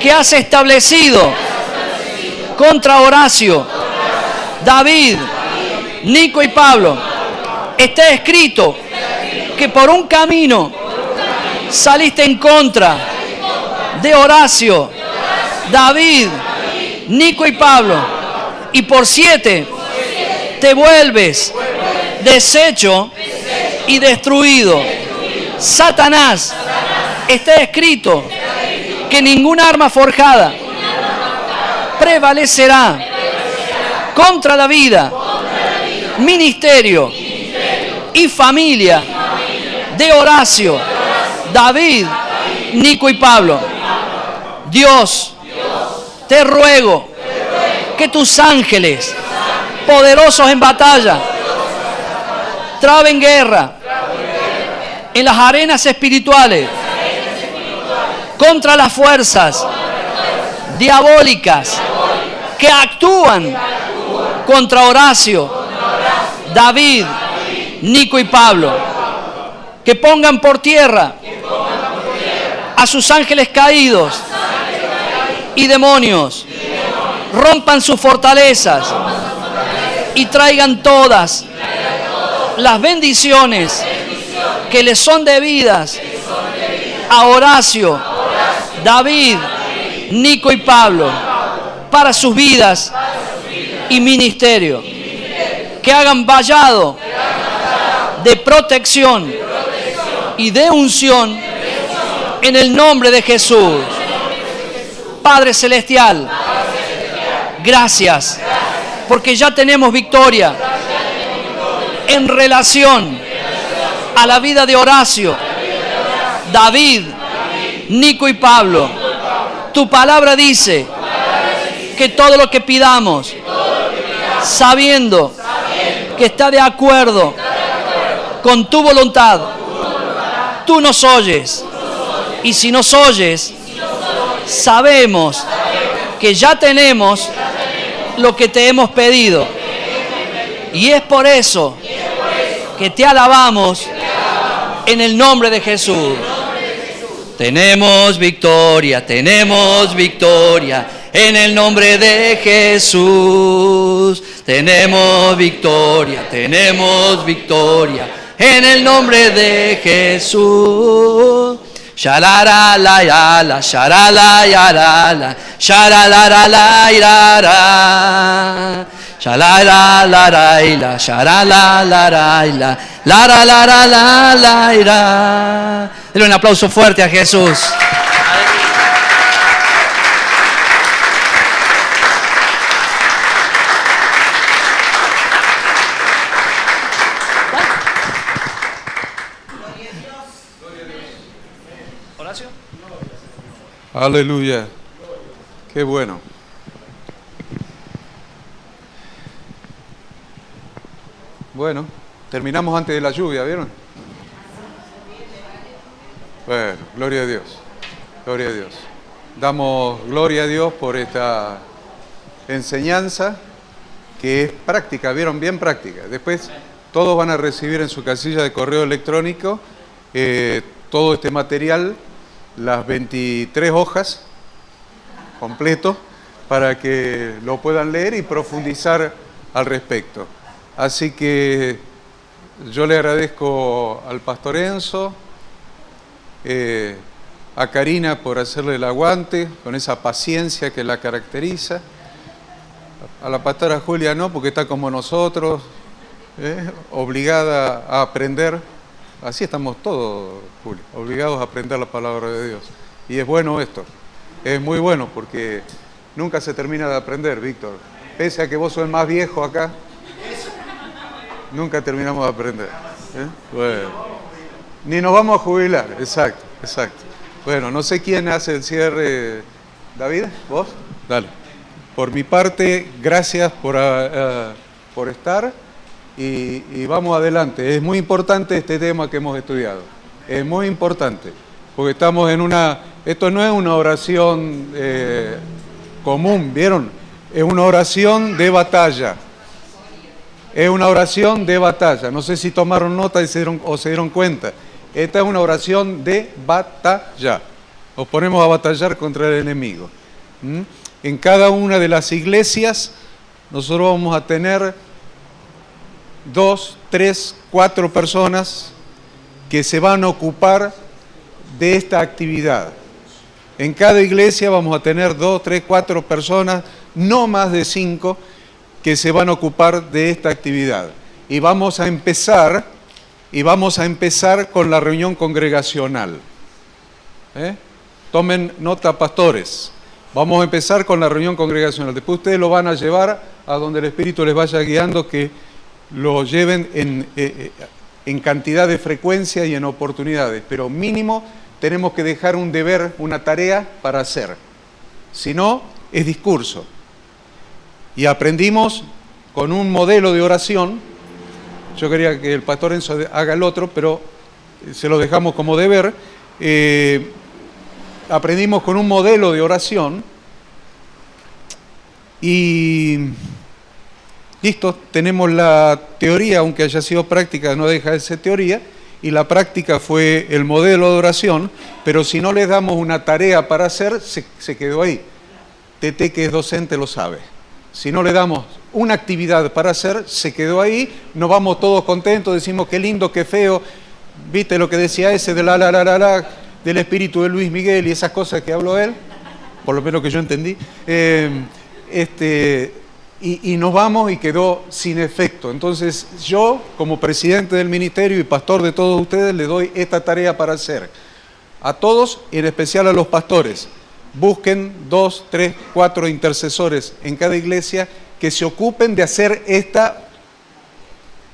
que has establecido contra Horacio, David, Nico y Pablo. Está escrito que por un camino saliste en contra de Horacio, David, Nico y Pablo, y por 7 te vuelves deshecho y destruido. Satanás, está escrito que ninguna arma forjada prevalecerá contra la vida, ministerio y familia de Horacio, David, Nico y Pablo. Dios, te ruego que tus ángeles, poderosos en batalla, traben guerra en las arenas espirituales contra las fuerzas diabólicas que actúan contra Horacio, David, Nico y Pablo. Que pongan por tierra a sus ángeles caídos y demonios. Rompan sus fortalezas y traigan todas las bendiciones que les son debidas a Horacio, David, Nico y Pablo para sus vidas y ministerio. Que hagan vallado de protección y de unción en el nombre de Jesús. Padre Celestial, gracias, porque ya tenemos victoria en relación a la vida de Horacio, David, Nico y Pablo. Tu palabra dice que todo lo que pidamos, sabiendo que está de acuerdo con tu voluntad, tú nos oyes. Y si nos oyes, sabemos que ya tenemos lo que te hemos pedido. Y es por eso que te alabamos en el nombre de Jesús. Tenemos victoria en el nombre de Jesús. Tenemos victoria en el nombre de Jesús. Sharara la yala, sharala yarala, sharala la irara. Sharala la raila, sharala la raila, la la ira. Dale un aplauso fuerte a Jesús. Aleluya. Qué bueno. Bueno, terminamos antes de la lluvia, ¿vieron? Bueno, gloria a Dios. Gloria a Dios. Damos gloria a Dios por esta enseñanza que es práctica, ¿vieron? Bien práctica. Después todos van a recibir en su casilla de correo electrónico todo este material, las 23 hojas completo, para que lo puedan leer y profundizar al respecto. Así que yo le agradezco al pastor Enzo, a Karina por hacerle el aguante, con esa paciencia que la caracteriza, a la pastora Julia no, porque está como nosotros, obligada a aprender. Así estamos todos, Julio, obligados a aprender la palabra de Dios. Y es bueno esto, es muy bueno, porque nunca se termina de aprender, Víctor. Pese a que vos sos el más viejo acá, nunca terminamos de aprender. Bueno, ni nos vamos a jubilar, exacto. Bueno, no sé quién hace el cierre. ¿David? ¿Vos? Dale. Por mi parte, gracias por estar. Y vamos adelante. Es muy importante este tema que hemos estudiado. Es muy importante, porque estamos en esto no es una oración común, ¿vieron? Es una oración de batalla. Es una oración de batalla. No sé si tomaron nota y se dieron cuenta. Esta es una oración de batalla. Nos ponemos a batallar contra el enemigo. En cada una de las iglesias nosotros vamos a tener 2, 3, 4 personas que se van a ocupar de esta actividad. En cada iglesia vamos a tener 2, 3, 4 personas, no más de 5, que se van a ocupar de esta actividad. Y vamos a empezar con la reunión congregacional. Tomen nota, pastores. Vamos a empezar con la reunión congregacional. Después ustedes lo van a llevar a donde el Espíritu les vaya guiando, que lo lleven en cantidad de frecuencia y en oportunidades, pero mínimo tenemos que dejar un deber, una tarea para hacer. Si no, es discurso. Y aprendimos con un modelo de oración. Yo quería que el pastor Enzo haga el otro, pero se lo dejamos como deber. Aprendimos con un modelo de oración y listo, tenemos la teoría, aunque haya sido práctica, no deja de ser teoría, y la práctica fue el modelo de oración, pero si no les damos una tarea para hacer, se quedó ahí. Tete, que es docente, lo sabe. Si no le damos una actividad para hacer, se quedó ahí, nos vamos todos contentos, decimos qué lindo, qué feo, viste lo que decía ese de la, del espíritu de Luis Miguel y esas cosas que habló él, por lo menos que yo entendí, y nos vamos y quedó sin efecto. Entonces yo, como presidente del ministerio y pastor de todos ustedes, le doy esta tarea para hacer. A todos, en especial a los pastores. busquen 2, 3, 4 intercesores en cada iglesia que se ocupen de hacer esta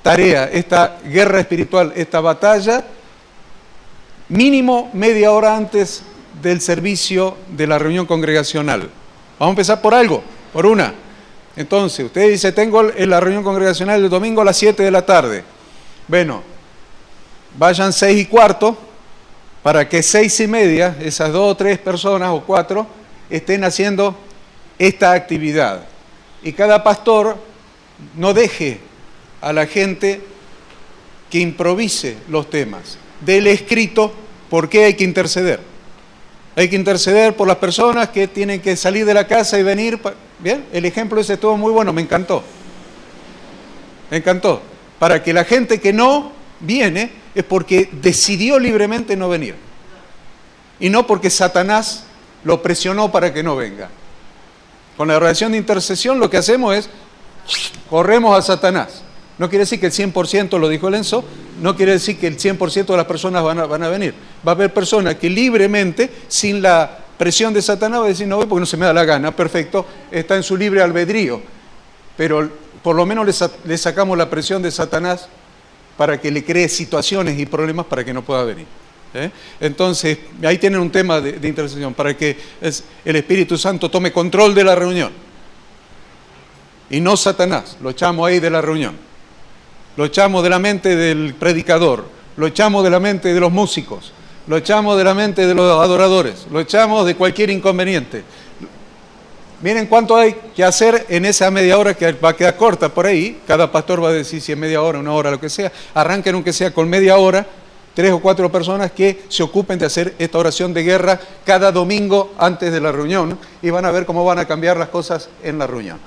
tarea, esta guerra espiritual, esta batalla, mínimo media hora antes del servicio de la reunión congregacional. Vamos a empezar por algo, por una. Entonces, usted dice, tengo la reunión congregacional el domingo a las 7 de la tarde. Bueno, vayan 6:15 para que 6:30, esas 2 o 3 personas o 4, estén haciendo esta actividad. Y cada pastor no deje a la gente que improvise los temas. Del escrito, ¿por qué hay que interceder? Hay que interceder por las personas que tienen que salir de la casa y venir. Bien, el ejemplo ese estuvo muy bueno, me encantó. Me encantó. Para que la gente que no viene es porque decidió libremente no venir. Y no porque Satanás lo presionó para que no venga. Con la oración de intercesión lo que hacemos es corremos a Satanás. No quiere decir que el 100%, lo dijo el Enzo, no quiere decir que el 100% de las personas van a venir. Va a haber personas que libremente, sin la presión de Satanás, va a decir no voy porque no se me da la gana, perfecto, está en su libre albedrío. Pero por lo menos le sacamos la presión de Satanás para que le cree situaciones y problemas para que no pueda venir. Entonces, ahí tienen un tema de intercesión, para que el Espíritu Santo tome control de la reunión. Y no Satanás, lo echamos ahí de la reunión. Lo echamos de la mente del predicador, lo echamos de la mente de los músicos, lo echamos de la mente de los adoradores, lo echamos de cualquier inconveniente. Miren cuánto hay que hacer en esa media hora que va a quedar corta por ahí. Cada pastor va a decir si es media hora, una hora, lo que sea. Arranquen aunque sea con media hora, 3 o 4 personas que se ocupen de hacer esta oración de guerra cada domingo antes de la reunión y van a ver cómo van a cambiar las cosas en la reunión.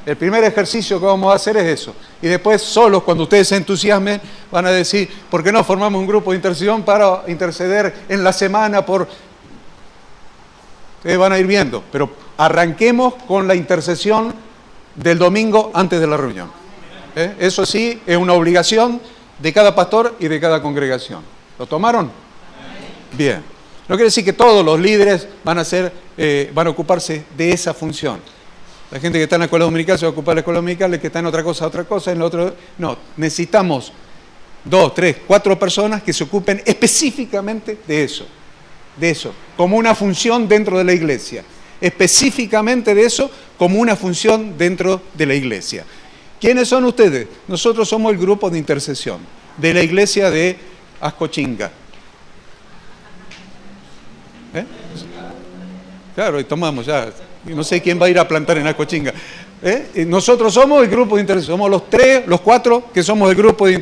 El primer ejercicio que vamos a hacer es eso. Y después, solos, cuando ustedes se entusiasmen, van a decir, ¿por qué no formamos un grupo de intercesión para interceder en la semana por...? Ustedes van a ir viendo, pero arranquemos con la intercesión del domingo antes de la reunión. Eso sí, es una obligación de cada pastor y de cada congregación. ¿Lo tomaron? Bien. No quiere decir que todos los líderes van a ocuparse de esa función. La gente que está en la escuela dominical se va a ocupar de la escuela dominical, el que está en otra cosa, en la otra... No, necesitamos 2, 3, 4 personas que se ocupen específicamente de eso, como una función dentro de la iglesia. Específicamente de eso, como una función dentro de la iglesia. ¿Quiénes son ustedes? Nosotros somos el grupo de intercesión de la iglesia de Ascochinga. Claro, y tomamos ya... No sé quién va a ir a plantar en Ascochinga. Nosotros somos el grupo de intercesión. Somos los 4 que somos el grupo de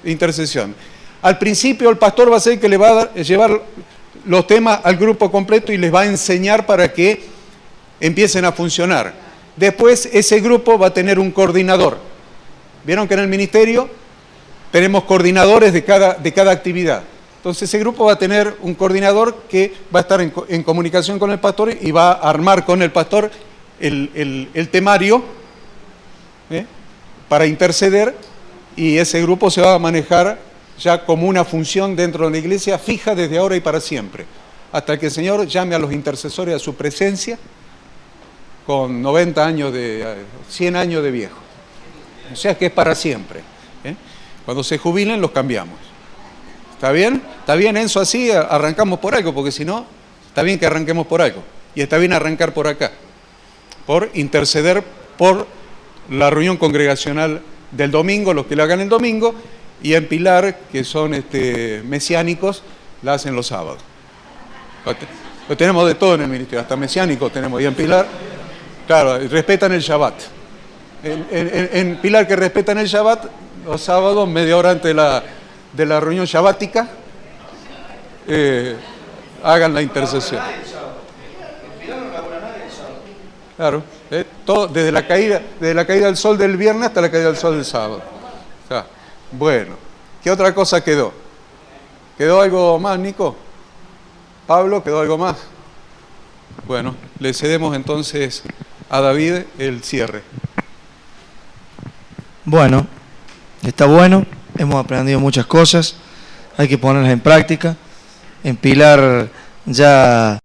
intercesión. Al principio el pastor va a ser que le va a llevar los temas al grupo completo y les va a enseñar para que empiecen a funcionar. Después ese grupo va a tener un coordinador. ¿Vieron que en el ministerio tenemos coordinadores de cada actividad? Entonces ese grupo va a tener un coordinador que va a estar en comunicación con el pastor y va a armar con el pastor el temario para interceder, y ese grupo se va a manejar ya como una función dentro de la iglesia fija desde ahora y para siempre, hasta que el Señor llame a los intercesores a su presencia con 90 años 100 años de viejo. O sea que es para siempre. Cuando se jubilen los cambiamos. ¿Está bien? ¿Está bien, Enzo? Así arrancamos por algo, porque si no, está bien que arranquemos por algo. Y está bien arrancar por acá, por interceder por la reunión congregacional del domingo, los que la hagan el domingo, y en Pilar, que son mesiánicos, la hacen los sábados. Lo tenemos de todo en el ministerio, hasta mesiánicos tenemos. Y en Pilar, claro, respetan el Shabbat. En Pilar, que respetan el Shabbat, los sábados, media hora antes de la reunión shabática, hagan la intercesión. Claro, todo, desde la caída del sol del viernes hasta la caída del sol del sábado. O sea, bueno, ¿qué otra cosa quedó? ¿Quedó algo más, Nico? ¿Pablo, quedó algo más? Bueno, le cedemos entonces a David el cierre. Bueno, está bueno. Hemos aprendido muchas cosas, hay que ponerlas en práctica. En Pilar ya